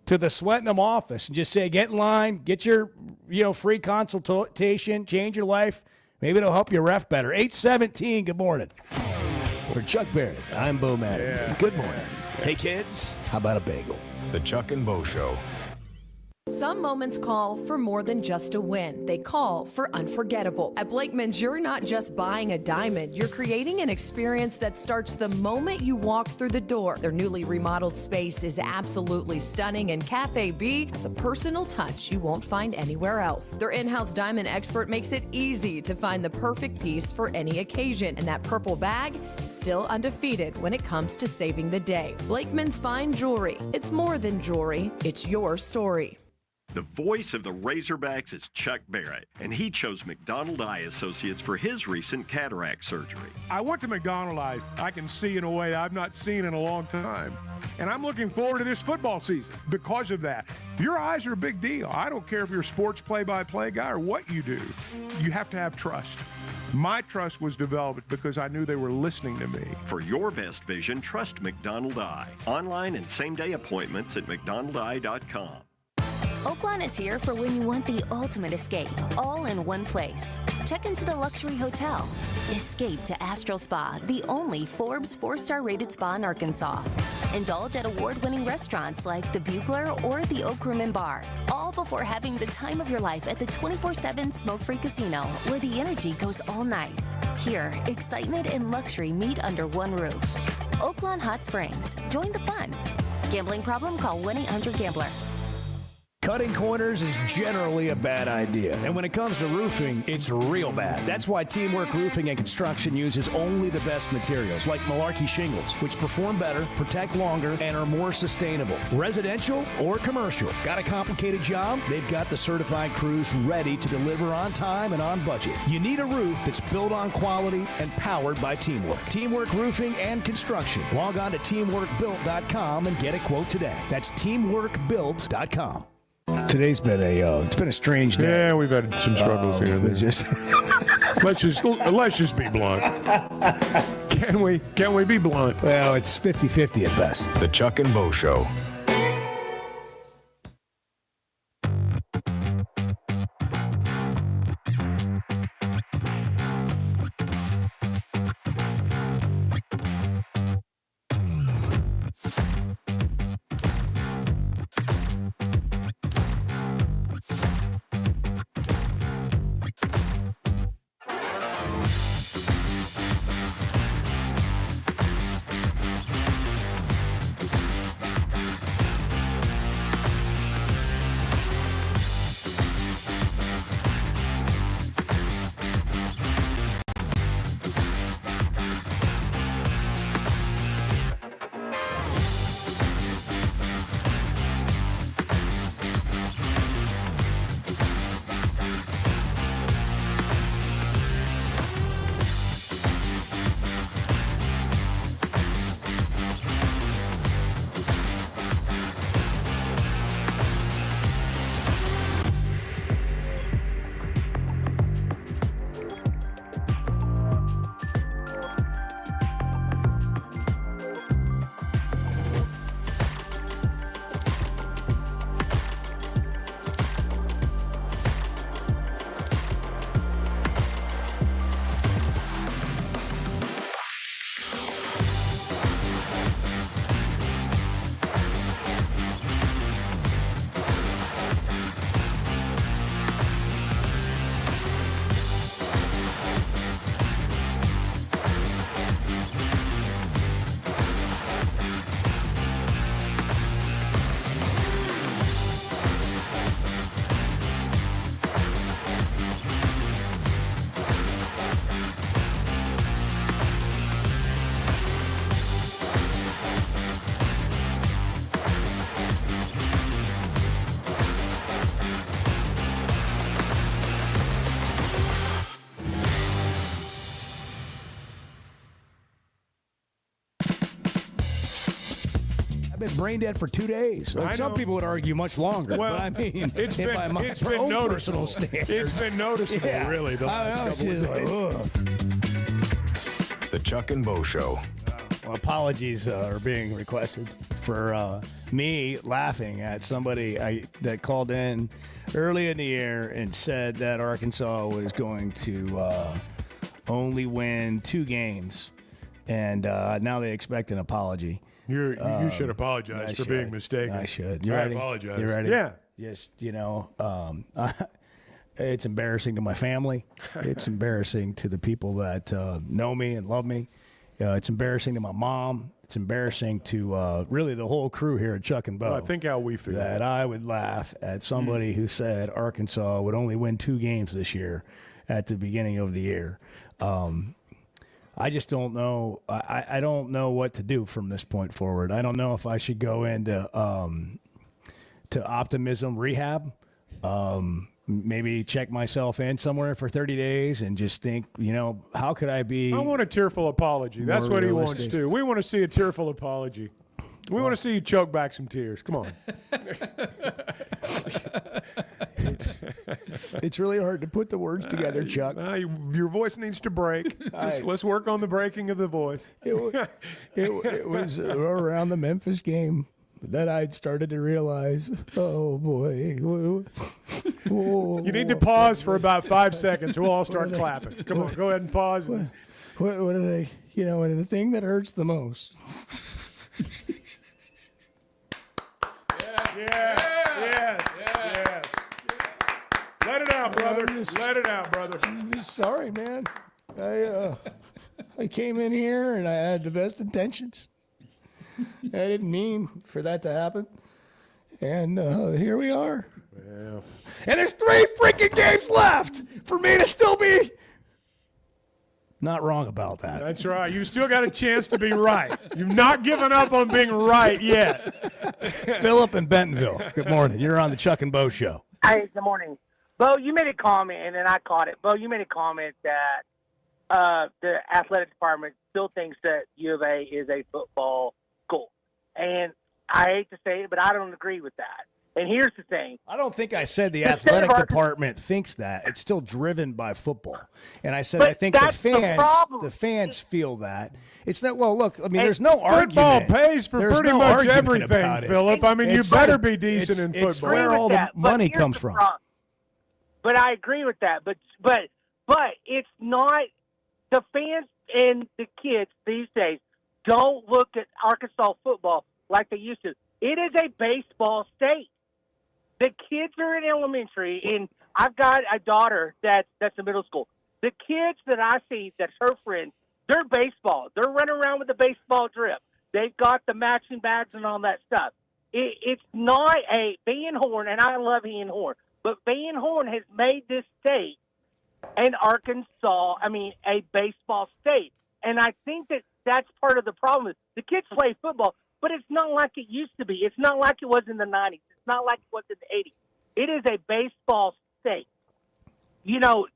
B: to the Sweating Them office and just say, get in line, get your free consultation, change your life. Maybe it'll help you ref better. 8:17, good morning. For Chuck Barrett, I'm Bo Madden. Good morning. Hey, kids, how about a bagel?
A: The Chuck and Bo Show.
K: Some moments call for more than just a win. They call for unforgettable. At Blakeman's, you're not just buying a diamond. You're creating an experience that starts the moment you walk through the door. Their newly remodeled space is absolutely stunning, and Cafe B has a personal touch you won't find anywhere else. Their in-house diamond expert makes it easy to find the perfect piece for any occasion, and that purple bag still undefeated when it comes to saving the day. Blakeman's Fine Jewelry. It's more than jewelry. It's your story.
M: The voice of the Razorbacks is Chuck Barrett, and he chose McDonald Eye Associates for his recent cataract surgery.
D: I went to McDonald Eye. I can see in a way I've not seen in a long time. And I'm looking forward to this football season because of that. Your eyes are a big deal. I don't care if you're a sports play-by-play guy or what you do. You have to have trust. My trust was developed because I knew they were listening to me.
M: For your best vision, trust McDonald Eye. Online and same-day appointments at McDonaldEye.com.
G: Oaklawn is here for when you want the ultimate escape, all in one place. Check into the luxury hotel. Escape to Astral Spa, the only Forbes 4-star rated spa in Arkansas. Indulge at award-winning restaurants like the Bugler or the Oak Room and Bar, all before having the time of your life at the 24/7 smoke-free casino, where the energy goes all night. Here, excitement and luxury meet under one roof. Oaklawn Hot Springs. Join the fun. Gambling problem? Call 1-800-GAMBLER.
B: Cutting corners is generally a bad idea. And when it comes to roofing, it's real bad. That's why Teamwork Roofing and Construction uses only the best materials, like Malarkey shingles, which perform better, protect longer, and are more sustainable. Residential or commercial. Got a complicated job? They've got the certified crews ready to deliver on time and on budget. You need a roof that's built on quality and powered by Teamwork. Teamwork Roofing and Construction. Log on to teamworkbuilt.com and get a quote today. That's teamworkbuilt.com. Today's been it's been a strange day.
D: Yeah, we've had some struggles here. Let's just be blunt. Can we be blunt?
B: Well, it's 50-50 at best.
A: The Chuck and Bo Show.
B: been brain dead for 2 days. Like, some people would argue much longer.
D: Well,
B: but I mean,
D: it's
B: if
D: been,
B: I'm my
D: it's been
B: own
D: noticeable.
B: personal standards.
D: It's been noticeable,
B: Yeah.
D: really, the last couple of days.
A: The Chuck and Bo Show.
B: Well, apologies are being requested for me laughing at somebody that called in early in the year and said that Arkansas was going to only win 2 games, and now they expect an apology.
D: You should apologize for being mistaken.
B: I should. You ready?
D: I apologize.
B: You ready?
D: Yeah.
B: Just, it's embarrassing to my family. It's embarrassing to the people that know me and love me. It's embarrassing to my mom. It's embarrassing to really the whole crew here at Chuck and Bo.
D: Well, I think how we feel.
B: That I would laugh at somebody who said Arkansas would only win 2 games this year at the beginning of the year. I just don't know. I don't know what to do from this point forward. I don't know if I should go into to optimism rehab. Maybe check myself in somewhere for 30 days and just think, how could I be?
D: I want a tearful apology. That's what he wants to. We want to see a tearful apology. We want to see you choke back some tears. Come on.
B: It's really hard to put the words together, Chuck.
D: Your voice needs to break. Let's work on the breaking of the voice.
B: It was around the Memphis game that I'd started to realize, oh, boy.
D: You need to pause for about 5 seconds. We'll all start clapping. Come on, go ahead and pause.
B: What are they? And the thing that hurts the most.
D: Yes. Let it out, brother. Let it out, brother.
B: I'm just sorry, man. I came in here and I had the best intentions. I didn't mean for that to happen. And here we are.
D: Well.
B: And there's 3 freaking games left for me to still be not wrong about that.
D: That's right. You still got a chance to be right. You've not given up on being right yet.
B: Philip in Bentonville. Good morning. You're on the Chuck and Bo Show.
P: Hey, good morning. Bo, you made a comment, and then I caught it. Bo, you made a comment that the athletic department still thinks that U of A is a football school. And I hate to say it, but I don't agree with that. And here's the thing.
B: I don't think I said the athletic department thinks that. It's still driven by football. And I said I think the fans feel that. It's not, well, look, I mean, there's no argument.
D: Football pays for pretty much everything, Philip. I mean, you better be decent in football.
B: It's where all the money comes from.
P: But I agree with that. But it's not the fans and the kids these days don't look at Arkansas football like they used to. It is a baseball state. The kids are in elementary, and I've got a daughter that's in middle school. The kids that I see, that's her friends, they're baseball. They're running around with the baseball drip. They've got the matching bags and all that stuff. It's not a Van Horn, and I love Van Horn, but Van Horn has made this state an Arkansas, a baseball state. And I think that's part of the problem. The kids play football, but it's not like it used to be. It's not like it was in the 90s. It's not like it was in the 80s. It is a baseball state.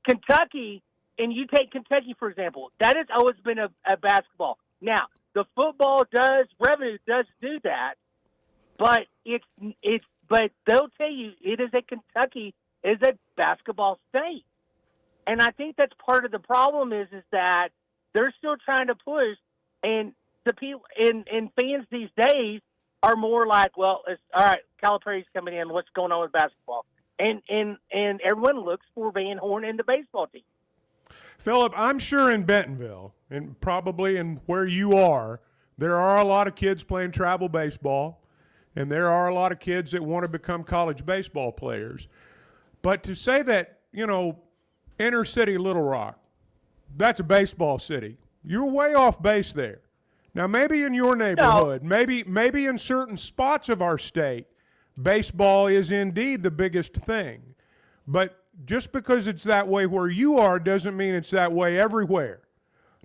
P: Kentucky, and you take Kentucky, for example, that has always been a basketball. Now, the football revenue does do that, but but they'll tell you Kentucky is a basketball state. And I think that's part of the problem is that they're still trying to push, and the people and fans these days are more like, well, it's all right, Calipari's coming in, what's going on with basketball? And everyone looks for Van Horn and the baseball team.
D: Philip, I'm sure in Bentonville, and probably in where you are, there are a lot of kids playing travel baseball, and there are a lot of kids that want to become college baseball players. But to say that, inner city Little Rock, that's a baseball city, you're way off base there. Now, maybe in your neighborhood, maybe in certain spots of our state, baseball is indeed the biggest thing. But just because it's that way where you are doesn't mean it's that way everywhere.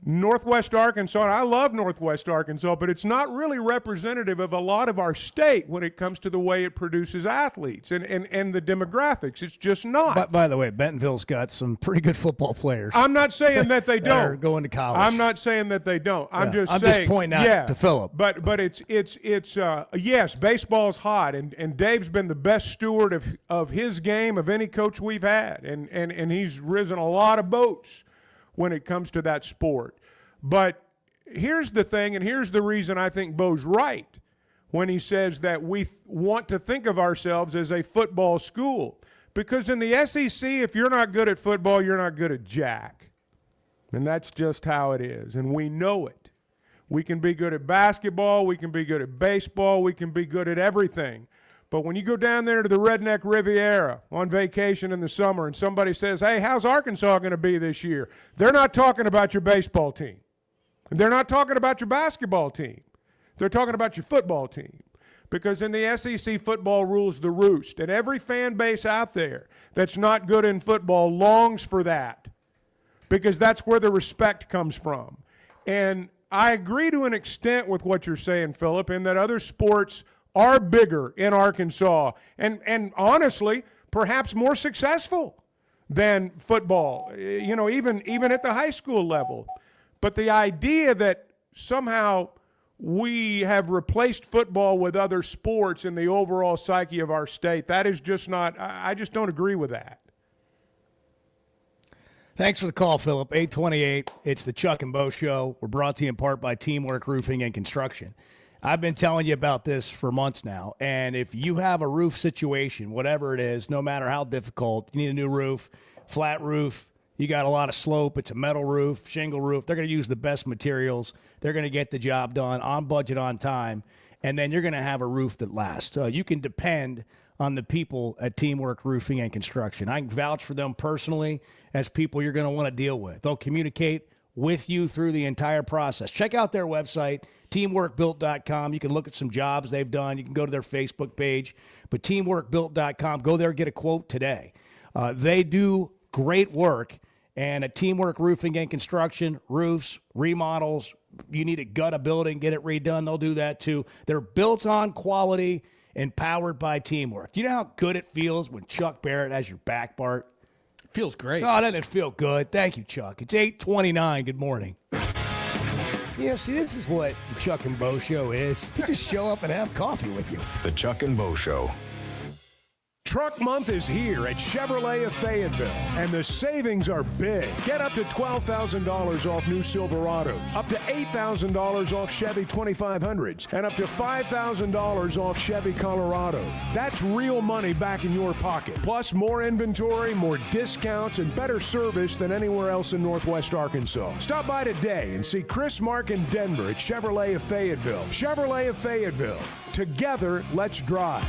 D: Northwest Arkansas, and I love Northwest Arkansas, but it's not really representative of a lot of our state when it comes to the way it produces athletes and the demographics. It's just not.
B: But by the way, Bentonville's got some pretty good football players.
D: I'm not saying that they don't.
B: They're going to college.
D: I'm not saying that they don't. I'm just
B: pointing out to Philip.
D: But it's yes, baseball's hot, and Dave's been the best steward of his game of any coach we've had, and he's risen a lot of boats when it comes to that sport. But here's the thing, and here's the reason I think Bo's right when he says that we want to think of ourselves as a football school. Because in the SEC, if you're not good at football, you're not good at jack. And that's just how it is, and we know it. We can be good at basketball, we can be good at baseball, we can be good at everything. But when you go down there to the Redneck Riviera on vacation in the summer and somebody says, hey, how's Arkansas going to be this year? They're not talking about your baseball team. They're not talking about your basketball team. They're talking about your football team. Because in the SEC, football rules the roost. And every fan base out there that's not good in football longs for that. Because that's where the respect comes from. And I agree to an extent with what you're saying, Philip, in that other sports are bigger in Arkansas and honestly, perhaps more successful than football, even at the high school level. But the idea that somehow we have replaced football with other sports in the overall psyche of our state, that is just not – I just don't agree with that.
B: Thanks for the call, Philip. 828, it's the Chuck and Bo Show. We're brought to you in part by Teamwork Roofing and Construction. I've been telling you about this for months now, and if you have a roof situation, whatever it is, no matter how difficult, you need a new roof, flat roof, you got a lot of slope, it's a metal roof, shingle roof, they're going to use the best materials, they're going to get the job done on budget, on time, and then you're going to have a roof that lasts. You can depend on the people at Teamwork Roofing and Construction. I can vouch for them personally as people you're going to want to deal with. They'll communicate with you through the entire process. Check out their website, teamworkbuilt.com. You can look at some jobs they've done. You can go to their Facebook page. But teamworkbuilt.com, go there, get a quote today. They do great work. And at Teamwork Roofing and Construction, roofs, remodels, you need to gut a building, get it redone, they'll do that too. They're built on quality and powered by teamwork. Do you know how good it feels when Chuck Barrett has your back, Bart?
C: Feels great.
B: Oh, doesn't it feel good? Thank you, Chuck. It's 8:29. Good morning. See, this is what the Chuck and Bo Show is. You just show up and have coffee with you.
A: The Chuck and Bo Show.
I: Truck Month is here at Chevrolet of Fayetteville, and the savings are big. Get up to $12,000 off new Silverados, up to $8,000 off Chevy 2500s, and up to $5,000 off Chevy Colorado. That's real money back in your pocket. Plus more inventory, more discounts, and better service than anywhere else in Northwest Arkansas. Stop by today and see Chris, Mark, and Denver at Chevrolet of Fayetteville. Chevrolet of Fayetteville. Together, let's drive.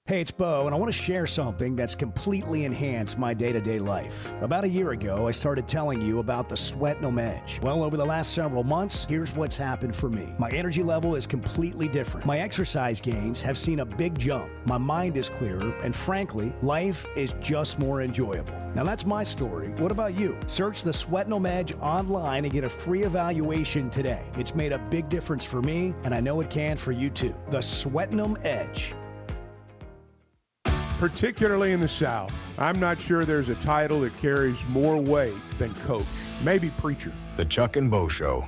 B: Hey, it's Bo, and I want to share something that's completely enhanced my day-to-day life. About a year ago, I started telling you about the Sweatnum Edge. Well, over the last several months, here's what's happened for me. My energy level is completely different. My exercise gains have seen a big jump. My mind is clearer, and frankly, life is just more enjoyable. Now, that's my story. What about you? Search the Sweatnum Edge online and get a free evaluation today. It's made a big difference for me, and I know it can for you too. The Sweatnum Edge.
D: Particularly in the South, I'm not sure there's a title that carries more weight than coach. Maybe preacher.
A: The Chuck and Bo Show.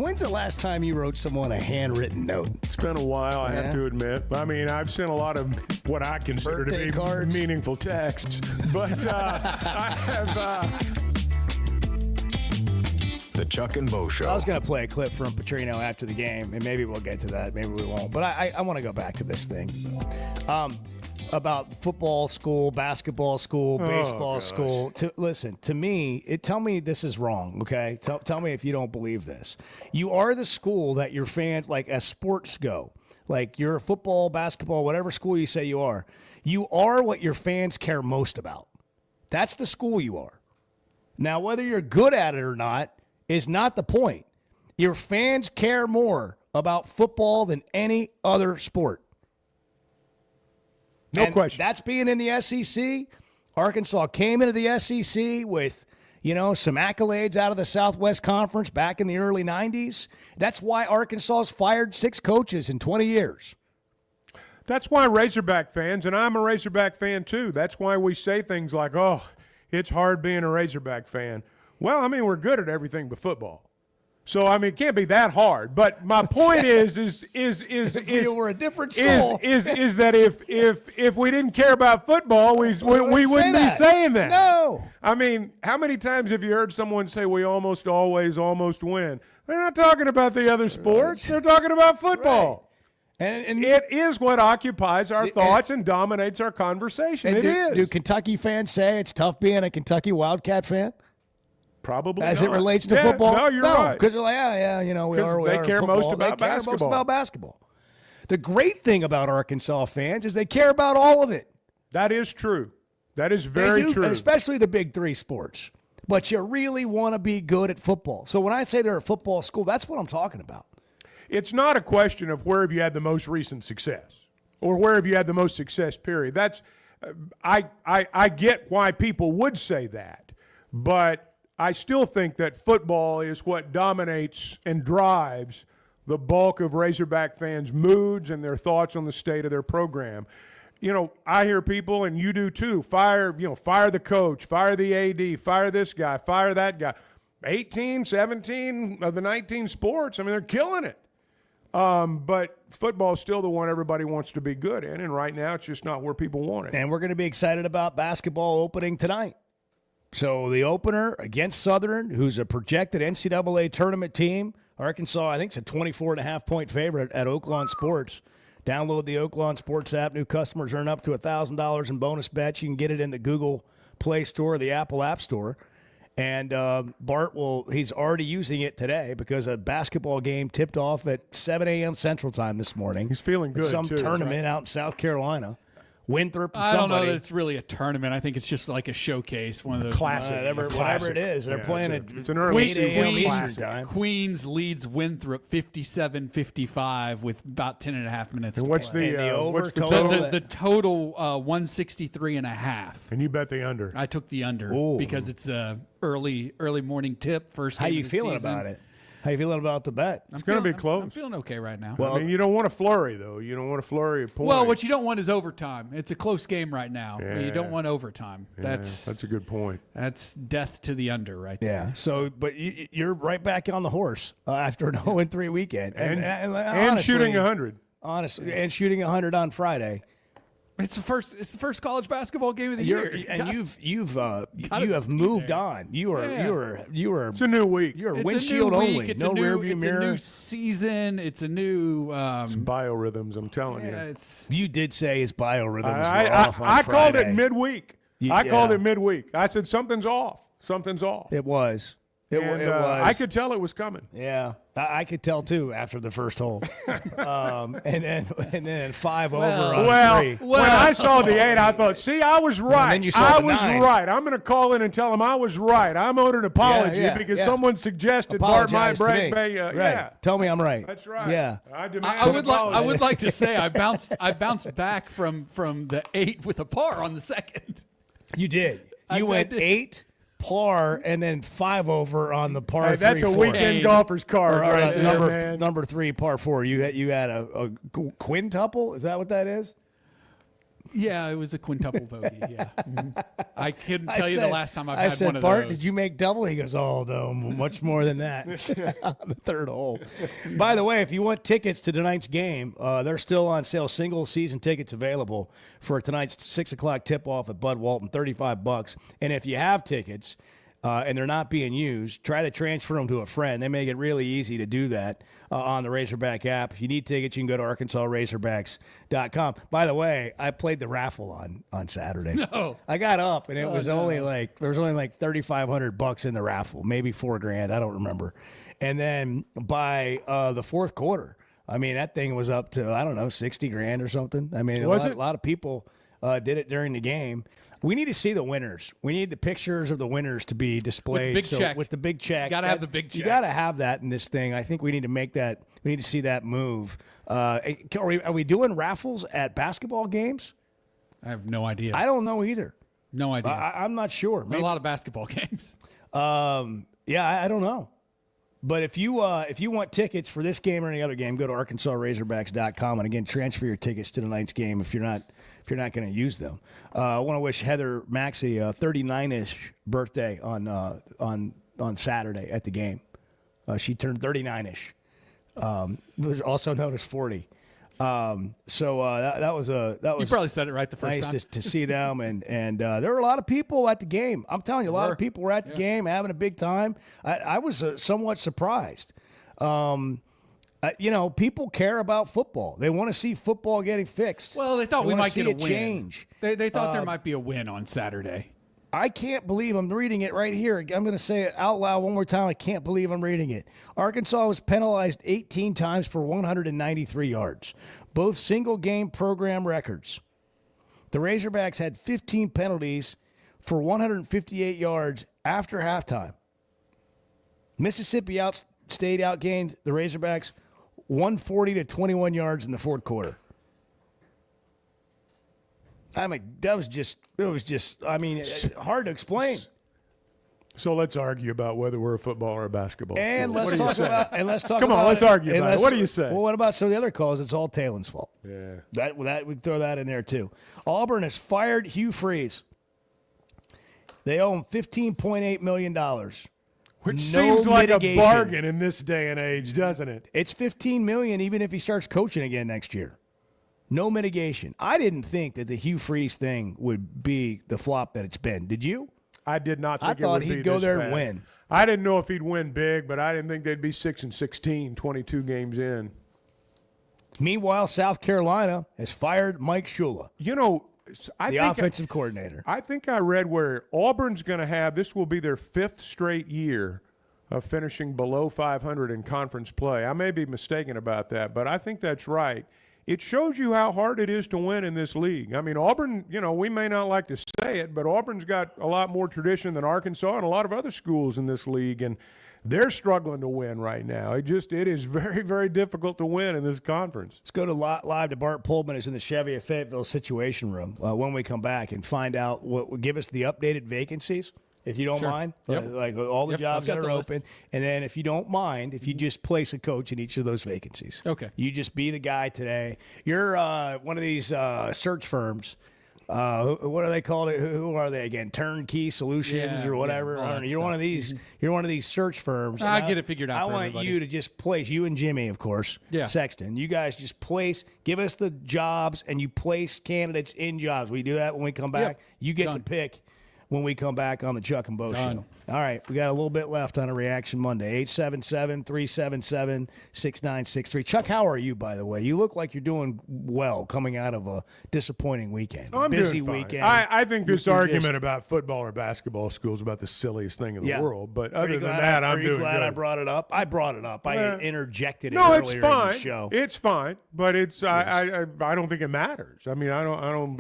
B: When's the last time you wrote someone a handwritten note?
D: It's been a while, I have to admit. I mean, I've sent a lot of what I consider
B: Birthday
D: to be
B: cards.
D: meaningful texts, but I have.
A: The Chuck and Bo Show.
B: I was going to play a clip from Petrino after the game, and maybe we'll get to that. Maybe we won't. But I want to go back to this thing about football school, basketball school, baseball school. Listen, to me, tell me this is wrong, okay? Tell me if you don't believe this. You are the school that your fans, like as sports go, like you're a football, basketball, whatever school you say you are what your fans care most about. That's the school you are. Now, whether you're good at it or not, is not the point. Your fans care more about football than any other sport.
D: No question.
B: That's being in the SEC. Arkansas came into the SEC with, some accolades out of the Southwest Conference back in the early 90s. That's why Arkansas's fired 6 coaches in 20 years.
D: That's why Razorback fans, and I'm a Razorback fan too, that's why we say things like, oh, it's hard being a Razorback fan. Well, I mean, we're good at everything but football. So, I mean, it can't be that hard. But my point is
B: we're a different school.
D: Is that if we didn't care about football, we wouldn't be saying that.
B: No.
D: I mean, how many times have you heard someone say we almost always almost win? They're not talking about the other sports. They're talking about football.
B: Right. And
D: it is what occupies our thoughts and dominates our conversation. It is.
B: Do Kentucky fans say it's tough being a Kentucky Wildcat fan?
D: Probably
B: as
D: not.
B: it relates to football.
D: No, you're right.
B: Because they're like, we
D: care most about
B: basketball. The great thing about Arkansas fans is they care about all of it.
D: That is true. That is very true.
B: Especially the big 3 sports. But you really want to be good at football. So when I say they're a football school, that's what I'm talking about.
D: It's not a question of where have you had the most recent success or where have you had the most success, period. That's I get why people would say that, but I still think that football is what dominates and drives the bulk of Razorback fans' moods and their thoughts on the state of their program. I hear people, and you do too, fire the coach, fire the AD, fire this guy, fire that guy. 18, 17 of the 19 sports, I mean, they're killing it. But football is still the one everybody wants to be good in, and right now it's just not where people want it.
B: And we're going to be excited about basketball opening tonight. So the opener against Southern, who's a projected NCAA tournament team. Arkansas, I think, is a 24.5-point favorite at Oaklawn Sports. Download the Oaklawn Sports app. New customers earn up to $1,000 in bonus bets. You can get it in the Google Play Store or the Apple App Store. And Bart he's already using it today because a basketball game tipped off at 7 a.m. Central Time this morning.
D: He's feeling good,
B: Some
D: too,
B: tournament out in South Carolina. Winthrop and
C: I don't
B: somebody.
C: know that it's really a tournament. I think it's just like a showcase, one of those
D: classic,
B: whatever it is. They're playing
D: it's an early
B: 8 a.m. Eastern time.
C: Queens leads Winthrop 57-55 with about 10.5 minutes.
D: And what's the
B: over
D: total?
C: The total 163.5.
D: And you bet the under.
C: I took the under because it's a early morning tip. First.
B: How
C: game
B: you
C: of the
B: feeling
C: season.
B: about it? How you feeling about the bet?
D: It's going to be close.
C: I'm feeling okay right now.
D: Well, I mean, you don't want a flurry, though. You don't want a flurry of points.
C: Well, what you don't want is overtime. It's a close game right now.
D: Yeah.
C: You don't want overtime.
D: Yeah, that's a good point.
C: That's death to the under right there.
B: Yeah. So, but you're right back on the horse after an 0-3 weekend,
D: and
B: honestly,
D: shooting 100.
B: Honestly, and shooting 100 on Friday.
C: It's the first college basketball game of the year.
B: And you have moved on. You are.
D: It's a new week.
B: You're
C: it's
B: windshield
C: a new week.
B: only.
C: It's
B: No
C: a new,
B: rearview mirror.
C: It's a new season. It's a new.
D: It's biorhythms. I'm telling you.
B: You did say his biorhythms were off on
D: I
B: Friday.
D: called it midweek. I called it midweek. I said something's off. Something's off.
B: It was. It was.
D: I could tell it was coming.
B: Yeah, I could tell too after the first hole, and then 5 over on 3.
D: When I saw the 8, I thought, "See, I was right.
B: then you saw
D: I
B: the
D: was
B: 9.
D: right. I'm going to call in and tell him I was right. I'm owed an apology because someone suggested Bart might break.
B: Right.
D: Yeah,
B: Tell me I'm right.
D: that's right.
B: Yeah,
D: I demand
C: I
D: an
C: would
D: apology.
C: like to say I bounced back from the 8 with a par on the second.
B: You did. You went 8. Par and then 5 over on the par.
D: Hey, that's
B: 3,
D: a
B: 4.
D: weekend golfer's card right there, man.
B: Number 3 par 4. You had a quintuple. Is that what that is?
C: Yeah, it was a quintuple bogey. Yeah, I couldn't tell you the last time I've
B: I
C: had
B: said,
C: one of
B: Bart,
C: those.
B: did you make double? He goes, oh, no, much more than that. The third hole. By the way, if you want tickets to tonight's game, they're still on sale. Single season tickets available for tonight's 6 o'clock tip-off at Bud Walton, $35. And if you have tickets and they're not being used, try to transfer them to a friend. They make it really easy to do that on the Razorback app. If you need tickets, you can go to ArkansasRazorbacks.com. By the way, I played the raffle on Saturday.
C: No.
B: I got up, and it was only like $3,500 in the raffle, maybe $4,000. I don't remember. And then by the fourth quarter, I mean, that thing was up to, I don't know, $60,000 or something. I mean, a lot of people did it during the game. We need to see the winners. We need the pictures of the winners to be displayed.
C: With the big check.
B: With the big check.
C: You got to have the big check.
B: You got to have that in this thing. I think we need to make that. We need to see that move. Are we doing raffles at basketball games?
C: I have no idea.
B: I don't know either.
C: No idea.
B: I'm not sure.
C: Maybe a lot of basketball games.
B: Yeah, I don't know. But if you want tickets for this game or any other game, go to ArkansasRazorbacks.com and again transfer your tickets to tonight's game if you're not going to use them. I want to wish Heather Maxey a 39-ish birthday on Saturday at the game. She turned 39-ish. Also known as 40. That was
C: You probably said it right the first
B: nice
C: time.
B: to see them, and there were a lot of people at the game. I'm telling you, a lot of people were at the game having a big time. I was somewhat surprised. People care about football. They want to see football getting fixed.
C: Well, they thought we
B: wanna
C: might
B: see
C: get a
B: it
C: win.
B: change.
C: They thought there might be a win on Saturday.
B: I can't believe I'm reading it right here. I'm going to say it out loud one more time. I can't believe I'm reading it. Arkansas was penalized 18 times for 193 yards, both single-game program records. The Razorbacks had 15 penalties for 158 yards after halftime. Mississippi outgained the Razorbacks 140 to 21 yards in the fourth quarter. I mean, it was just, hard to explain.
D: So let's argue about whether we're a football or a basketball.
B: And
D: school.
B: let's talk
D: Come
B: about
D: on, let's argue about it. What do you say?
B: Well, what about some of the other calls? It's all Taylon's fault.
D: Yeah.
B: That we can throw that in there too. Auburn has fired Hugh Freeze. They owe him $15.8 million.
D: Which seems like a bargain in this day and age, doesn't it?
B: It's $15 million even if he starts coaching again next year. No mitigation. I didn't think that the Hugh Freeze thing would be the flop that it's been. Did you?
D: I did not think
B: I thought
D: it would be
B: he'd go
D: this
B: there
D: bad.
B: and win.
D: I didn't know if he'd win big, but I didn't think they'd be 6-16, 22 games in.
B: Meanwhile, South Carolina has fired Mike Shula.
D: You know,
B: the offensive coordinator.
D: I think I read where Auburn's going to have, this will be their 5th straight year of finishing below 500 in conference play. I may be mistaken about that, but I think that's right. It shows you how hard it is to win in this league. I mean, Auburn, we may not like to say it, but Auburn's got a lot more tradition than Arkansas and a lot of other schools in this league, and they're struggling to win right now. It is very, very difficult to win in this conference.
B: Let's go to live to Bart Pullman, who's in the Chevy of Fayetteville Situation Room when we come back and find out give us the updated vacancies. If you don't mind, like all the jobs that are open. And then if you don't mind, if you just place a coach in each of those vacancies.
C: Okay.
B: You just be the guy today. You're one of these search firms. What are they called? Who are they again? Turnkey Solutions or whatever. I don't know. You're one of these. You're one of these search firms.
C: I get it figured out.
B: I
C: for
B: want
C: everybody.
B: you to just place. You and Jimmy, of course.
C: Yeah.
B: Sexton. You guys just place. Give us the jobs, and you place candidates in jobs. We do that when we come back.
C: Yep.
B: You get
C: Done.
B: to pick when we come back on the Chuck and Bo Show. All right, we got a little bit left on a Reaction Monday. 877-377-6963. Chuck, how are you, by the way? You look like you're doing well coming out of a disappointing weekend.
D: I'm
B: busy
D: doing fine.
B: weekend.
D: I think this
B: You're
D: argument
B: just-
D: about football or basketball school is about the silliest thing in the world. But
B: Are
D: other
B: you
D: than
B: glad
D: that, I'm
B: Are you
D: doing
B: glad
D: good.
B: I brought it up? I brought it up. I interjected it
D: No,
B: earlier
D: it's
B: in
D: fine.
B: the show.
D: It's fine, but it's I don't think it matters. I mean, I don't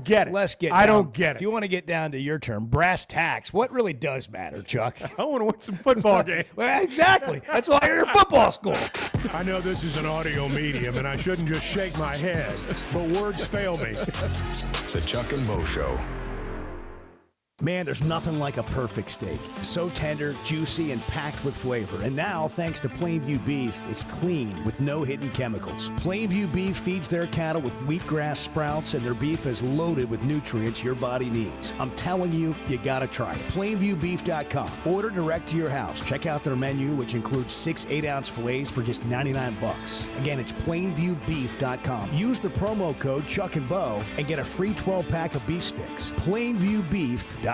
D: get it.
B: Let's get.
D: I
B: down-
D: don't get
B: If
D: it.
B: you want to get down to your term, brass tacks. What really does matter, Chuck?
D: I want to win some football games.
B: Well, exactly. That's why you're in football school.
D: I know this is an audio medium, and I shouldn't just shake my head, but words fail me.
A: The Chuck and Bo Show.
B: Man, there's nothing like a perfect steak. So tender, juicy, and packed with flavor. And now, thanks to Plainview Beef, it's clean with no hidden chemicals. Plainview Beef feeds their cattle with wheatgrass sprouts, and their beef is loaded with nutrients your body needs. I'm telling you, you gotta try it. PlainviewBeef.com. Order direct to your house. Check out their menu, which includes 6 8-ounce fillets for just $99. Again, it's PlainviewBeef.com. Use the promo code Chuck and Bo and get a free 12-pack of beef sticks. PlainviewBeef.com.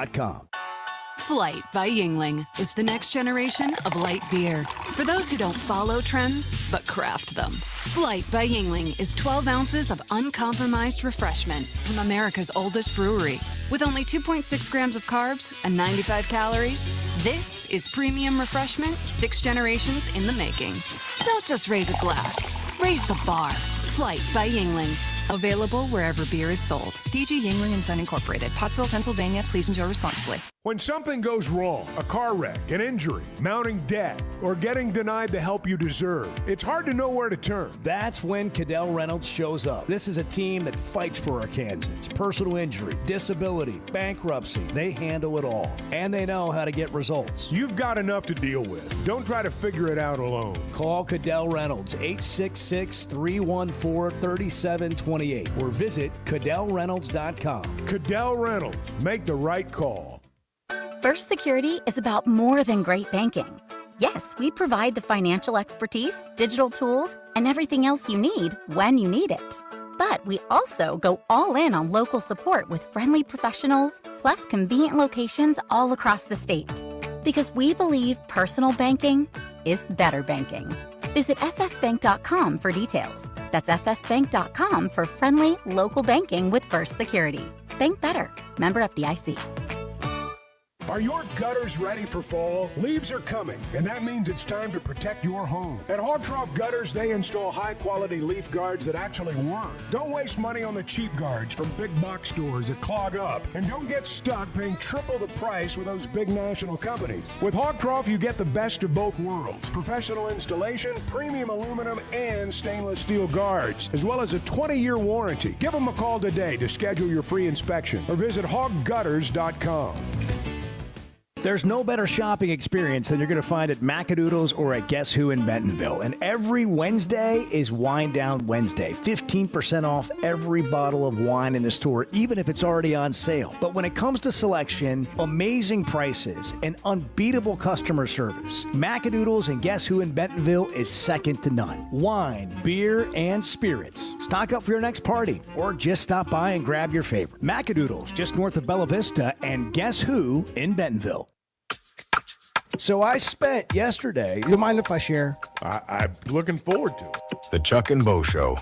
Q: Flight by Yuengling is the next generation of light beer. For those who don't follow trends, but craft them. Flight by Yuengling is 12 ounces of uncompromised refreshment from America's oldest brewery. With only 2.6 grams of carbs and 95 calories, this is premium refreshment 6 generations in the making. Don't just raise a glass, raise the bar. Flight by Yuengling. Available wherever beer is sold. DG Yuengling and Son Incorporated, Pottsville, Pennsylvania. Please enjoy responsibly.
I: When something goes wrong, a car wreck, an injury, mounting debt, or getting denied the help you deserve, it's hard to know where to turn.
B: That's when Cadell Reynolds shows up. This is a team that fights for Arkansans. Personal injury, disability, bankruptcy, they handle it all. And they know how to get results.
I: You've got enough to deal with. Don't try to figure it out alone.
B: Call Cadell Reynolds, 866-314-3728, or visit CadellReynolds.com.
I: Cadell Reynolds, make the right call.
R: First Security is about more than great banking. Yes, we provide the financial expertise, digital tools, and everything else you need when you need it. But we also go all in on local support with friendly professionals, plus convenient locations all across the state. Because we believe personal banking is better banking. Visit fsbank.com for details. That's fsbank.com for friendly, local banking with First Security. Bank better. Member FDIC.
I: Are your gutters ready for fall? Leaves are coming, and that means it's time to protect your home. At Hog Trough Gutters, they install high-quality leaf guards that actually work. Don't waste money on the cheap guards from big box stores that clog up. And don't get stuck paying triple the price with those big national companies. With Hog Trough, you get the best of both worlds. Professional installation, premium aluminum, and stainless steel guards, as well as a 20-year warranty. Give them a call today to schedule your free inspection or visit hoggutters.com.
B: There's no better shopping experience than you're going to find at Macadoodles or at Guess Who in Bentonville. And every Wednesday is Wine Down Wednesday. 15% off every bottle of wine in the store, even if it's already on sale. But when it comes to selection, amazing prices, and unbeatable customer service, Macadoodles and Guess Who in Bentonville is second to none. Wine, beer, and spirits. Stock up for your next party or just stop by and grab your favorite. Macadoodles, just north of Bella Vista, and Guess Who in Bentonville. So I spent yesterday. You mind if I share?
D: I'm looking forward to it.
A: The Chuck and Bo Show.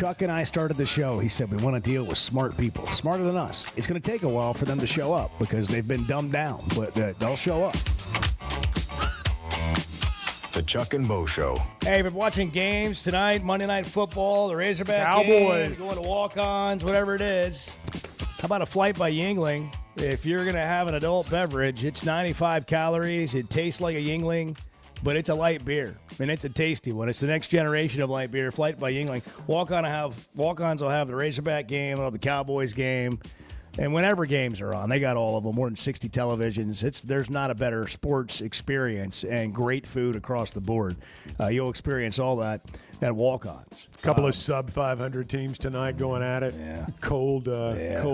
B: Chuck and I started the show, he said we want to deal with smart people, smarter than us. It's going to take a while for them to show up because they've been dumbed down, but they'll show up.
A: The Chuck and Bo Show.
B: Hey, we've been watching games tonight, Monday Night Football, the Razorback
D: Cowboys.
B: game, going to walk-ons, whatever it is. How about a flight by Yuengling? If you're going to have an adult beverage, it's 95 calories. It tastes like a Yuengling, but it's a light beer, and it's a tasty one. It's the next generation of light beer, Flight by Yuengling. Walk-ons will have the Razorback game, they'll have the Cowboys game, and whenever games are on, they got all of them, more than 60 televisions. There's not a better sports experience and great food across the board. You'll experience all that at Walk-ons.
D: Couple of sub-500 teams tonight going at it.
B: Yeah.
D: Cold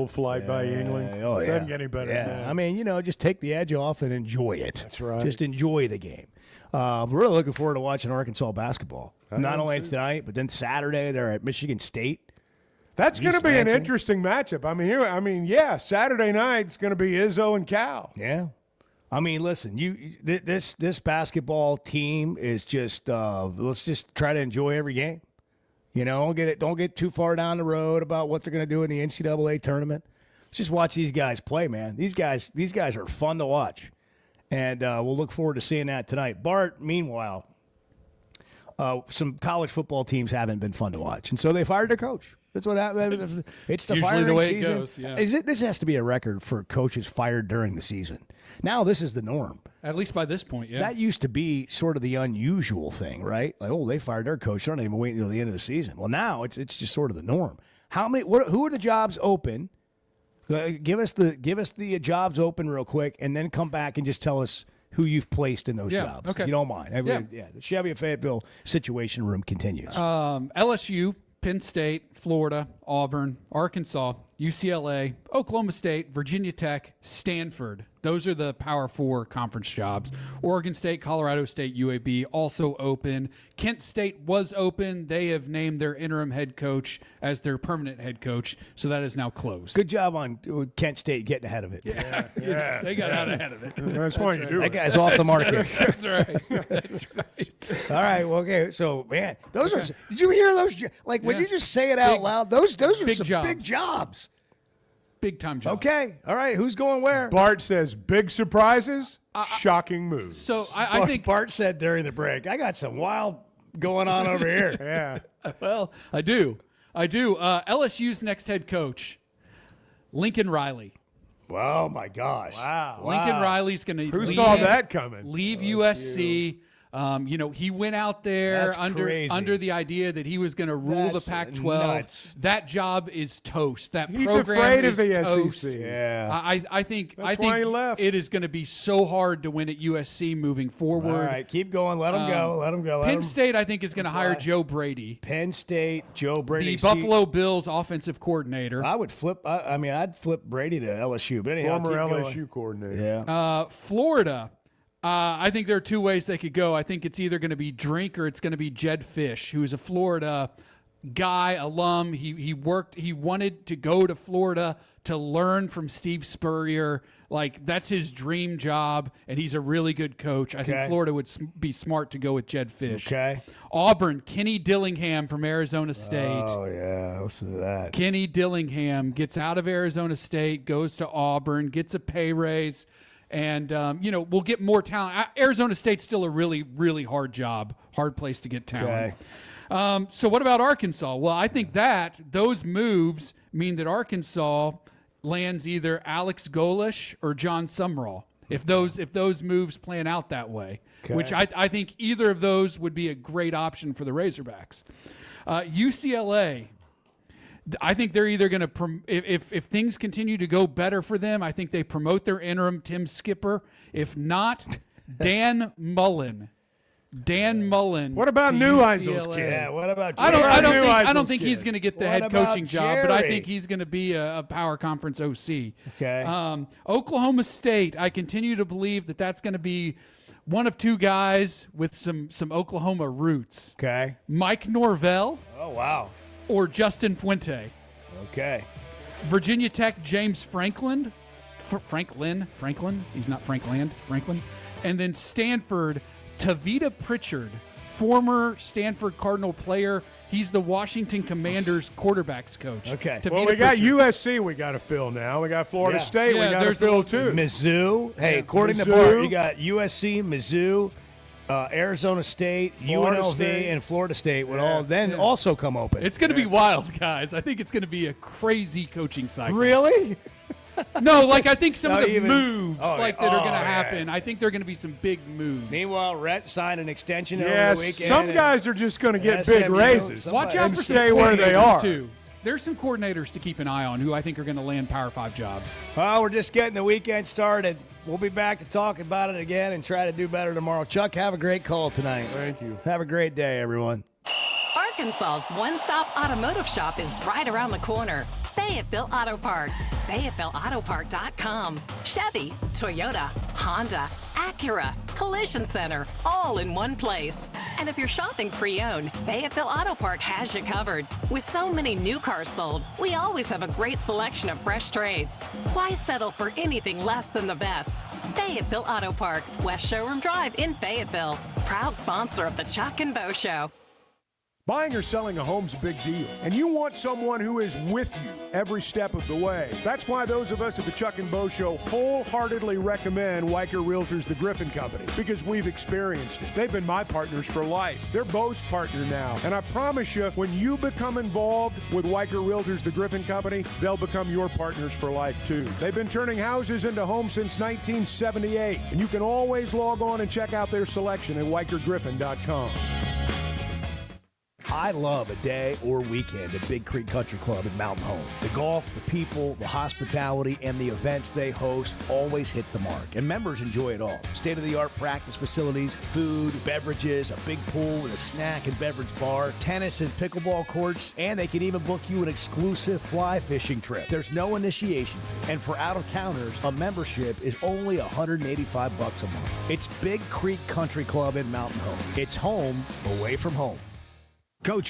D: flight by Yuengling.
B: Oh, yeah.
D: Doesn't get any better than that.
B: I mean, just take the edge off and enjoy it.
D: That's right.
B: Just enjoy the game. We're really looking forward to watching Arkansas basketball. Not only tonight, but then Saturday they're at Michigan State.
D: That's going to be an interesting matchup. Saturday night it's going to be Izzo and Cal.
B: Yeah. I mean, listen, this basketball team is just let's just try to enjoy every game. Don't get too far down the road about what they're going to do in the NCAA tournament. Let's just watch these guys play, man. These guys are fun to watch, and we'll look forward to seeing that tonight. Bart, meanwhile, some college football teams haven't been fun to watch, and so they fired their coach. That's what happened. It's the
C: usually
B: firing
C: the way
B: season.
C: it goes. Yeah.
B: This has to be a record for coaches fired during the season. Now this is the norm.
C: At least by this point, yeah.
B: That used to be sort of the unusual thing, right? Like, they fired their coach. They're not even waiting until the end of the season. Well, now it's just sort of the norm. Who are the jobs open? Give us the jobs open real quick, and then come back and just tell us who you've placed in those jobs.
C: Okay.
B: If you don't mind.
C: Yeah.
B: The Chevy of Fayetteville Situation Room continues.
C: LSU, Penn State, Florida, Auburn, Arkansas, UCLA, Oklahoma State, Virginia Tech, Stanford. Those are the Power 4 conference jobs. Oregon State, Colorado State, UAB also open. Kent State was open. They have named their interim head coach as their permanent head coach, so that is now closed.
B: Good job on Kent State getting ahead of it.
C: Yeah. They got out ahead of it.
D: That's why you do it.
B: That guy's off the market.
C: That's right.
B: All right. Well, okay. So, man, those are. Did you hear those? Like when you just say it out loud, those are some big jobs.
C: Big time job.
B: Okay. All right. Who's going where?
D: Bart says big surprises, shocking moves.
C: So I think
B: Bart said during the break, I got some wild going on over here.
D: Yeah.
C: Well, I do. LSU's next head coach, Lincoln Riley.
B: Oh my gosh!
D: Wow.
C: Lincoln Riley's going to
D: Who saw that coming?
C: Leave USC. He went out there
B: That's crazy.
C: under the idea that he was going to rule
B: That's
C: the Pac-12.
B: nuts.
C: That job is toast. That
D: He's
C: program
D: afraid
C: is
D: of the
C: toast.
D: SEC.
B: Yeah.
C: I think
D: That's why he left.
C: it is going to be so hard to win at USC moving forward.
B: All right. Keep going. Let him go. Let him go.
C: Penn State, I think, is going to hire Joe Brady,
B: Penn State, Joe Brady.
C: the Buffalo Bills offensive coordinator.
B: I would flip. I'd flip Brady to LSU. But anyhow,
D: Former
B: keep going.
D: LSU coordinator.
B: Yeah.
C: Florida. I think there are two ways they could go. I think it's either going to be Drink or it's going to be Jed Fish, who is a Florida guy, alum. He wanted to go to Florida to learn from Steve Spurrier. Like, that's his dream job, and he's a really good coach. I think Florida would be smart to go with Jed Fish.
B: Okay.
C: Auburn, Kenny Dillingham from Arizona State.
B: Oh, yeah. Listen to that.
C: Kenny Dillingham gets out of Arizona State, goes to Auburn, gets a pay raise. And, we'll get more talent. Arizona State's still a really, really hard job, hard place to get talent.
B: Okay.
C: So what about Arkansas? Well, I think those moves mean that Arkansas lands either Alex Golish or John Sumrall, if those moves plan out that way, which I think either of those would be a great option for the Razorbacks. UCLA, I think they're either going to if things continue to go better for them, I think they promote their interim Tim Skipper. If not, Dan Mullen.
D: What about Neuheisel's kid?
B: Yeah, what about
C: I
B: Jerry?
C: don't think he's going to get the
B: What
C: head
B: about
C: coaching job, but I
B: Jerry?
C: think he's going to be a power conference OC.
B: Okay.
C: Oklahoma State, I continue to believe that that's going to be one of two guys with some Oklahoma roots.
B: Okay.
C: Mike Norvell
B: Oh, wow.
C: or Justin Fuente.
B: Okay.
C: Virginia Tech, James Franklin. Franklin. He's not Frankland. Franklin. And then Stanford, Tavita Pritchard, former Stanford Cardinal player. He's the Washington Commanders quarterbacks coach.
B: Okay.
D: Well, we got USC we got to fill now. We got Florida State we got to fill too.
B: Mizzou. Hey, according to Bart, you got USC, Mizzou, Arizona State,
D: Florida
B: UNLV,
D: State.
B: and Florida State would all then also come open.
C: It's going to be wild, guys. I think it's going to be a crazy coaching cycle.
B: Really?
C: No, like I think some of the
B: even-
C: moves
B: Oh,
C: that
B: yeah.
C: are going to
B: Oh,
C: happen.
B: yeah.
C: I think there are going to be some big moves.
B: Meanwhile, Rhett signed an extension over the
D: Yes,
B: weekend.
D: some
B: and
D: guys are just going to get big
B: SMU,
D: raises.
C: Watch out
D: and
C: for
D: stay
C: some
D: where they
C: coordinators,
D: are.
C: too. There's some coordinators to keep an eye on who I think are going to land Power 5 jobs.
B: Oh, we're just getting the weekend started. We'll be back to talk about it again and try to do better tomorrow. Chuck, have a great call tonight.
D: Thank you.
B: Have a great day, everyone.
E: Arkansas's one-stop automotive shop is right around the corner. Fayetteville Auto Park. FayettevilleAutoPark.com. Chevy, Toyota, Honda, Acura, Collision Center, all in one place. And if you're shopping pre-owned, Fayetteville Auto Park has you covered. With so many new cars sold, we always have a great selection of fresh trades. Why settle for anything less than the best? Fayetteville Auto Park, West Showroom Drive in Fayetteville. Proud sponsor of the Chuck and Bo Show.
I: Buying or selling a home's a big deal, and you want someone who is with you every step of the way. That's why those of us at the Chuck and Bo Show wholeheartedly recommend Weicker Realtors, the Griffin Company, because we've experienced it. They've been my partners for life. They're Bo's partner now, and I promise you, when you become involved with Weicker Realtors, the Griffin Company, they'll become your partners for life too. They've been turning houses into homes since 1978, and you can always log on and check out their selection at WeicherGriffin.com.
B: I love a day or weekend at Big Creek Country Club in Mountain Home. The golf, the people, the hospitality, and the events they host always hit the mark, and members enjoy it all. State-of-the-art practice facilities, food, beverages, a big pool with a snack and beverage bar, tennis and pickleball courts, and they can even book you an exclusive fly fishing trip. There's no initiation fee, and for out-of-towners, a membership is only $185 a month. It's Big Creek Country Club in Mountain Home. It's home away from home.
V: Coach